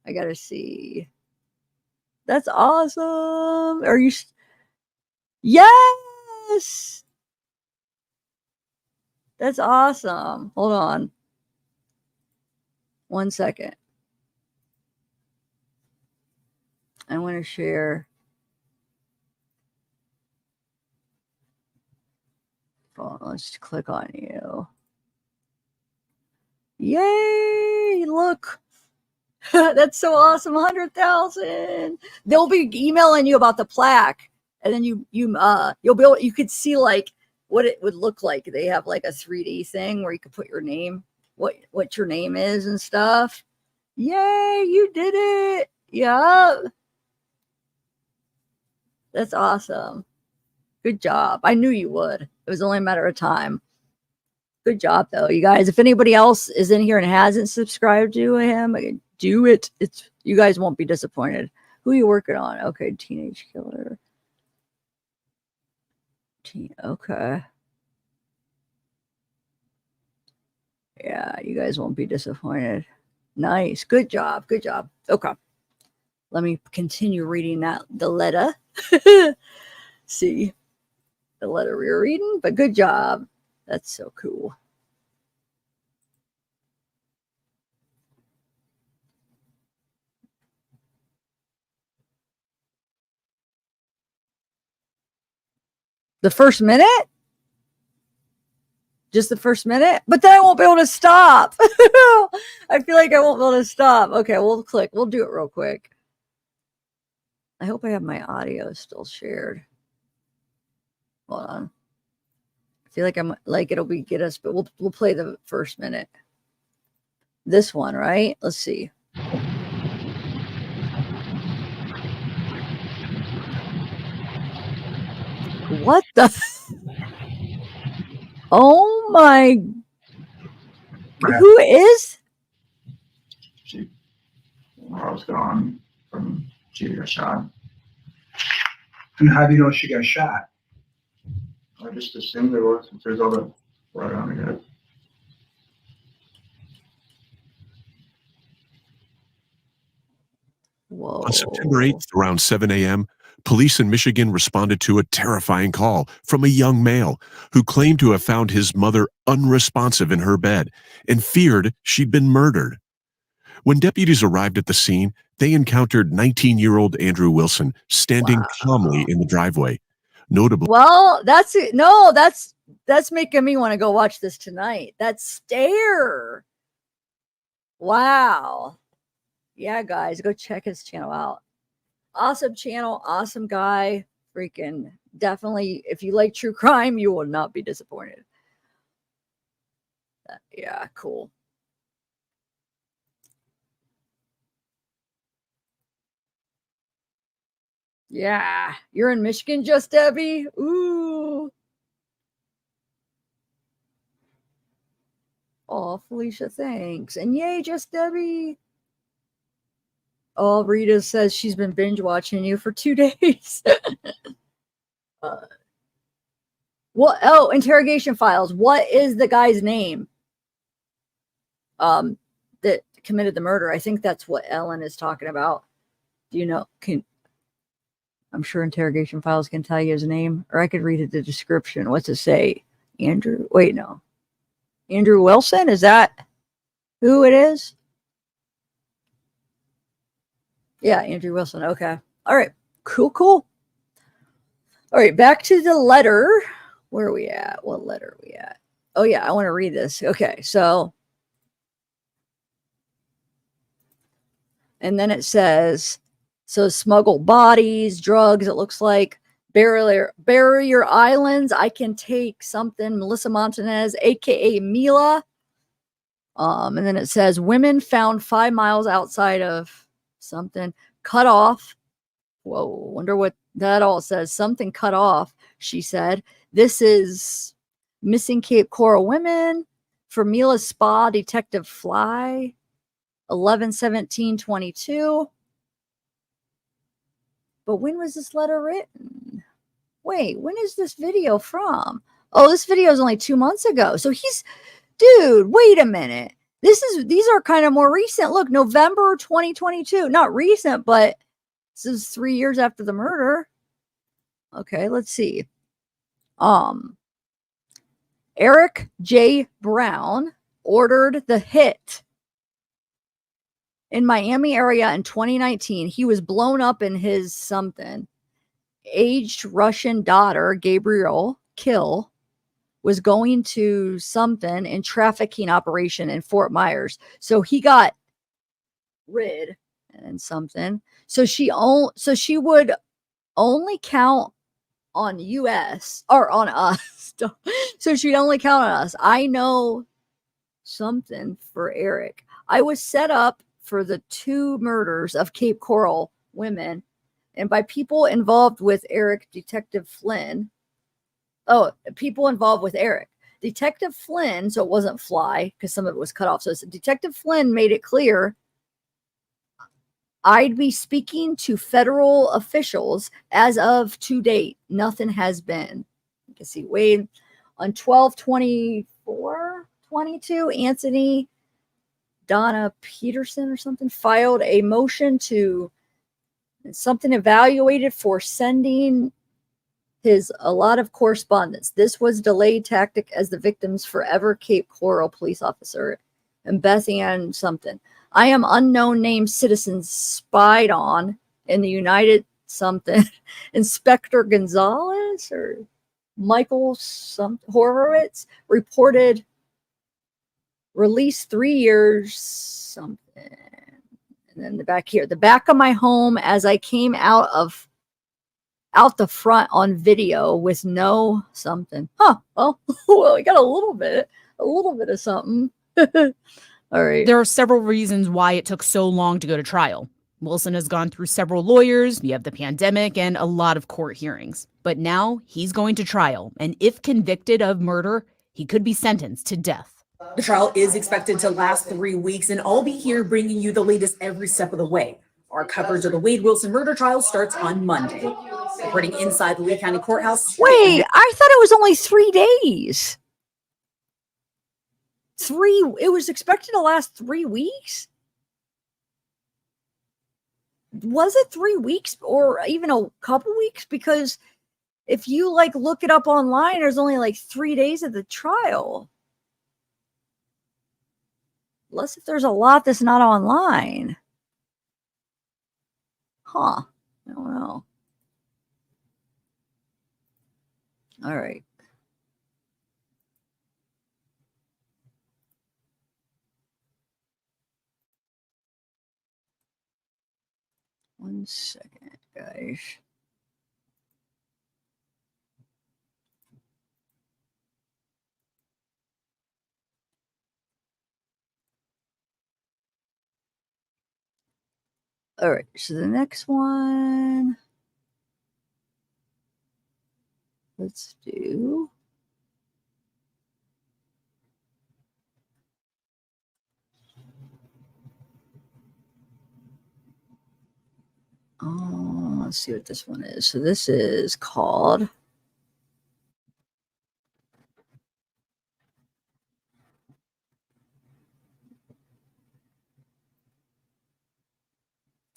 I gotta see. That's awesome. Are you? Yes. That's awesome. Hold on. 1 second. I want to share. Oh, let's click on you. Yay! Look. That's so awesome. 100,000. They'll be emailing you about the plaque, and then you'll be able, you could see like what it would look like. They have like a 3D thing where you could put your name, what your name is and stuff. Yay, you did it. Yeah. That's awesome. Good job. I knew you would. It was only a matter of time. Good job though, you guys. If anybody else is in here and hasn't subscribed to him, do it. You guys won't be disappointed. Who are you working on? Okay, teenage killer. Okay. Yeah, you guys won't be disappointed. Nice. Good job. Good job. Okay. Let me continue reading the letter. See the letter we were reading, but good job. That's so cool. The first minute? Just the first minute? But then I won't be able to stop. I feel like I won't be able to stop. Okay, we'll click. We'll do it real quick. I hope I have my audio still shared. Hold on. I feel like I'm like it'll be get us, but we'll play the first minute. This one, right? Let's see. What the? Oh my! Who is? While I was gone she got shot. And how do you know she got shot? I just assumed there was, since there's all the blood on her head. Whoa. On September 8th, around 7 a.m., police in Michigan responded to a terrifying call from a young male who claimed to have found his mother unresponsive in her bed and feared she'd been murdered. When deputies arrived at the scene, they encountered 19-year-old Andrew Wilson standing calmly in the driveway. Notably, well, that's it. No, that's making me want to go watch this tonight. That stare. Wow. Yeah, guys, go check his channel out. Awesome channel, awesome guy. Freaking definitely, if you like true crime, you will not be disappointed. Yeah, cool. Yeah, you're in Michigan, Just Debbie. Ooh. Oh, Felicia, thanks. And yay, Just Debbie. Oh, Rita says she's been binge watching you for 2 days. What? Oh, interrogation files. What is the guy's name? That committed the murder. I think that's what Ellen is talking about. Do you know? I'm sure interrogation files can tell you his name, or I could read it the description. What's it say? Andrew? Wait, no. Andrew Wilson? Is that who it is? Yeah, Andrew Wilson. Okay. All right. Cool. All right. Back to the letter. Where are we at? What letter are we at? Oh, yeah. I want to read this. Okay. So, and then it says, so smuggled bodies, drugs, it looks like. Barrier Islands. I can take something. Melissa Montanez, aka Mila. And then it says women found 5 miles outside of something. Cut off. Whoa, wonder what that all says. Something cut off, she said. This is missing Cape Coral women. For Mila's spa, Detective Fly. 11/17/22. But when was this letter written? Wait, when is this video from? Oh, this video is only 2 months ago. So dude, wait a minute. These are kind of more recent. Look, November 2022. Not recent, but this is 3 years after the murder. Okay, let's see. Eric J. Brown ordered the hit in Miami area in 2019. He was blown up in his something. Aged Russian daughter, Gabriel Kill, was going to something in trafficking operation in Fort Myers. So he got rid and something. So she would only count on us or on us. So she'd only count on us. I know something for Eric. I was set up for the 2 murders of Cape Coral women, and by people involved with Eric, Detective Flynn. Oh, people involved with Eric. Detective Flynn, so it wasn't Fly, because some of it was cut off. So Detective Flynn made it clear I'd be speaking to federal officials as of to date. Nothing has been. You can see Wade on 12/24/22. Anthony Donna Peterson or something filed a motion to something evaluated for sending a lot of correspondence. This was delayed tactic as the victim's forever Cape Coral police officer and Beth Ann something. I am unknown named citizens spied on in the United something. Inspector Gonzalez or Michael Horowitz reported released 3 years something. And then the back of my home as I came out the front on video with no something. Well, I got a little bit of something. All right. There are several reasons why it took so long to go to trial. Wilson has gone through several lawyers, you have the pandemic, and a lot of court hearings. But now he's going to trial, and if convicted of murder, he could be sentenced to death. The trial is expected to last 3 weeks, and I'll be here bringing you the latest every step of the way. Our coverage of the Wade Wilson murder trial starts on Monday. Reporting inside the Lee County Courthouse. Wait, I thought it was only 3 days. It was expected to last 3 weeks? Was it 3 weeks or even a couple weeks? Because if you look it up online, there's only 3 days of the trial. Unless if there's a lot that's not online. I don't know. All right. One second, guys. All right, so the next one, let's do. Oh, let's see what this one is. So this is called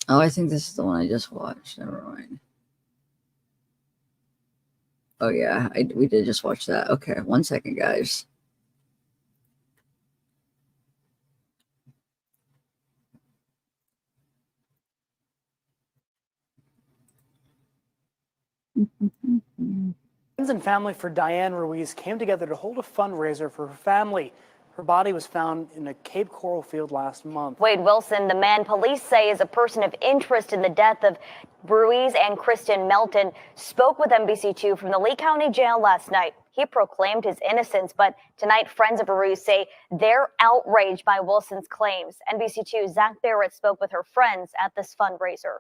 Oh, I think this is the one I just watched. Never mind. Oh yeah, we did just watch that. Okay, 1 second, guys. Friends and family for Diane Ruiz came together to hold a fundraiser for her family. Her body was found in a Cape Coral field last month. Wade Wilson, the man police say is a person of interest in the death of Ruiz and Kristen Melton, spoke with NBC2 from the Lee County Jail last night. He proclaimed his innocence, but tonight friends of Ruiz say they're outraged by Wilson's claims. NBC2's Zach Barrett spoke with her friends at this fundraiser.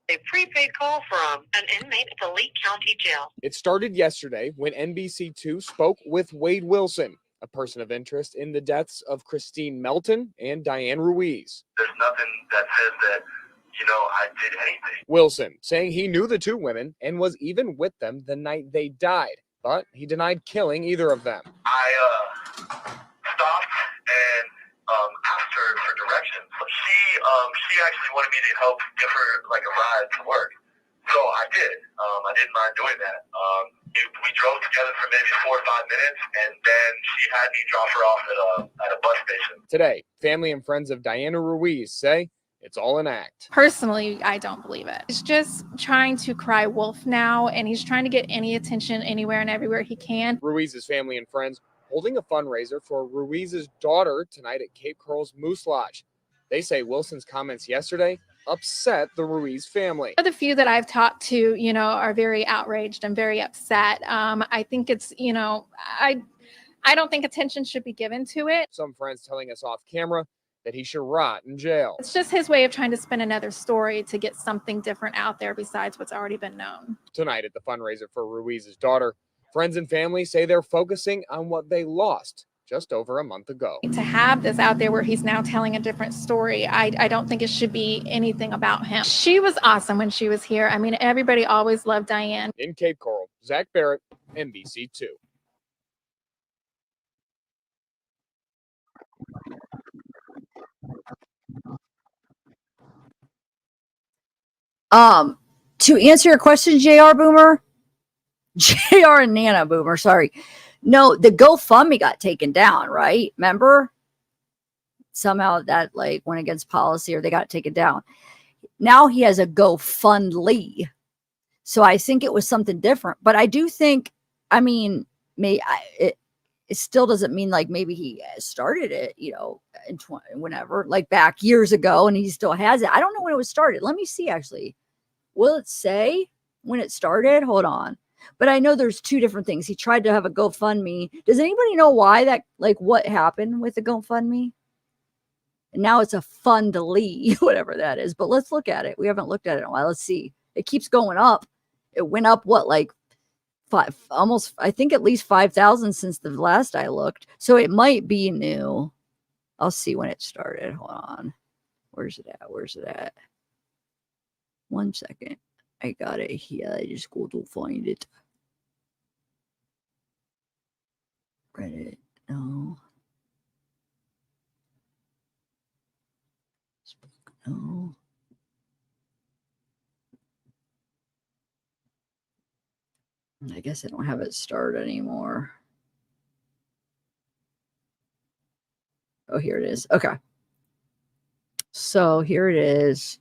A prepaid call from an inmate at the Lee County Jail. It started yesterday when NBC2 spoke with Wade Wilson, a person of interest in the deaths of Christine Melton and Diane Ruiz. There's nothing that says that, I did anything. Wilson saying he knew the two women and was even with them the night they died, but he denied killing either of them. I stopped and asked her for directions. She actually wanted me to help give her like a ride to work. So I did. I didn't mind doing that. We drove together for maybe 4 or 5 minutes, and then she had me drop her off at a bus station. Today, family and friends of Diana Ruiz say it's all an act. Personally, I don't believe it. He's just trying to cry wolf now, and he's trying to get any attention anywhere and everywhere he can. Ruiz's family and friends holding a fundraiser for Ruiz's daughter tonight at Cape Coral's Moose Lodge. They say Wilson's comments yesterday upset the Ruiz family. The few that I've talked to, are very outraged and very upset. I think it's, I don't think attention should be given to it. Some friends telling us off camera that he should rot in jail. It's just his way of trying to spin another story to get something different out there besides what's already been known. Tonight at the fundraiser for Ruiz's daughter, friends and family say they're focusing on what they lost just over a month ago. To have this out there where he's now telling a different story, I don't think it should be anything about him. She was awesome when she was here. I mean, everybody always loved Diane. In Cape Coral, Zach Barrett, NBC2. To answer your question, JR Boomer, JR and Nana Boomer, sorry. No, the GoFundMe got taken down, right? Remember? Somehow that went against policy, or they got taken down. Now he has a GoFundLee. So I think it was something different. But I do think, it still doesn't mean maybe he started it, in whenever, back years ago, and he still has it. I don't know when it was started. Let me see, actually. Will it say when it started? Hold on. But I know there's two different things. He tried to have a GoFundMe. Does anybody know why that, what happened with the GoFundMe? And now it's a Fundly, whatever that is. But let's look at it. We haven't looked at it in a while. Let's see. It keeps going up. It went up, I think at least 5,000 since the last I looked. So it might be new. I'll see when it started. Hold on. Where's it at? 1 second. I got it here. I just go to find it. Reddit. No. No. I guess I don't have it started anymore. Oh, here it is. Okay. So here it is.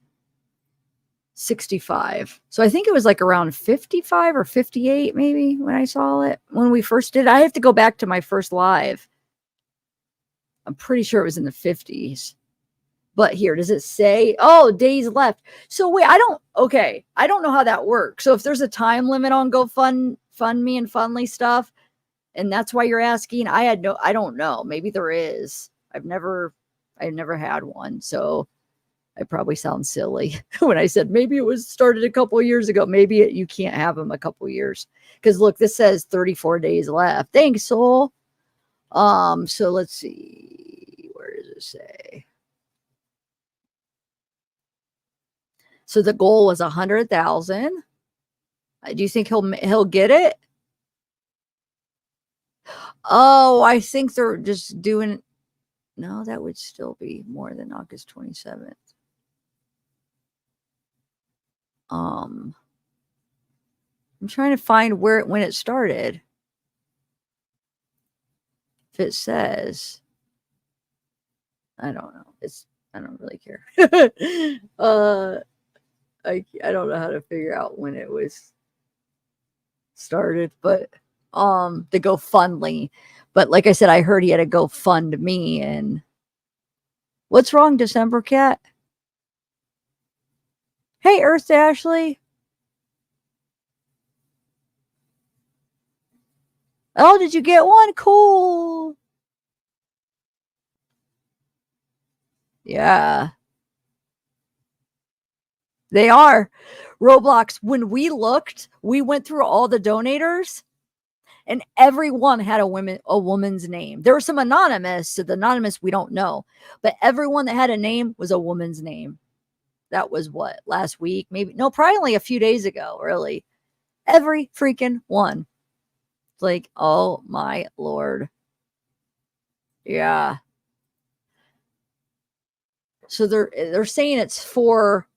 65. So I think it was around 55 or 58 maybe when I saw it. When we first did, I have to go back to my first live. I'm pretty sure it was in the 50s. But here, does it say, days left? So wait, I don't know how that works. So if there's a time limit on GoFundMe and Fundly stuff, and that's why you're asking, I don't know. Maybe there is. I've never had one. So I probably sound silly when I said maybe it was started a couple of years ago. Maybe you can't have them a couple of years. Because look, this says 34 days left. Thanks, Soul. So let's see. Where does it say? So the goal was 100,000. Do you think he'll get it? Oh, I think they're just doing. No, that would still be more than August 27th. I'm trying to find when it started. If it says, I don't know. I don't really care. I don't know how to figure out when it was started, but the GoFundMe. But like I said, I heard he had a GoFundMe. And what's wrong, December Cat? Hey, Earth Ashley. Oh, did you get one? Cool. Yeah. They are. Roblox, when we looked, we went through all the donators and everyone had a woman's name. There were some anonymous, so the anonymous we don't know, but everyone that had a name was a woman's name. That was what, last week? Maybe, no, probably only a few days ago, really. Every freaking one. It's like, oh my Lord. Yeah. So they're saying it's for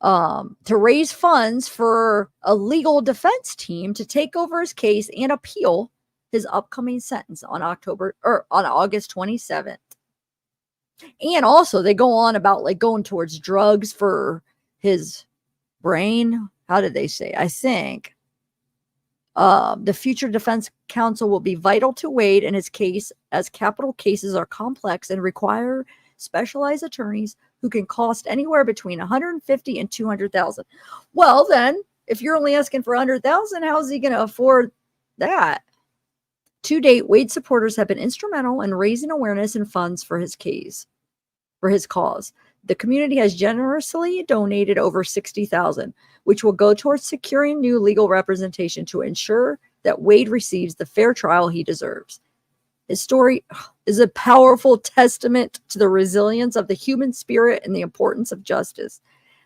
to raise funds for a legal defense team to take over his case and appeal his upcoming sentence on August 27th. And also they go on about like going towards drugs for his brain. How did they say? I think the future defense counsel will be vital to Wade in his case, as capital cases are complex and require specialized attorneys who can cost anywhere between 150 and 200,000. Well, then, if you're only asking for 100,000, how is he going to afford that? To date, Wade supporters have been instrumental in raising awareness and funds for his case, for his cause. The community has generously donated over 60,000, which will go towards securing new legal representation to ensure that Wade receives the fair trial he deserves. His story is a powerful testament to the resilience of the human spirit and the importance of justice.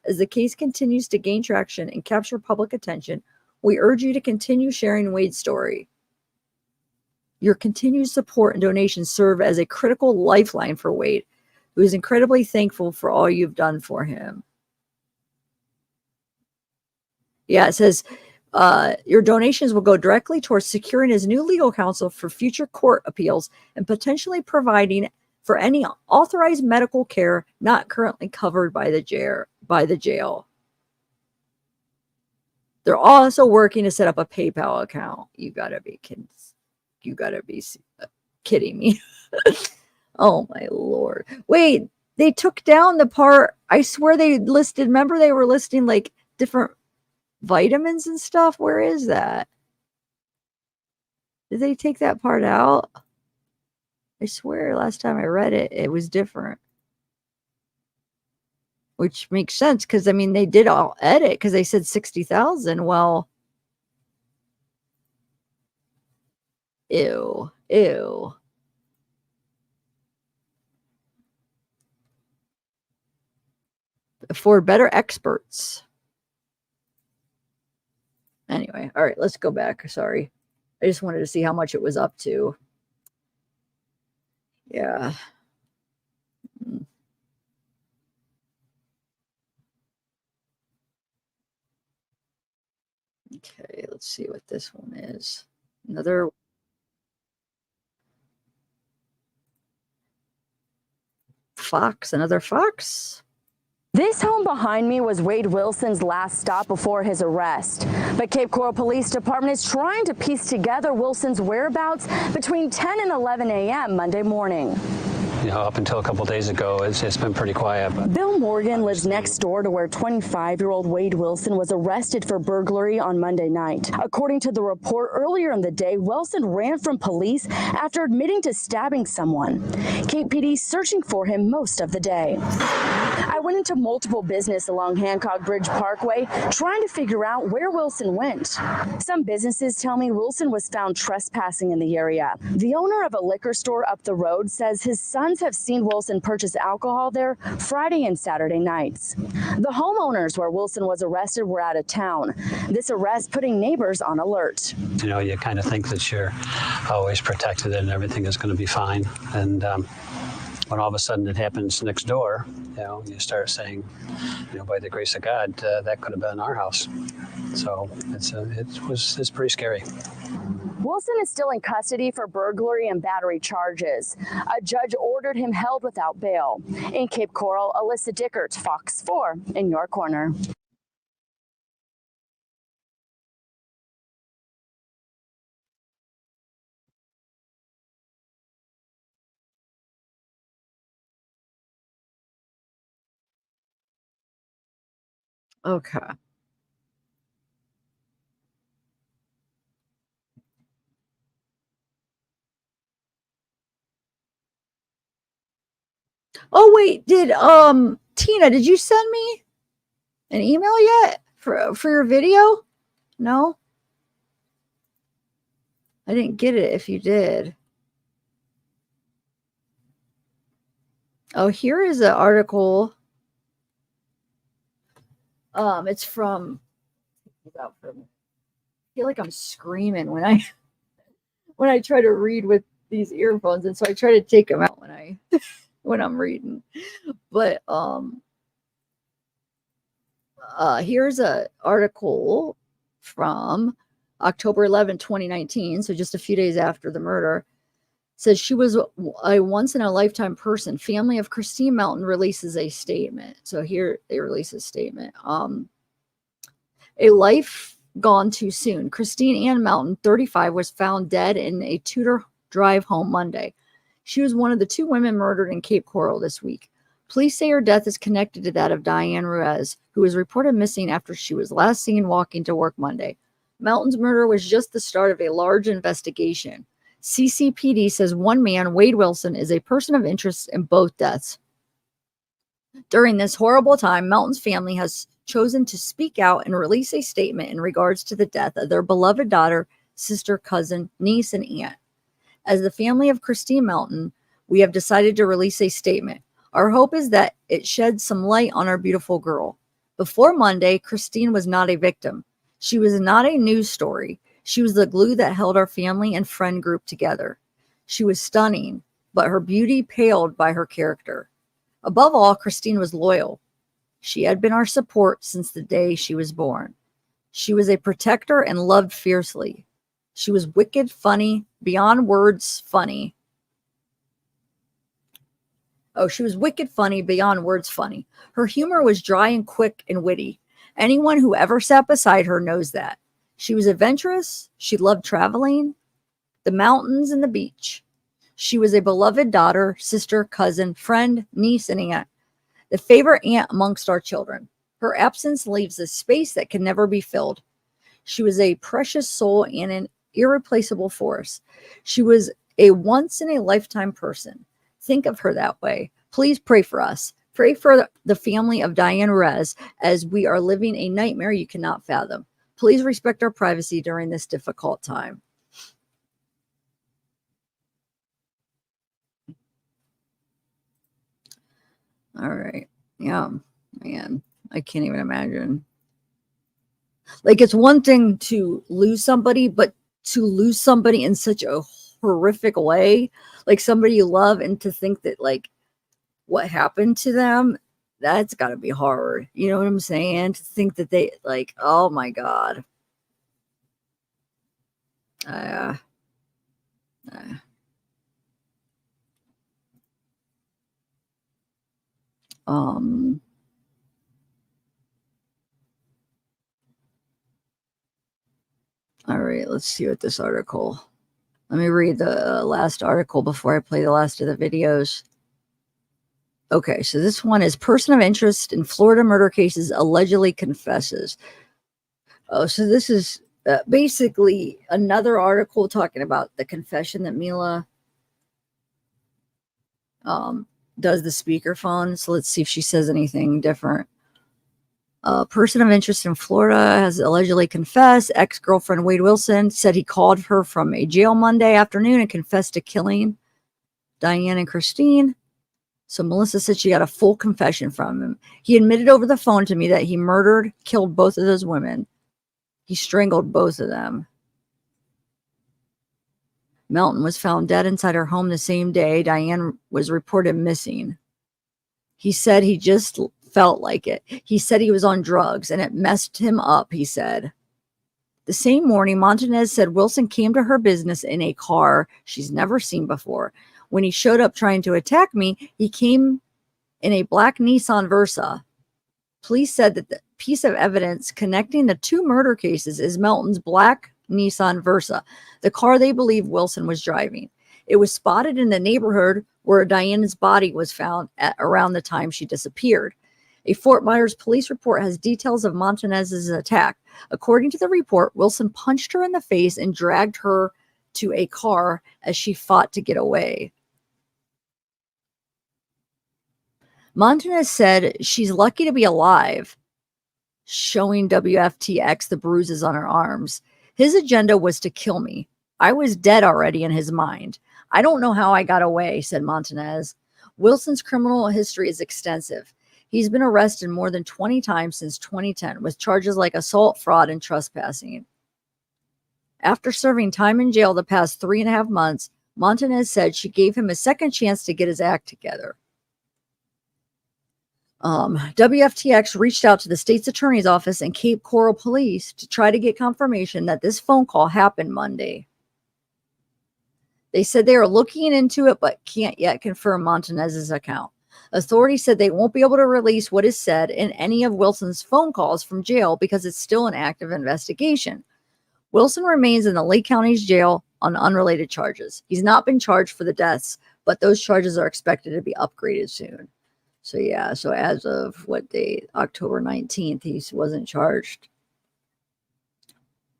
As the case continues to gain traction and capture public attention, we urge you to continue sharing Wade's story. Your continued support and donations serve as a critical lifeline for Wade, who is incredibly thankful for all you've done for him. Yeah, it says your donations will go directly towards securing his new legal counsel for future court appeals and potentially providing for any authorized medical care not currently covered by the jail. They're also working to set up a PayPal account. You gotta be kidding me. Oh my Lord. Wait, they took down the part. I swear they listed, remember they were listing like different vitamins and stuff. Where is that? Did they take that part out? I swear last time I read it, it was different. Which makes sense because, I mean, they did all edit because they said 60,000. Well, ew. For better experts. Anyway, all right, let's go back. Sorry. I just wanted to see how much it was up to. Yeah. Okay, let's see what this one is. Another fox. This home behind me was Wade Wilson's last stop before his arrest. But Cape Coral Police Department is trying to piece together Wilson's whereabouts between 10 and 11 a.m. Monday morning. You know, up until a couple days ago, it's been pretty quiet. But Bill Morgan lives next door to where 25-year-old Wade Wilson was arrested for burglary on Monday night. According to the report, earlier in the day, Wilson ran from police after admitting to stabbing someone. Cape PD searching for him most of the day. Eyewitness went into multiple business along Hancock Bridge Parkway, trying to figure out where Wilson went. Some businesses tell me Wilson was found trespassing in the area. The owner of a liquor store up the road says his sons have seen Wilson purchase alcohol there Friday and Saturday nights. The homeowners where Wilson was arrested were out of town. This arrest putting neighbors on alert. You know, you kind of think that you're always protected and everything is going to be fine. And when all of a sudden it happens next door, you know, you start saying, you know, by the grace of God, that could have been our house. So it's pretty scary. Wilson is still in custody for burglary and battery charges. A judge ordered him held without bail. In Cape Coral, Alyssa Dickert, Fox 4, in your corner. Okay. Oh wait, Tina, did you send me an email yet for your video? No? I didn't get it if you did. Oh, here is an article. It's from I feel like I'm screaming when I try to read with these earphones, and so I try to take them out when I'm reading. But here's an article from October 11, 2019, so just a few days after the murder. It says she was a once in a lifetime person. Family of Christine Melton releases a statement. So here they release a statement. A life gone too soon. Christine Ann Melton, 35, was found dead in a Tudor Drive home Monday. She was one of the 2 women murdered in Cape Coral this week. Police say her death is connected to that of Diane Ruiz, who was reported missing after she was last seen walking to work Monday. Melton's murder was just the start of a large investigation. CCPD says one man, Wade Wilson, is a person of interest in both deaths. During this horrible time, Melton's family has chosen to speak out and release a statement in regards to the death of their beloved daughter, sister, cousin, niece, and aunt. As the family of Christine Melton, we have decided to release a statement. Our hope is that it sheds some light on our beautiful girl. Before Monday, Christine was not a victim. She was not a news story. She was the glue that held our family and friend group together. She was stunning, but her beauty paled by her character. Above all, Christine was loyal. She had been our support since the day she was born. She was a protector and loved fiercely. She was wicked, funny, beyond words funny. Oh, she was wicked funny, beyond words funny. Her humor was dry and quick and witty. Anyone who ever sat beside her knows that. She was adventurous. She loved traveling, the mountains and the beach. She was a beloved daughter, sister, cousin, friend, niece, and aunt. The favorite aunt amongst our children. Her absence leaves a space that can never be filled. She was a precious soul and an irreplaceable force. She was a once-in-a-lifetime person. Think of her that way. Please pray for us. Pray for the family of Diane Ruiz as we are living a nightmare you cannot fathom. Please respect our privacy during this difficult time. All right. Yeah, man, I can't even imagine. Like, it's one thing to lose somebody, but to lose somebody in such a horrific way, like somebody you love, and to think that, like, what happened to them, that's got to be hard. You know what I'm saying? To think that they, like, oh my God. All right, let's see what this article. Let me read the last article before I play the last of the videos. Okay, so this one is person of interest in Florida murder cases allegedly confesses. Oh, so this is basically another article talking about the confession that Mila does the speakerphone. So let's see if she says anything different. A person of interest in Florida has allegedly confessed. Ex-girlfriend Wade Wilson said he called her from a jail Monday afternoon and confessed to killing Diane and Christine. So Melissa said she got a full confession from him. He admitted over the phone to me that he killed both of those women. He strangled both of them. Melton was found dead inside her home the same day Diane was reported missing. He said he just felt like it. He said he was on drugs and it messed him up, he said. The same morning, Montanez said Wilson came to her business in a car she's never seen before. When he showed up trying to attack me, he came in a black Nissan Versa. Police said that the piece of evidence connecting the two murder cases is Melton's black Nissan Versa, the car they believe Wilson was driving. It was spotted in the neighborhood where Diane's body was found at around the time she disappeared. A Fort Myers police report has details of Montanez's attack. According to the report, Wilson punched her in the face and dragged her to a car as she fought to get away. Montanez said she's lucky to be alive, showing WFTX the bruises on her arms. His agenda was to kill me. I was dead already in his mind. I don't know how I got away, said Montanez. Wilson's criminal history is extensive. He's been arrested more than 20 times since 2010 with charges like assault, fraud, and trespassing. After serving time in jail the past 3.5 months, Montanez said she gave him a second chance to get his act together. WFTX reached out to the state's attorney's office and Cape Coral police to try to get confirmation that this phone call happened Monday. They said they are looking into it, but can't yet confirm Montanez's account. Authorities said they won't be able to release what is said in any of Wilson's phone calls from jail because it's still an active investigation. Wilson remains in the Lake County's jail on unrelated charges. He's not been charged for the deaths, but those charges are expected to be upgraded soon. So yeah, so as of what date? October 19th, he wasn't charged.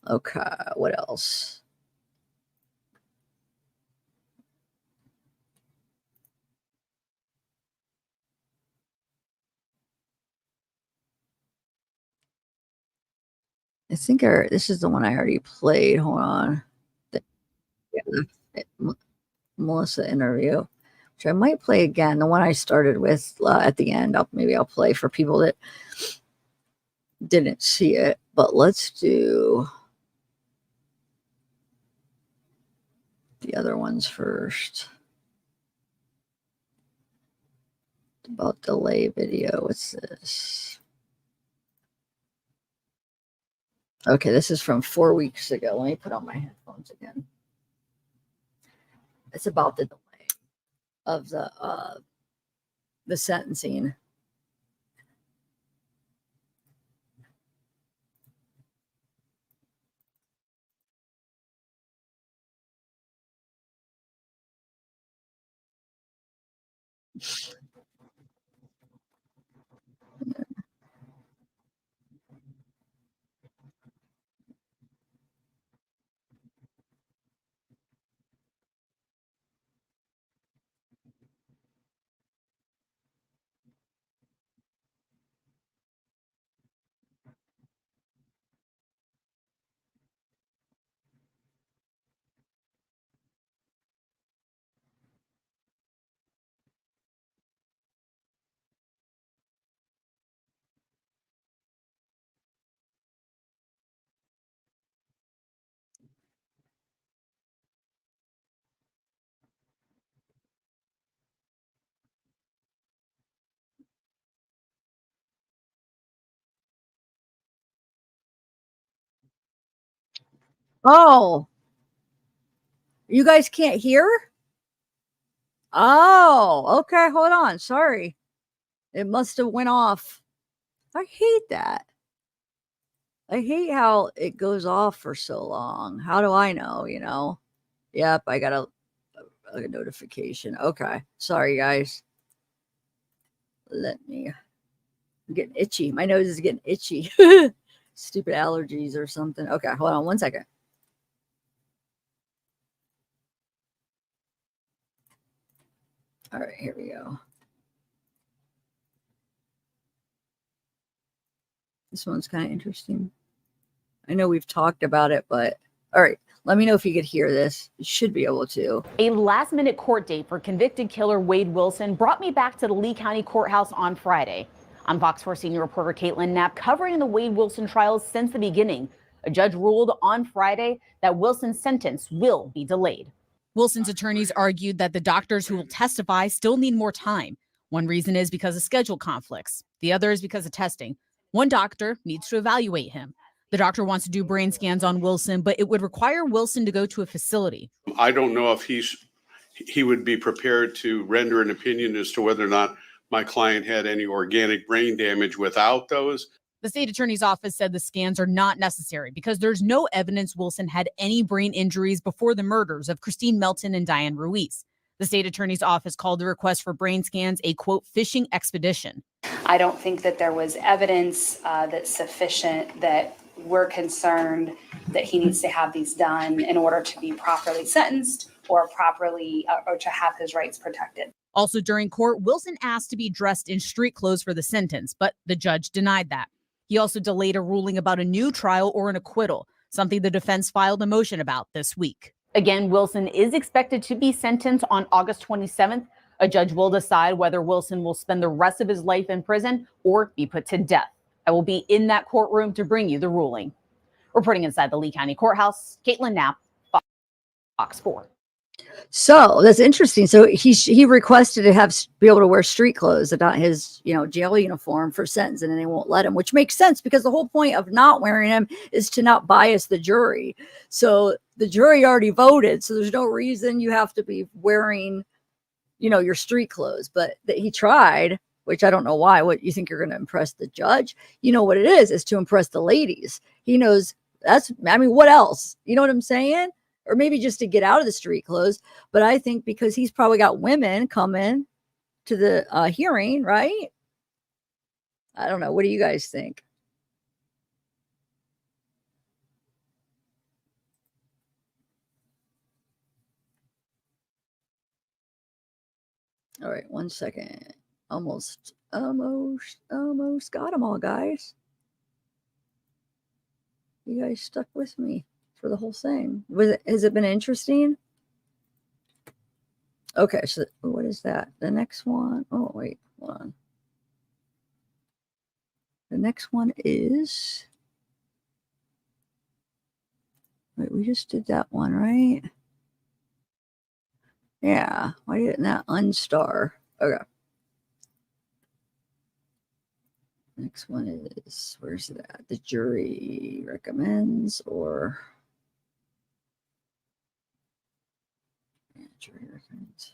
Okay, what else? I think this is the one I already played. Hold on. Melissa interview, which I might play again. The one I started with at the end. Maybe I'll play for people that didn't see it. But let's do the other ones first. About delay video. What's this? Okay, this is from 4 weeks ago. Let me put on my headphones again. It's about the delay of the sentencing. Oh, you guys can't hear? Oh, okay. Hold on. Sorry. It must have went off. I hate that. I hate how it goes off for so long. How do I know, Yep, I got a notification. Okay. Sorry, guys. I'm getting itchy. My nose is getting itchy. Stupid allergies or something. Okay, hold on 1 second. All right, here we go. This one's kind of interesting. I know we've talked about it, but all right. Let me know if you could hear this. You should be able to. A last-minute court date for convicted killer Wade Wilson brought me back to the Lee County Courthouse on Friday. I'm Fox 4 senior reporter Caitlin Knapp, covering the Wade Wilson trials since the beginning. A judge ruled on Friday that Wilson's sentence will be delayed. Wilson's attorneys argued that the doctors who will testify still need more time. One reason is because of schedule conflicts. The other is because of testing. One doctor needs to evaluate him. The doctor wants to do brain scans on Wilson, but it would require Wilson to go to a facility. I don't know if he would be prepared to render an opinion as to whether or not my client had any organic brain damage without those. The state attorney's office said the scans are not necessary because there's no evidence Wilson had any brain injuries before the murders of Christine Melton and Diane Ruiz. The state attorney's office called the request for brain scans a, quote, fishing expedition. I don't think that there was evidence that's sufficient that we're concerned that he needs to have these done in order to be properly sentenced or or to have his rights protected. Also during court, Wilson asked to be dressed in street clothes for the sentence, but the judge denied that. He also delayed a ruling about a new trial or an acquittal, something the defense filed a motion about this week. Again, Wilson is expected to be sentenced on August 27th. A judge will decide whether Wilson will spend the rest of his life in prison or be put to death. I will be in that courtroom to bring you the ruling. Reporting inside the Lee County Courthouse, Caitlin Knapp, Fox 4. So that's interesting. So he requested to be able to wear street clothes, not his jail uniform for sentencing, and they won't let him, which makes sense because the whole point of not wearing them is to not bias the jury. So the jury already voted, so there's no reason you have to be wearing your street clothes. But that he tried, which I don't know why. What you think you're going to impress the judge? You know what it is to impress the ladies. He knows what else? You know what I'm saying? Or maybe just to get out of the street clothes. But I think because he's probably got women coming to the hearing, right? I don't know. What do you guys think? All right, 1 second. Almost got them all, guys. You guys stuck with me for the whole thing. Has it been interesting? Okay, so what is that? The next one. Oh, wait, hold on. The next one is. Wait, we just did that one, right? Yeah. Why didn't that unstar? Okay. Next one is, where's that? The jury recommends or. Yeah, jury recommends.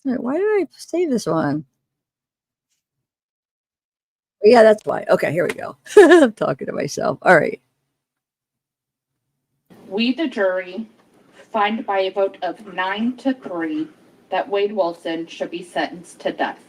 Wait, why did I save this one? Yeah, that's why. Okay, here we go. I'm talking to myself. All right. We, the jury, find by a vote of 9-3 that Wade Wilson should be sentenced to death.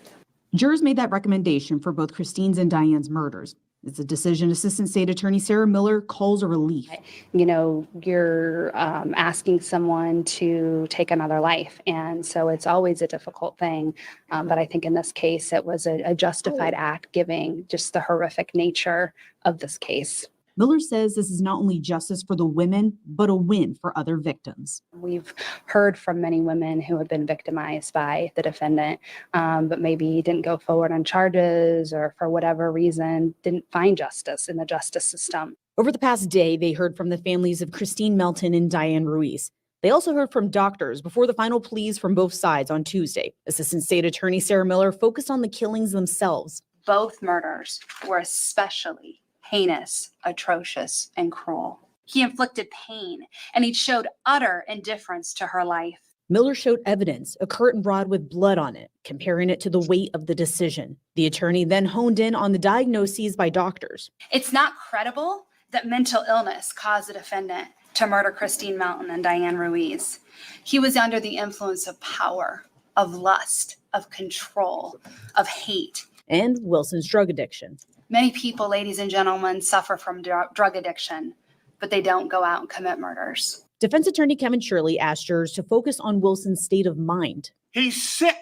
Jurors made that recommendation for both Christine's and Diane's murders. It's a decision Assistant State Attorney Sarah Miller calls a relief. You're asking someone to take another life. And so it's always a difficult thing. But I think in this case, it was a justified act, given just the horrific nature of this case. Miller says this is not only justice for the women, but a win for other victims. We've heard from many women who have been victimized by the defendant, but maybe didn't go forward on charges or for whatever reason didn't find justice in the justice system. Over the past day, they heard from the families of Christine Melton and Diane Ruiz. They also heard from doctors before the final pleas from both sides on Tuesday. Assistant State Attorney Sarah Miller focused on the killings themselves. Both murders were especially heinous, atrocious, and cruel. He inflicted pain, and he showed utter indifference to her life. Miller showed evidence, a curtain rod with blood on it, comparing it to the weight of the decision. The attorney then honed in on the diagnoses by doctors. It's not credible that mental illness caused the defendant to murder Christine Melton and Diane Ruiz. He was under the influence of power, of lust, of control, of hate. And Wilson's drug addiction. Many people, ladies and gentlemen, suffer from drug addiction, but they don't go out and commit murders. Defense attorney Kevin Shirley asked jurors to focus on Wilson's state of mind. He's sick.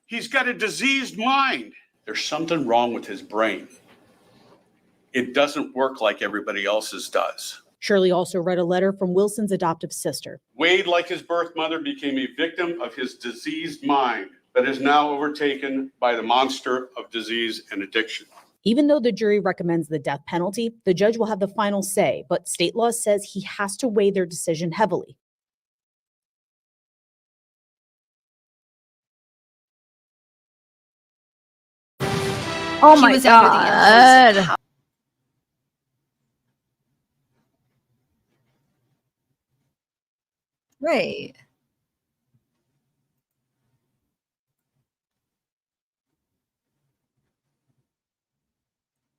He's got a diseased mind. There's something wrong with his brain. It doesn't work like everybody else's does. Shirley also read a letter from Wilson's adoptive sister. Wade, like his birth mother, became a victim of his diseased mind that is now overtaken by the monster of disease and addiction. Even though the jury recommends the death penalty, the judge will have the final say, but state law says he has to weigh their decision heavily. Oh my God. Right.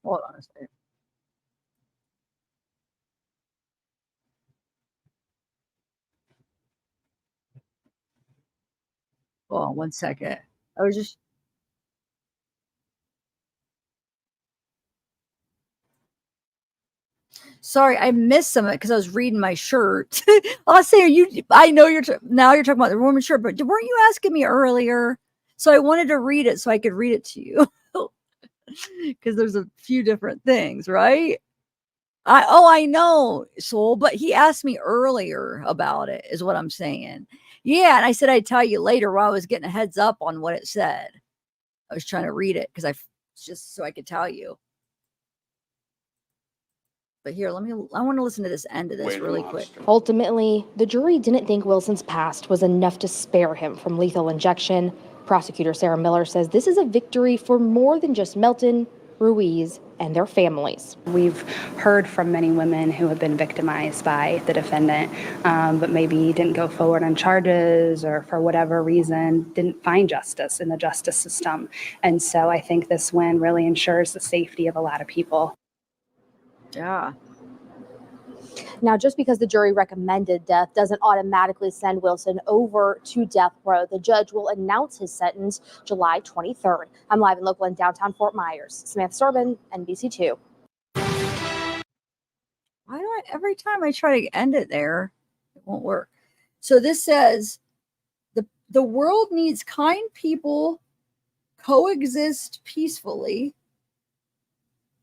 Hold on a second. Hold on 1 second. I was just. Sorry, I missed some of it because I was reading my shirt. I'll say, I know now you're talking about the woman's shirt, but weren't you asking me earlier? So I wanted to read it so I could read it to you. Because there's a few different things, right? I know, Soul, but he asked me earlier about it, is what I'm saying. Yeah, and I said I'd tell you later while I was getting a heads up on what it said. I was trying to read it because just so I could tell you. But here, I want to listen to this end of this really quick. Ultimately, the jury didn't think Wilson's past was enough to spare him from lethal injection. Prosecutor Sarah Miller says this is a victory for more than just Melton, Ruiz, and their families. We've heard from many women who have been victimized by the defendant, but maybe didn't go forward on charges or for whatever reason didn't find justice in the justice system. And so I think this win really ensures the safety of a lot of people. Yeah. Now, just because the jury recommended death doesn't automatically send Wilson over to death row. The judge will announce his sentence July 23rd. I'm live and local in downtown Fort Myers. Samantha Sorbin, NBC2. Why do every time I try to end it there, it won't work. So this says, the world needs kind people, coexist peacefully,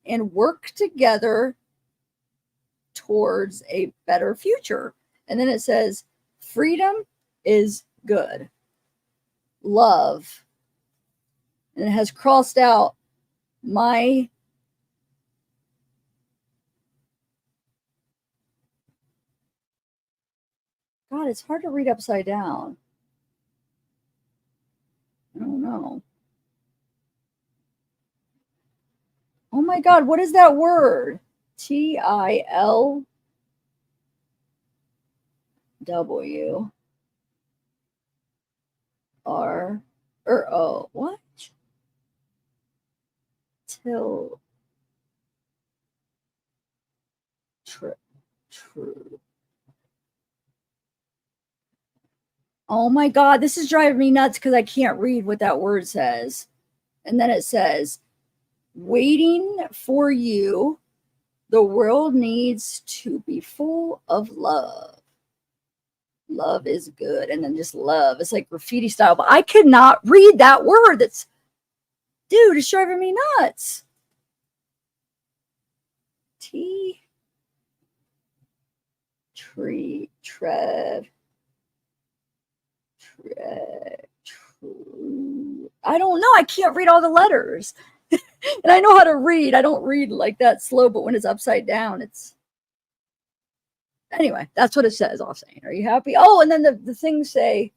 and work together towards a better future. And then it says, freedom is good. Love. And it has crossed out my God, it's hard to read upside down. I don't know. Oh my God, what is that word? TILW. R or O. What? Till. True. Oh my God, this is driving me nuts because I can't read what that word says. And then it says, waiting for you. The world needs to be full of love. Love is good. And then just love. It's like graffiti style, but I could not read that word. Dude, it's driving me nuts. I don't know. I can't read all the letters. And I know how to read. I don't read like that slow, but when it's upside down, it's. Anyway, that's what it says. Off saying, are you happy? Oh, and then the things say,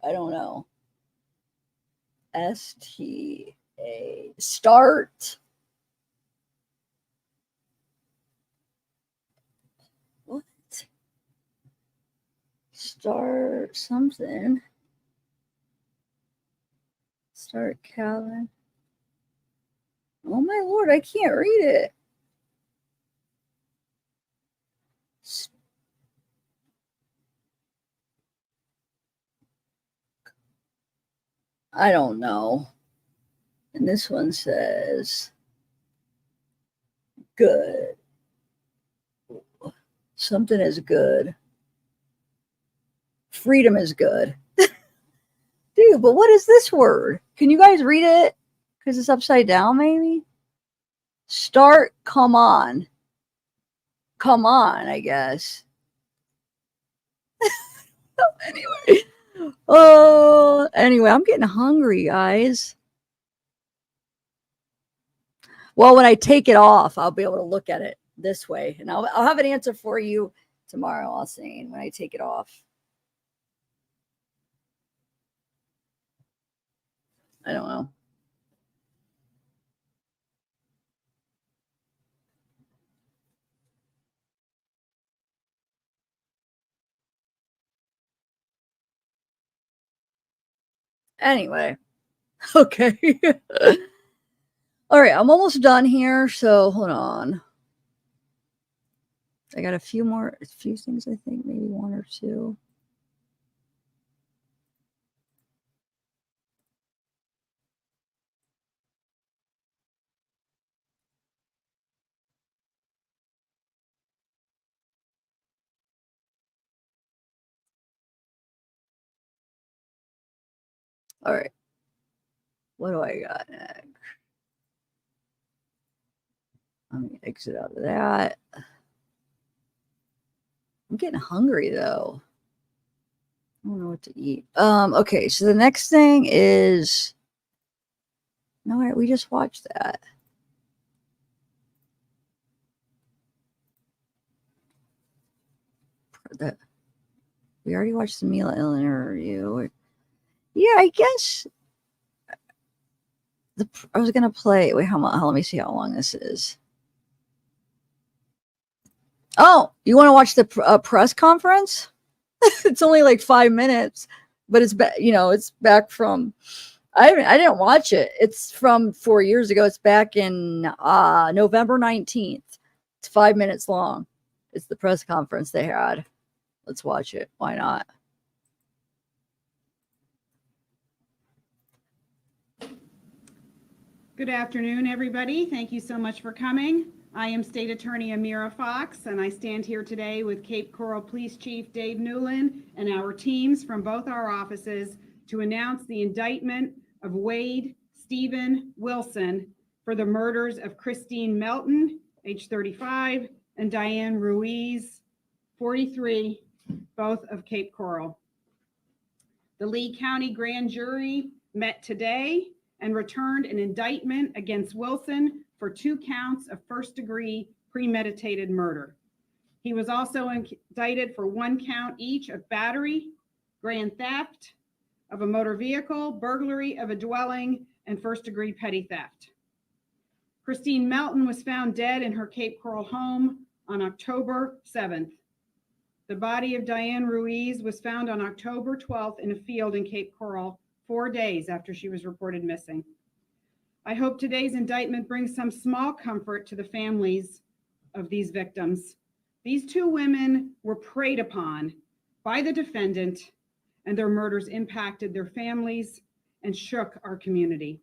I don't know. STA start. What? Start something. Start Calvin. Oh my Lord, I can't read it. I don't know. And this one says, good. Something is good. Freedom is good. Dude, but what is this word? Can you guys read it? Because it's upside down, maybe? Start, come on. Come on, I guess. Anyway. Oh, anyway, I'm getting hungry, guys. Well, when I take it off, I'll be able to look at it this way. And I'll have an answer for you tomorrow, I'll say, when I take it off. I don't know. Anyway, okay. All right, I'm almost done here, so hold on. I got a few things, I think, maybe one or two. All right. What do I got next? Let me exit out of that. I'm getting hungry though. I don't know what to eat. Okay, so the next thing is no, wait, we just watched that. We already watched the Mila interview. Yeah, I guess I was gonna play. Wait, let me see how long this is. Oh, you want to watch the press conference? It's only like 5 minutes, but it's it's back from. I didn't watch it. It's from 4 years ago. It's back in November 19th. It's 5 minutes long. It's the press conference they had. Let's watch it. Why not? Good afternoon, everybody. Thank you so much for coming. I am State Attorney Amira Fox, and I stand here today with Cape Coral Police Chief Dave Newland and our teams from both our offices to announce the indictment of Wade Stephen Wilson for the murders of Christine Melton, age 35, and Diane Ruiz, 43, both of Cape Coral. The Lee County Grand Jury met today and returned an indictment against Wilson for 2 counts of first-degree premeditated murder. He was also indicted for 1 count each of battery, grand theft of a motor vehicle, burglary of a dwelling, and first-degree petty theft. Christine Melton was found dead in her Cape Coral home on October 7th. The body of Diane Ruiz was found on October 12th in a field in Cape Coral, 4 days after she was reported missing. I hope today's indictment brings some small comfort to the families of these victims. These 2 women were preyed upon by the defendant, and their murders impacted their families and shook our community.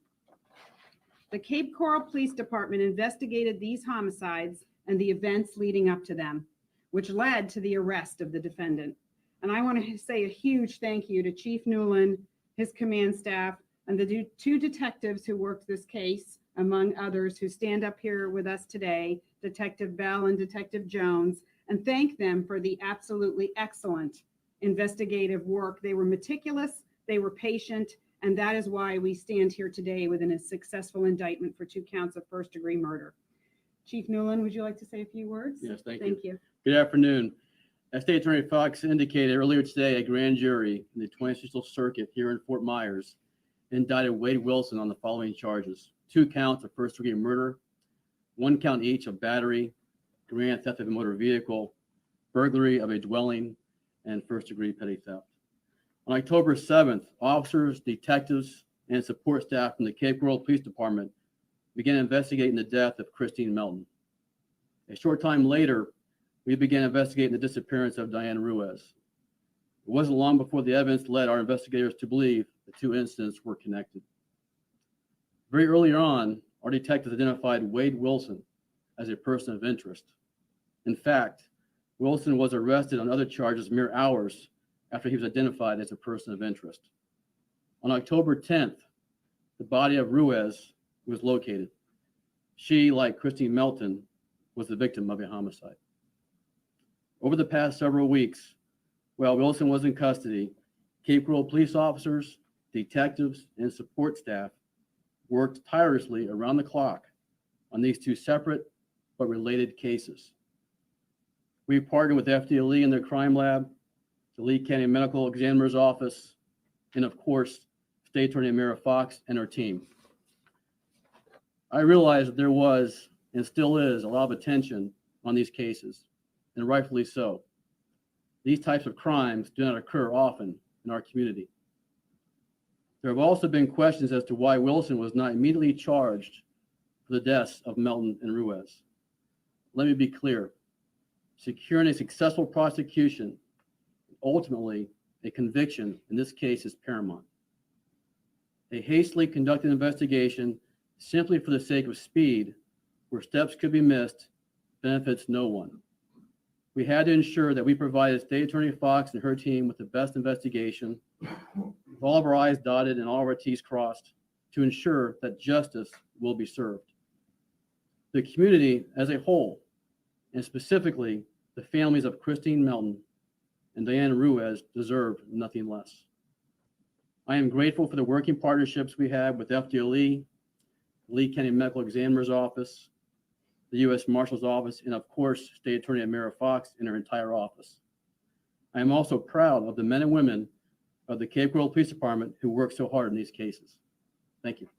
The Cape Coral Police Department investigated these homicides and the events leading up to them, which led to the arrest of the defendant. And I want to say a huge thank you to Chief Newland, his command staff, and the 2 detectives who worked this case, among others who stand up here with us today, Detective Bell and Detective Jones, and thank them for the absolutely excellent investigative work. They were meticulous, they were patient, and that is why we stand here today with a successful indictment for 2 counts of first-degree murder. Chief Newland, would you like to say a few words? Yes, thank you. Thank you. Good afternoon. As State Attorney Fox indicated earlier today, a grand jury in the 20th Judicial Circuit here in Fort Myers indicted Wade Wilson on the following charges: 2 counts of first-degree murder, 1 count each of battery, grand theft of a motor vehicle, burglary of a dwelling, and first-degree petty theft. On October 7th, officers, detectives, and support staff from the Cape Coral Police Department began investigating the death of Christine Melton. A short time later, we began investigating the disappearance of Diane Ruiz. It wasn't long before the evidence led our investigators to believe the 2 incidents were connected. Very early on, our detectives identified Wade Wilson as a person of interest. In fact, Wilson was arrested on other charges mere hours after he was identified as a person of interest. On October 10th, the body of Ruiz was located. She, like Christine Melton, was the victim of a homicide. Over the past several weeks, while Wilson was in custody, Cape Coral police officers, detectives, and support staff worked tirelessly around the clock on these two separate but related cases. We partnered with FDLE and their crime lab, the Lee County Medical Examiner's Office, and of course, State Attorney Amira Fox and her team. I realized that there was and still is a lot of attention on these cases, and rightfully so. These types of crimes do not occur often in our community. There have also been questions as to why Wilson was not immediately charged for the deaths of Melton and Ruiz. Let me be clear. Securing a successful prosecution, ultimately a conviction in this case, is paramount. A hastily conducted investigation simply for the sake of speed, where steps could be missed, benefits no one. We had to ensure that we provided State Attorney Fox and her team with the best investigation, with all of our I's dotted and all of our T's crossed, to ensure that justice will be served. The community as a whole, and specifically the families of Christine Melton and Diane Ruiz, deserve nothing less. I am grateful for the working partnerships we have with FDLE, Lee County Medical Examiner's Office, the U.S. Marshal's Office, and of course, State Attorney Amira Fox and her entire office. I am also proud of the men and women of the Cape Coral Police Department who work so hard in these cases. Thank you.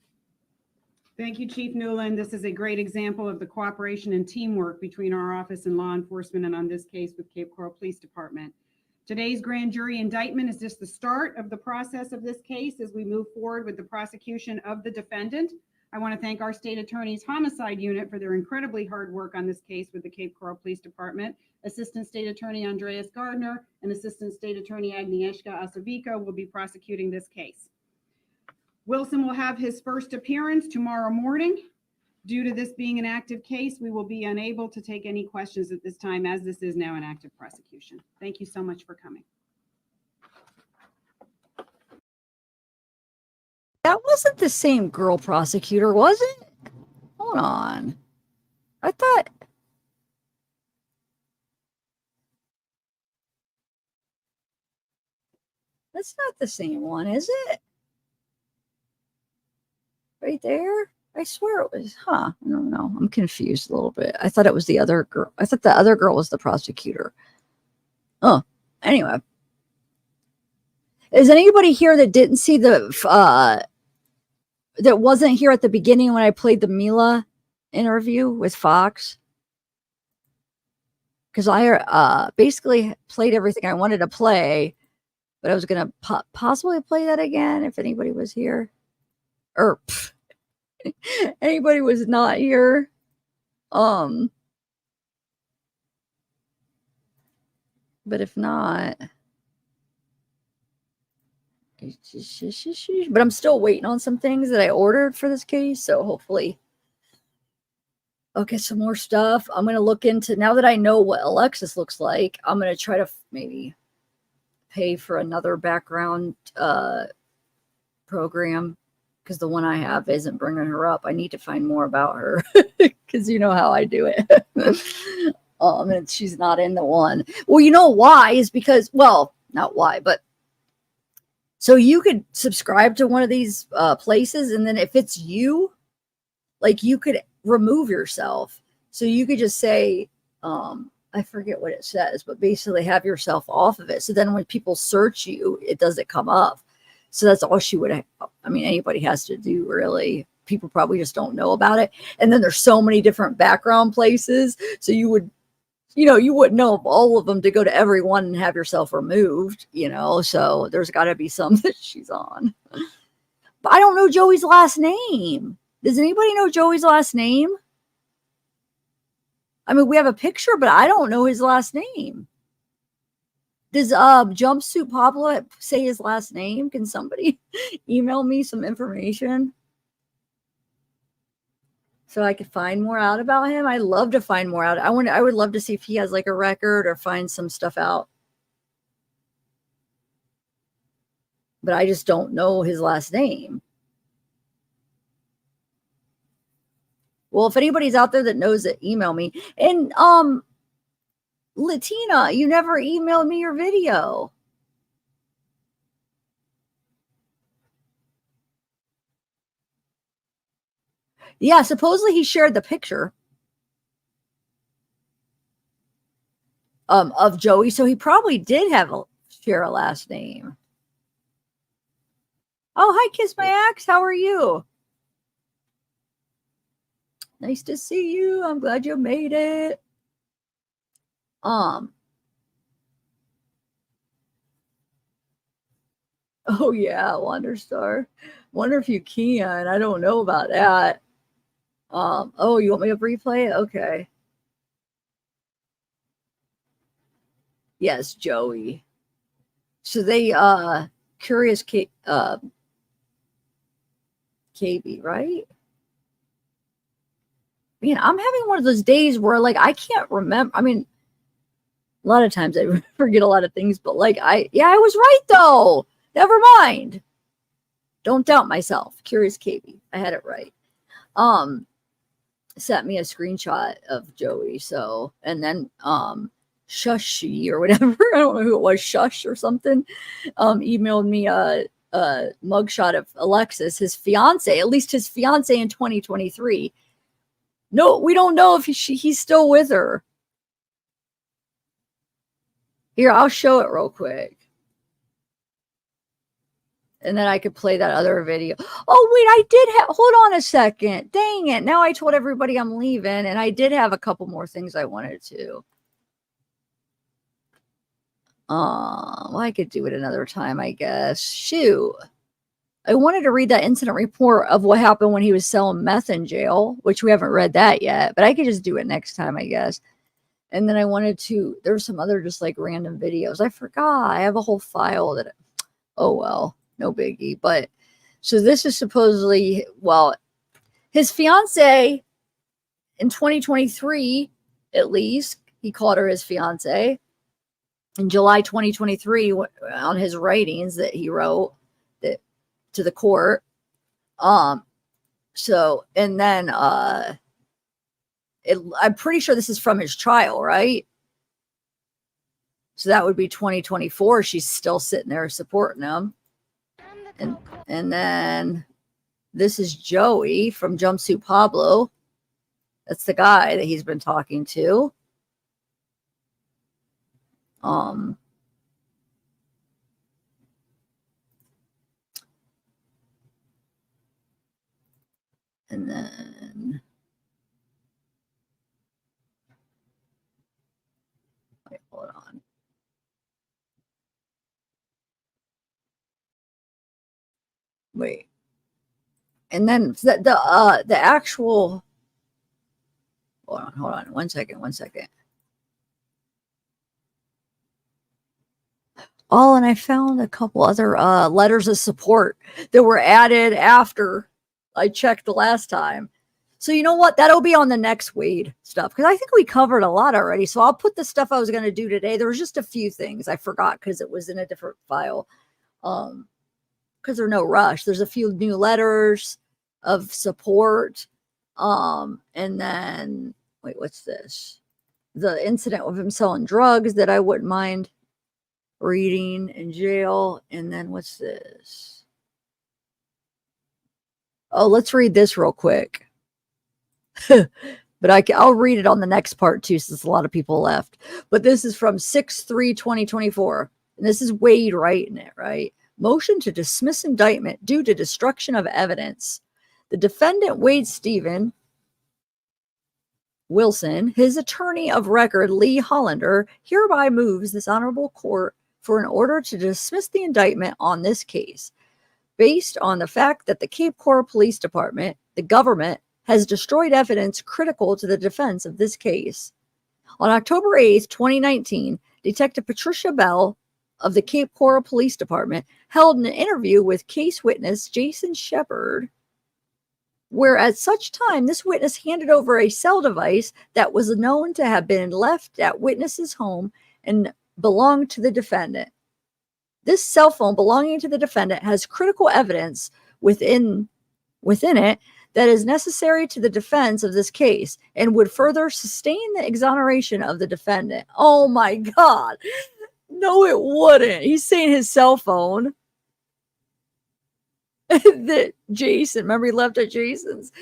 Thank you, Chief Newland. This is a great example of the cooperation and teamwork between our office and law enforcement, and on this case with Cape Coral Police Department. Today's grand jury indictment is just the start of the process of this case as we move forward with the prosecution of the defendant. I want to thank our state attorney's homicide unit for their incredibly hard work on this case with the Cape Coral Police Department. Assistant State Attorney Andreas Gardner and Assistant State Attorney Agnieszka Asavico will be prosecuting this case. Wilson will have his first appearance tomorrow morning. Due to this being an active case, we will be unable to take any questions at this time, as this is now an active prosecution. Thank you so much for coming. That wasn't the same girl prosecutor, was it? Hold on. I thought... That's not the same one, is it? Right there? I swear it was, I don't know. I'm confused a little bit. I thought it was the other girl. I thought the other girl was the prosecutor. Oh, anyway. Is anybody here that didn't see the, that wasn't here at the beginning when I played the Mila interview with Fox? Because I basically played everything I wanted to play, but I was going to possibly play that again if anybody was here. Or anybody was not here. But if not, but I'm still waiting on some things that I ordered for this case, so hopefully I'll get some more stuff. I'm going to look into, now that I know what Alexis looks like, I'm going to try to maybe pay for another background program, because the one I have isn't bringing her up. I need to find more about her because you know how I do it. And she's not in the one. Well, you know why is because, well, not why, but so you could subscribe to one of these places, and then if it's you, like, you could remove yourself. So you could just say, I forget what it says, but basically have yourself off of it. So then when people search you, it doesn't come up. So that's all she would have. I mean, anybody has to do, really. People probably just don't know about it. And then there's so many different background places. So you would, you wouldn't know of all of them to go to every one and have yourself removed, So there's got to be some that she's on. But I don't know Joey's last name. Does anybody know Joey's last name? I mean, we have a picture, but I don't know his last name. Does Jumpsuit Pablo say his last name? Can somebody email me some information? so I could find more out about him. I love to find more out. I would love to see if he has like a record or find some stuff out. But I just don't know his last name. Well, if anybody's out there that knows it, email me. And Latina, you never emailed me your video. Yeah, supposedly he shared the picture of Joey, so he probably did share a last name. Oh, hi, Kiss My Axe. How are you? Nice to see you. I'm glad you made it. Oh yeah, Wonderstar. Wonder if you can. I don't know about that. Oh, you want me to replay it? Okay. Yes, Joey. So they Curious KB, right? Man, I'm having one of those days where like I can't remember. I mean, a lot of times I forget a lot of things, but like I was right though. Never mind. Don't doubt myself. Curious KB. I had it right. Sent me a screenshot of Joey. So, and then Shushy or whatever, I don't know who it was, Shush or something, emailed me a mugshot of Alexis, his fiance, at least his fiance in 2023. No, we don't know if he's still with her. Here, I'll show it real quick. And then I could play that other video. Oh, wait, I did have, hold on a second. Dang it. Now I told everybody I'm leaving, and I did have a couple more things I wanted to. Well, I could do it another time, I guess. Shoot. I wanted to read that incident report of what happened when he was selling meth in jail, which we haven't read that yet, but I could just do it next time, I guess. And then I wanted to, there's some other just like random videos. I forgot. I have a whole file that, oh, well, no biggie. But so this is supposedly, well, his fiance in 2023, at least, he called her his fiance. In July 2023, on his writings that he wrote that to the court. So, and then I'm pretty sure this is from his trial, right? So that would be 2024. She's still sitting there supporting him. And then this is Joey from Jumpsuit Pablo. That's the guy that he's been talking to. And then wait, hold on. Wait. And then the actual hold on one second. Oh, and I found a couple other letters of support that were added after I checked the last time. So you know what? That'll be on the next Wade stuff because I think we covered a lot already. So I'll put the stuff I was going to do today. There was just a few things I forgot because it was in a different file. Because there's no rush. There's a few new letters of support. And then wait, what's this? The incident of him selling drugs that I wouldn't mind reading in jail. And then what's this? Oh, let's read this real quick. But I'll read it on the next part too, since a lot of people left. But this is from 6/3/2024. And this is Wade writing it, right? Motion to dismiss indictment due to destruction of evidence. The defendant, Wade Stephen Wilson, his attorney of record, Lee Hollander, hereby moves this honorable court for an order to dismiss the indictment on this case, based on the fact that the Cape Coral Police Department, the government, has destroyed evidence critical to the defense of this case. On October 8th, 2019, Detective Patricia Bell of the Cape Coral Police Department held an interview with case witness Jason Shepard where at such time this witness handed over a cell device that was known to have been left at witness's home and belonged to the defendant. This cell phone belonging to the defendant has critical evidence within it that is necessary to the defense of this case and would further sustain the exoneration of the defendant. Oh my God. No, it wouldn't. He's saying his cell phone. That Jason, remember he left at Jason's.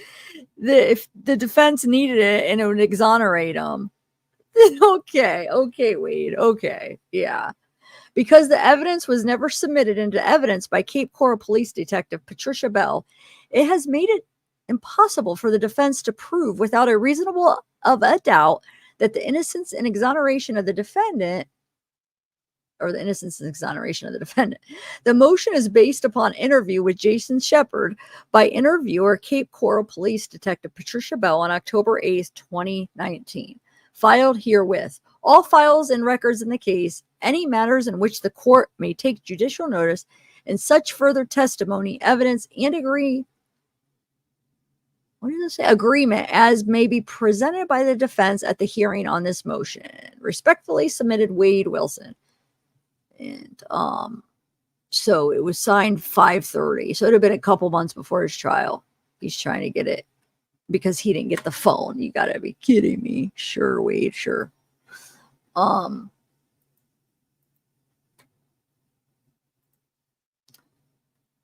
If the defense needed it and it would exonerate him. Okay, Wade. Okay, yeah. Because the evidence was never submitted into evidence by Cape Coral Police Detective Patricia Bell, it has made it impossible for the defense to prove without a reasonable of a doubt that the innocence and exoneration of the defendant, or the innocence and exoneration of the defendant. The motion is based upon interview with Jason Shepard by interviewer Cape Coral Police Detective Patricia Bell on October 8th, 2019. Filed herewith. All files and records in the case, any matters in which the court may take judicial notice, and such further testimony, evidence, and agreement as may be presented by the defense at the hearing on this motion. Respectfully submitted, Wade Wilson. And so it was signed 5/30. So it had been a couple months before his trial. He's trying to get it because he didn't get the phone. You gotta be kidding me. Sure, Wade, sure.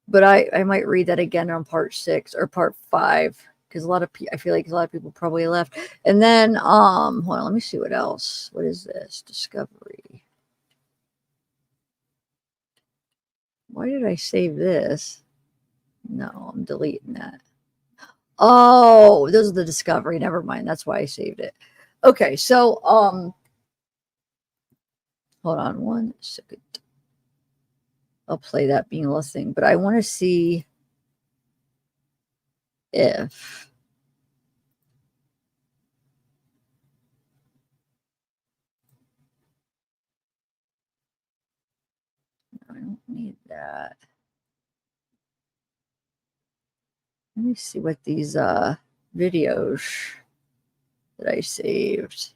But I might read that again on part 6 or part 5 because I feel like a lot of people probably left. And then hold on, let me see what else. What is this? Discovery. Why did I save this? No, I'm deleting that. Oh, this is the discovery. Never mind. That's why I saved it. Okay, so hold on 1 second. I'll play that meaningless thing, but I want to see if I don't need that. Let me see what these videos that I saved.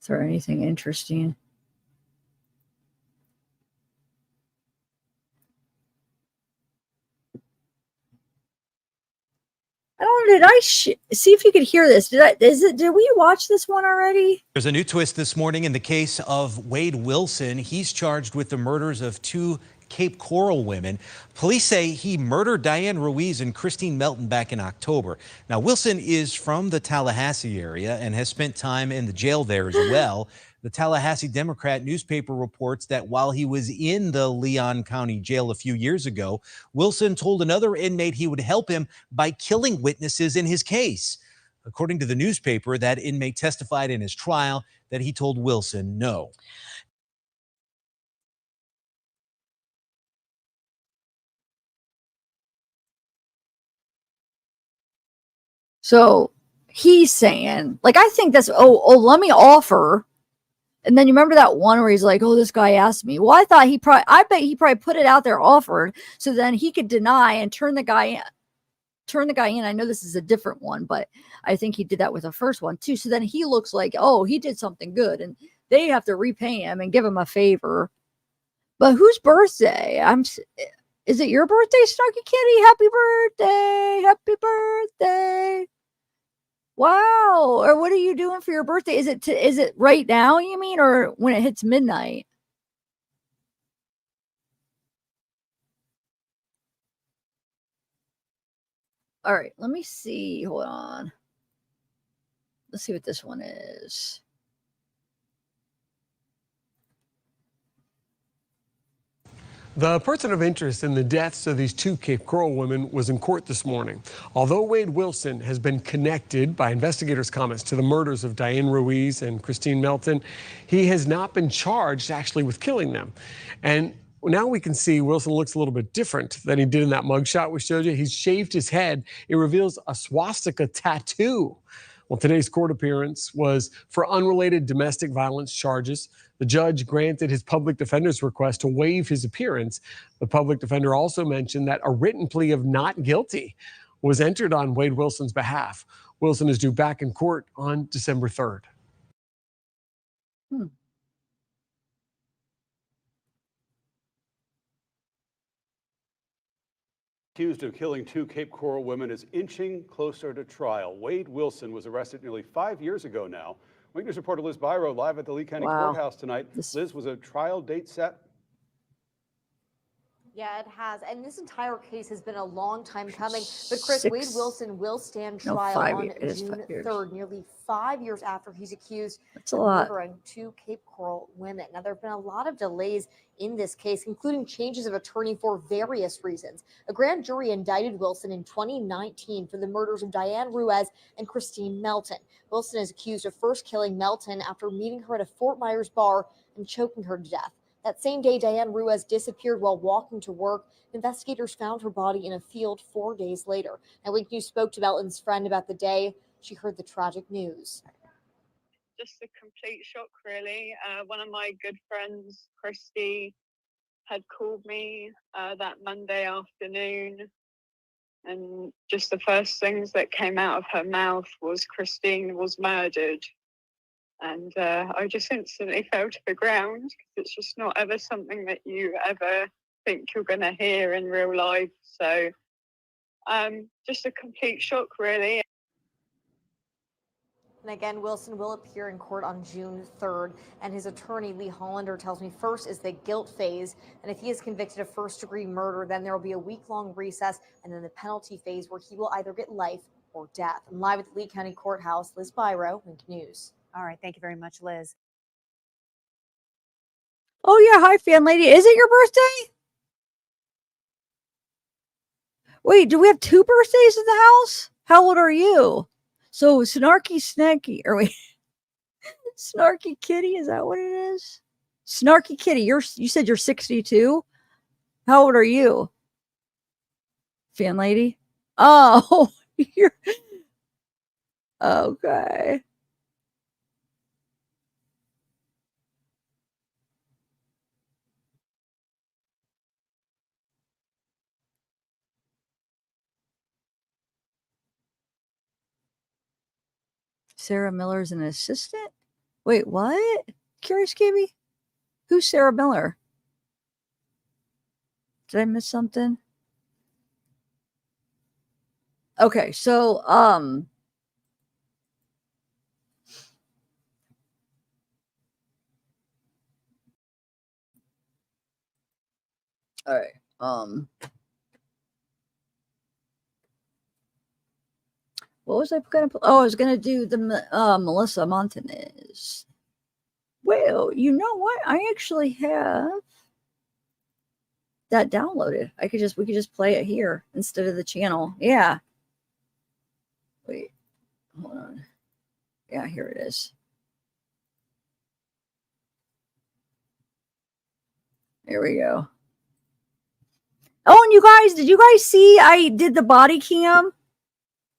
Is there anything interesting? I don't know. Did I see if you could hear this? Did we watch this one already? There's a new twist this morning in the case of Wade Wilson. He's charged with the murders of 2 Cape Coral women. Police say he murdered Diane Ruiz and Christine Melton back in October. Now, Wilson is from the Tallahassee area and has spent time in the jail there as well. The Tallahassee Democrat newspaper reports that while he was in the Leon County Jail a few years ago, Wilson told another inmate he would help him by killing witnesses in his case. According to the newspaper, that inmate testified in his trial that he told Wilson no. So he's saying, like, I think that's, let me offer. And then you remember that one where he's like, oh, this guy asked me. Well, I bet he probably put it out there, offered, so then he could deny and turn the guy in. I know this is a different one, but I think he did that with the first one too. So then he looks like, oh, he did something good, and they have to repay him and give him a favor. But whose birthday? Is it your birthday, Snarky Kitty? Happy birthday. Happy birthday. Wow. Or what are you doing for your birthday? Is it right now, you mean, or when it hits midnight? All right, let me see. Hold on. Let's see what this one is. The person of interest in the deaths of these 2 Cape Coral women was in court this morning. Although Wade Wilson has been connected by investigators' comments to the murders of Diane Ruiz and Christine Melton, he has not been charged actually with killing them. And now we can see Wilson looks a little bit different than he did in that mugshot we showed you. He's shaved his head. It reveals a swastika tattoo. Well, today's court appearance was for unrelated domestic violence charges. The judge granted his public defender's request to waive his appearance. The public defender also mentioned that a written plea of not guilty was entered on Wade Wilson's behalf. Wilson is due back in court on December 3rd. Accused of killing 2 Cape Coral women is inching closer to trial. Wade Wilson was arrested nearly 5 years ago now. Wake News reporter Liz Byro live at the Lee County Courthouse tonight. Liz, was a trial date set? Yeah, it has. And this entire case has been a long time coming. But Chris, Wade Wilson will stand trial on June 3rd, nearly 5 years after he's accused of murdering 2 Cape Coral women. Now, there have been a lot of delays in this case, including changes of attorney for various reasons. A grand jury indicted Wilson in 2019 for the murders of Diane Ruiz and Christine Melton. Wilson is accused of first killing Melton after meeting her at a Fort Myers bar and choking her to death. That same day, Diane Ruiz disappeared while walking to work. Investigators found her body in a field 4 days later. Now, Wake News spoke to Melton's friend about the day she heard the tragic news. Just a complete shock, really. One of my good friends, Christy, had called me that Monday afternoon. And just the first things that came out of her mouth was Christine was murdered. And I just instantly fell to the ground because it's just not ever something that you ever think you're going to hear in real life. So just a complete shock, really. And again, Wilson will appear in court on June 3rd. And his attorney, Lee Hollander, tells me first is the guilt phase. And if he is convicted of first-degree murder, then there will be a week-long recess and then the penalty phase where he will either get life or death. I'm live at the Lee County Courthouse. Liz Byro, Wake News. All right. Thank you very much, Liz. Oh, yeah. Hi, fan lady. Is it your birthday? Wait, do we have 2 birthdays in the house? How old are you? So, Snarky Snacky, or wait, Snarky Kitty, is that what it is? Snarky Kitty, you said you're 62? How old are you? Fan lady? Oh, you're okay. Sarah Miller's an assistant? Wait, what? Curious, Gibby? Who's Sarah Miller? Did I miss something? Okay, so, all right, what was I going to put? Oh, I was going to do the Melissa Montanez. Well, you know what? I actually have that downloaded. We could just play it here instead of the channel. Yeah. Wait, hold on. Yeah, here it is. There we go. Oh, and you guys, did you guys see I did the body cam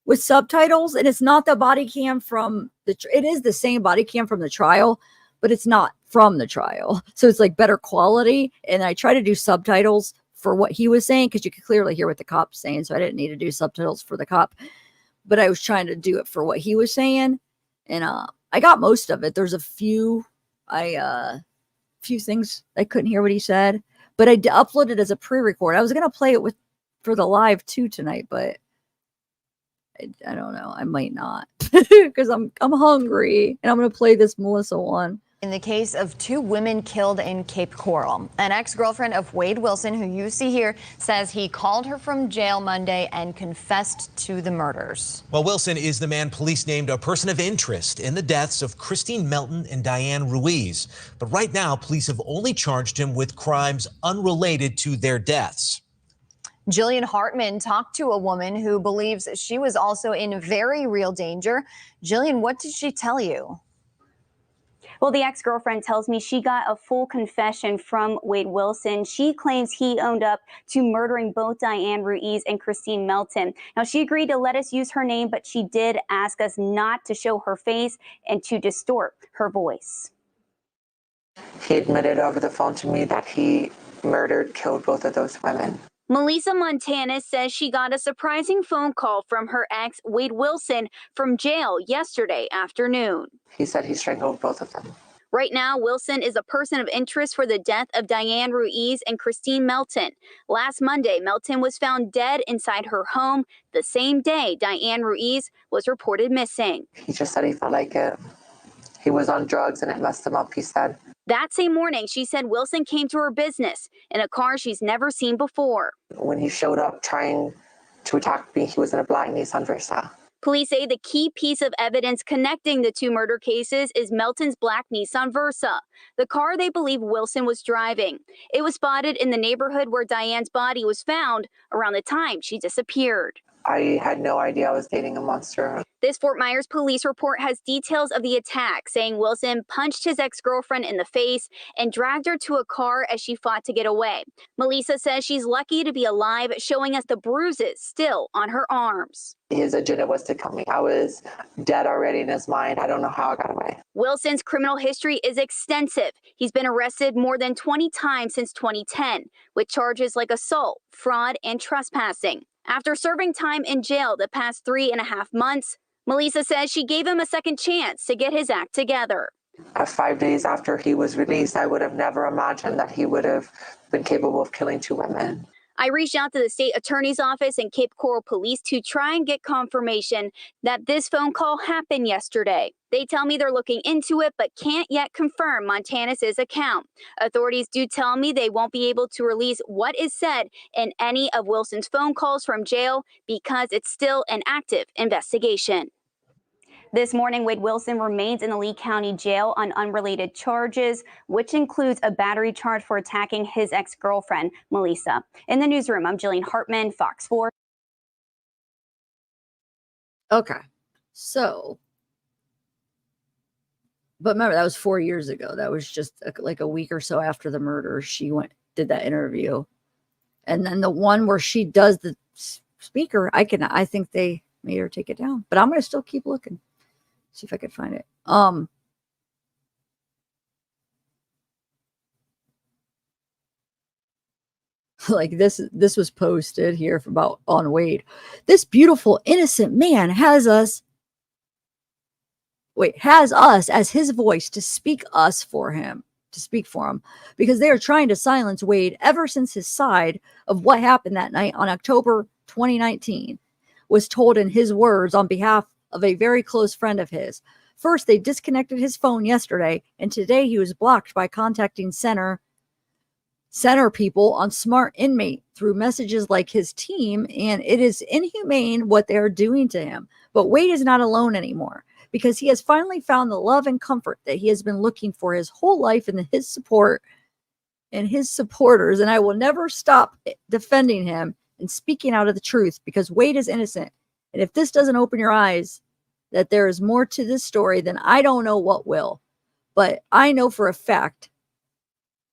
with subtitles? And it's not the body cam from it is the same body cam from the trial, but it's not from the trial. So it's like better quality. And I try to do subtitles for what he was saying because you could clearly hear what the cop's saying. So I didn't need to do subtitles for the cop, but I was trying to do it for what he was saying. And I got most of it. There's a few things I couldn't hear what he said, but I uploaded as a pre-record. I was going to play it for the live too tonight, but I don't know. I might not because I'm hungry and I'm going to play this Melissa one. In the case of 2 women killed in Cape Coral, an ex-girlfriend of Wade Wilson, who you see here, says he called her from jail Monday and confessed to the murders. Well, Wilson is the man police named a person of interest in the deaths of Christine Melton and Diane Ruiz. But right now, police have only charged him with crimes unrelated to their deaths. Jillian Hartman talked to a woman who believes she was also in very real danger. Jillian, what did she tell you? Well, the ex-girlfriend tells me she got a full confession from Wade Wilson. She claims he owned up to murdering both Diane Ruiz and Christine Melton. Now, she agreed to let us use her name, but she did ask us not to show her face and to distort her voice. He admitted over the phone to me that he killed both of those women. Melissa Montana says she got a surprising phone call from her ex, Wade Wilson, from jail yesterday afternoon. He said he strangled both of them. Right now, Wilson is a person of interest for the death of Diane Ruiz and Christine Melton. Last Monday, Melton was found dead inside her home the same day Diane Ruiz was reported missing. He just said he felt like he was on drugs and it messed him up, he said. That same morning, she said Wilson came to her business in a car she's never seen before. When he showed up trying to attack me, he was in a black Nissan Versa. Police say the key piece of evidence connecting the two murder cases is Melton's black Nissan Versa, the car they believe Wilson was driving. It was spotted in the neighborhood where Diane's body was found around the time she disappeared. I had no idea I was dating a monster. This Fort Myers police report has details of the attack, saying Wilson punched his ex-girlfriend in the face and dragged her to a car as she fought to get away. Melissa says she's lucky to be alive, showing us the bruises still on her arms. His agenda was to kill me. I was dead already in his mind. I don't know how I got away. Wilson's criminal history is extensive. He's been arrested more than 20 times since 2010, with charges like assault, fraud, and trespassing. After serving time in jail the past 3.5 months, Melissa says she gave him a second chance to get his act together. 5 days after he was released, I would have never imagined that he would have been capable of killing 2 women. I reached out to the state attorney's office and Cape Coral Police to try and get confirmation that this phone call happened yesterday. They tell me they're looking into it, but can't yet confirm Montana's account. Authorities do tell me they won't be able to release what is said in any of Wilson's phone calls from jail because it's still an active investigation. This morning, Wade Wilson remains in the Lee County Jail on unrelated charges, which includes a battery charge for attacking his ex-girlfriend, Melissa. In the newsroom, I'm Jillian Hartman, Fox 4. Okay, so, but remember, that was 4 years ago. That was just like a week or so after the murder. She did that interview. And then the one where she does the speaker, I think they made her take it down, but I'm going to still keep looking. See if I could find it. Like this was posted here about on Wade. This beautiful, innocent man has us as his voice to speak for him, because they are trying to silence Wade ever since his side of what happened that night on October 2019 was told in his words on behalf of a very close friend of his. First, they disconnected his phone yesterday, and today he was blocked by contacting center people on Smart Inmate through messages like his team, and it is inhumane what they are doing to him. But Wade is not alone anymore, because he has finally found the love and comfort that he has been looking for his whole life in his support and his supporters, and I will never stop defending him and speaking out of the truth, because Wade is innocent. And if this doesn't open your eyes that there is more to this story, then I don't know what will. But I know for a fact,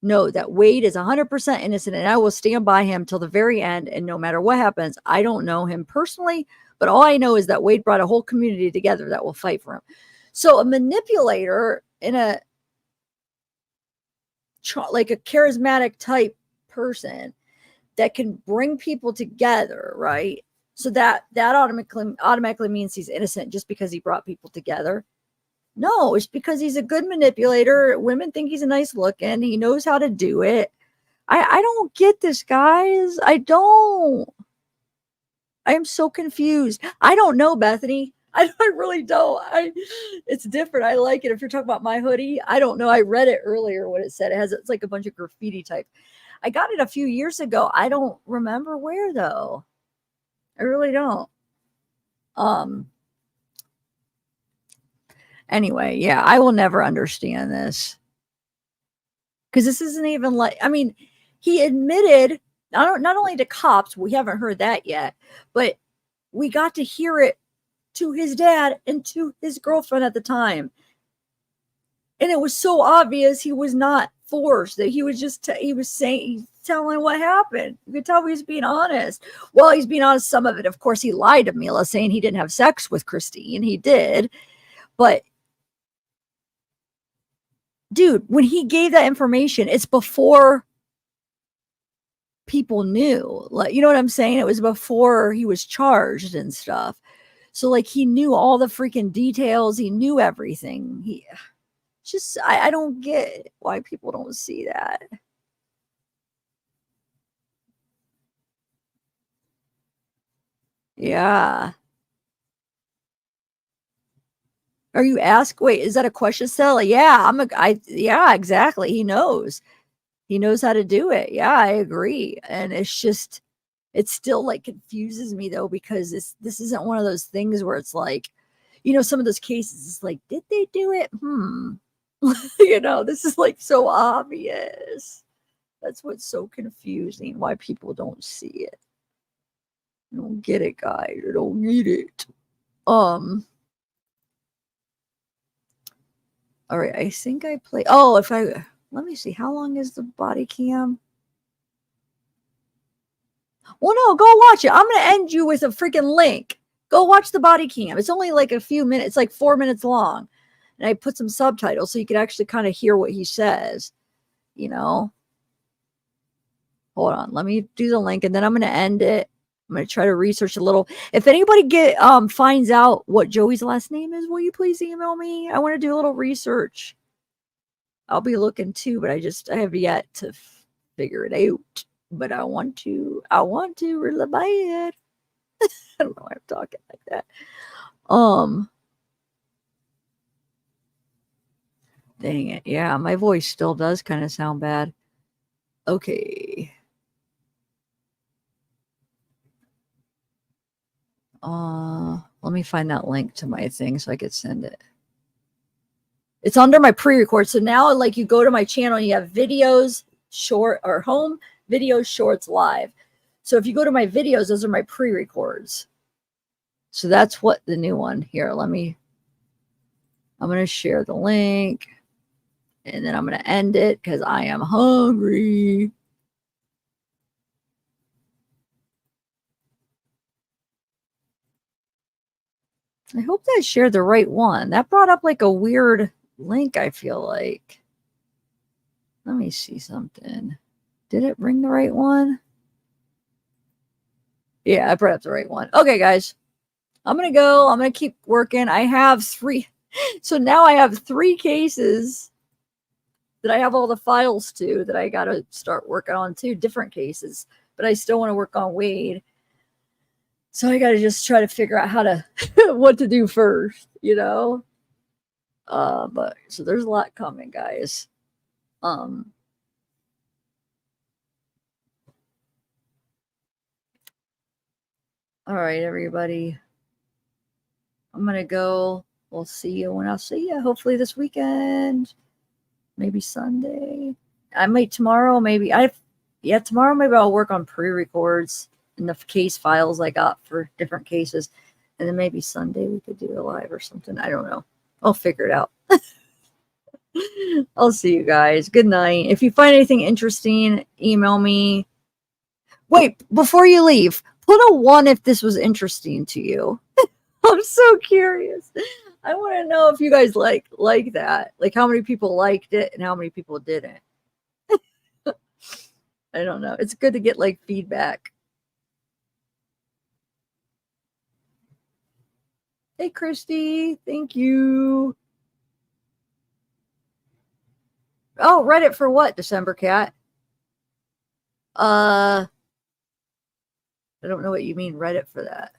that Wade is 100% innocent, and I will stand by him till the very end. And no matter what happens, I don't know him personally, but all I know is that Wade brought a whole community together that will fight for him. So a manipulator in like a charismatic type person that can bring people together, right? So that automatically means he's innocent just because he brought people together. No, it's because he's a good manipulator. Women think he's a nice looking. He knows how to do it. I don't get this, guys. I don't. I am so confused. I don't know, Bethany. I really don't. It's different. I like it. If you're talking about my hoodie, I don't know. I read it earlier what it said. It's like a bunch of graffiti type. I got it a few years ago. I don't remember where though. I really don't. Anyway, yeah, I will never understand this. Because this isn't even like, he admitted, not only to cops, we haven't heard that yet, but we got to hear it to his dad and to his girlfriend at the time. And it was so obvious he was not forced, that he was just, he was saying, telling what happened. You could tell he was being honest. Well, he's being honest, some of it. Of course, he lied to Mila, saying he didn't have sex with Christine. He did. But, dude, when he gave that information, it's before people knew. Like, you know what I'm saying? It was before he was charged and stuff. So, like, he knew all the freaking details. He knew everything. He just, I don't get why people don't see that. Yeah. Are you asked? Wait, is that a question, Stella? Yeah, yeah, exactly. He knows how to do it. Yeah, I agree. And it's just, it still like confuses me though, because this isn't one of those things where it's like, you know, some of those cases, it's like, did they do it? You know, this is like so obvious. That's what's so confusing, why people don't see it. I don't get it, guys. I don't get it. All right, I think I play. Oh, let me see. How long is the body cam? Well, no, go watch it. I'm going to end you with a freaking link. Go watch the body cam. It's only like a few minutes, like 4 minutes long. And I put some subtitles so you can actually kind of hear what he says, you know. Hold on. Let me do the link and then I'm going to end it. I'm going to try to research a little. If anybody finds out what Joey's last name is, will you please email me? I want to do a little research. I'll be looking too, but I have yet to figure it out. But I want to really bad. I don't know why I'm talking like that. Dang it. Yeah, my voice still does kind of sound bad. Okay. Let me find that link to my thing so I could send it. It's under my pre-record. So now, like, you go to my channel, you have videos, short, or home, videos, shorts, live. So if you go to my videos, those are my pre-records. So that's what the new one here. I'm going to share the link and then I'm going to end it because I am hungry. I hope that I shared the right one. That brought up like a weird link, I feel like. Let me see something. Did it bring the right one? Yeah, I brought up the right one. Okay, guys. I'm going to go. I'm going to keep working. I have 3. So now I have 3 cases that I have all the files to that I got to start working on, 2 different cases. But I still want to work on Wade. So I got to just try to figure out how to, what to do first, you know? But so there's a lot coming, guys. All right, everybody. I'm going to go. We'll see you when I'll see you. Hopefully this weekend. Maybe Sunday. I might tomorrow. Maybe tomorrow maybe I'll work on pre-records and the case files I got for different cases. And then maybe Sunday we could do a live or something. I don't know. I'll figure it out. I'll see you guys. Good night. If you find anything interesting, email me. Wait, before you leave, put a 1 if this was interesting to you. I'm so curious. I want to know if you guys like that. Like how many people liked it and how many people didn't. I don't know. It's good to get like feedback. Hey, Christy. Thank you. Oh, Reddit for what, December Cat? I don't know what you mean Reddit for that.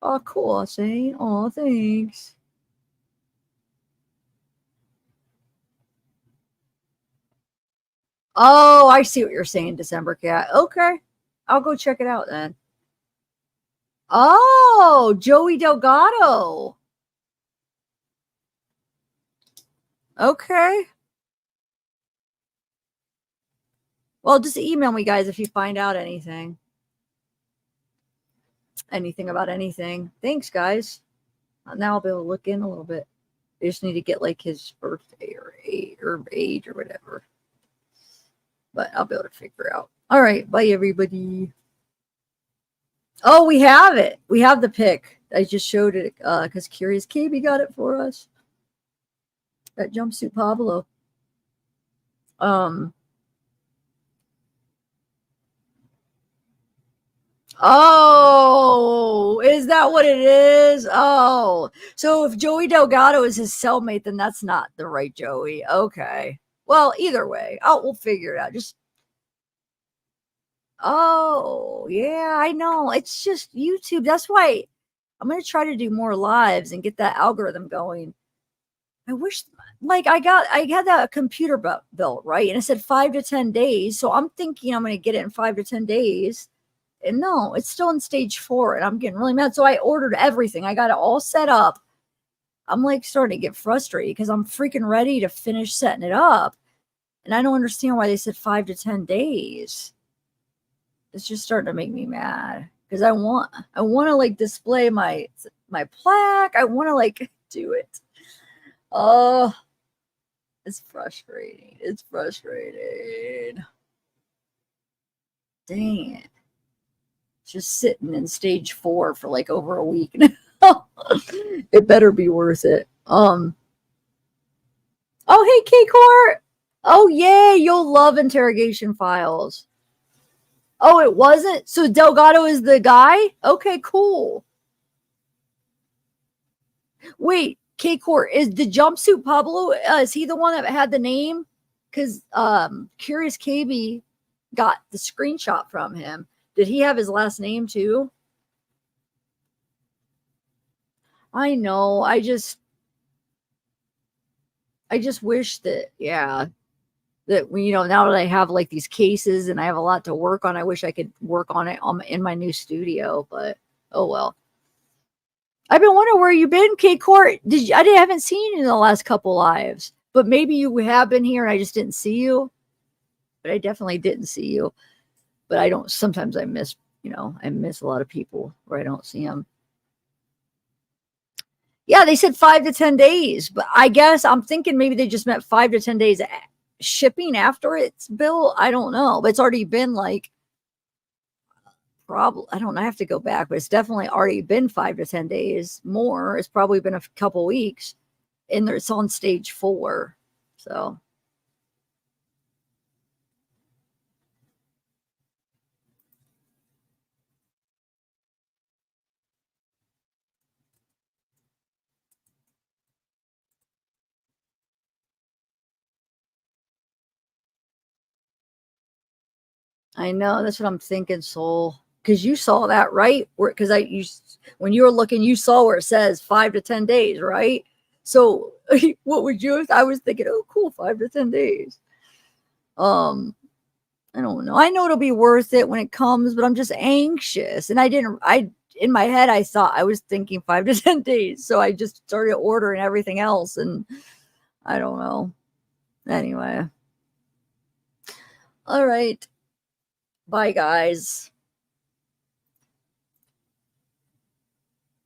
Oh, cool, Shane. Oh, thanks. Oh, I see what you're saying, December Cat. Okay. I'll go check it out then. Oh, Joey Delgado. Okay. Well, just email me, guys, if you find out anything. Anything about anything. Thanks, guys. Now I'll be able to look in a little bit. I just need to get like his birthday or age or whatever. But I'll be able to figure out. All right. Bye, everybody. Oh, we have it. We have the pic. I just showed it because Curious KB got it for us. That jumpsuit Pablo. Oh, is that what it is? Oh, so if Joey Delgado is his cellmate, then that's not the right Joey. Okay. Well, either way, we'll figure it out. Oh, yeah, I know. It's just YouTube. That's why I'm going to try to do more lives and get that algorithm going. I wish, like, I had that computer built, right? And it said 5 to 10 days. So I'm thinking I'm going to get it in 5 to 10 days. And no, it's still in stage 4. And I'm getting really mad. So I ordered everything. I got it all set up. I'm like starting to get frustrated because I'm freaking ready to finish setting it up. And I don't understand why they said 5 to 10 days. It's just starting to make me mad because I want to like display my plaque. I want to like do it. Oh, it's frustrating. It's frustrating. Dang it. Just sitting in stage 4 for like over a week now. It better be worth it. Oh, hey, K-Court. Oh, yay. You'll love interrogation files. Oh, it wasn't? So Delgado is the guy? Okay, cool. Wait, K-Court, is the jumpsuit Pablo, is he the one that had the name? Because Curious KB got the screenshot from him. Did he have his last name too? I know. I just wish that, yeah, that now that I have like these cases and I have a lot to work on, I wish I could work on it in my new studio, but oh well. I've been wondering where you've been, K-Court. I haven't seen you in the last couple lives, but maybe you have been here and I just didn't see you. But I definitely didn't see you. But sometimes I miss, I miss a lot of people where I don't see them. Yeah, they said 5 to 10 days, but I guess I'm thinking maybe they just meant 5 to 10 days shipping after it's built. I don't know, but it's already been like, probably, I don't know, I have to go back, but it's definitely already been 5 to 10 days more. It's probably been a couple weeks and it's on stage 4. So. I know, that's what I'm thinking, Soul. Because you saw that, right? Because when you were looking, you saw where it says 5 to 10 days, right? So what would you? I was thinking, oh, cool, 5 to 10 days. I don't know. I know it'll be worth it when it comes, but I'm just anxious, and in my head I was thinking 5 to 10 days, so I just started ordering everything else, and I don't know. Anyway, all right. Bye, guys.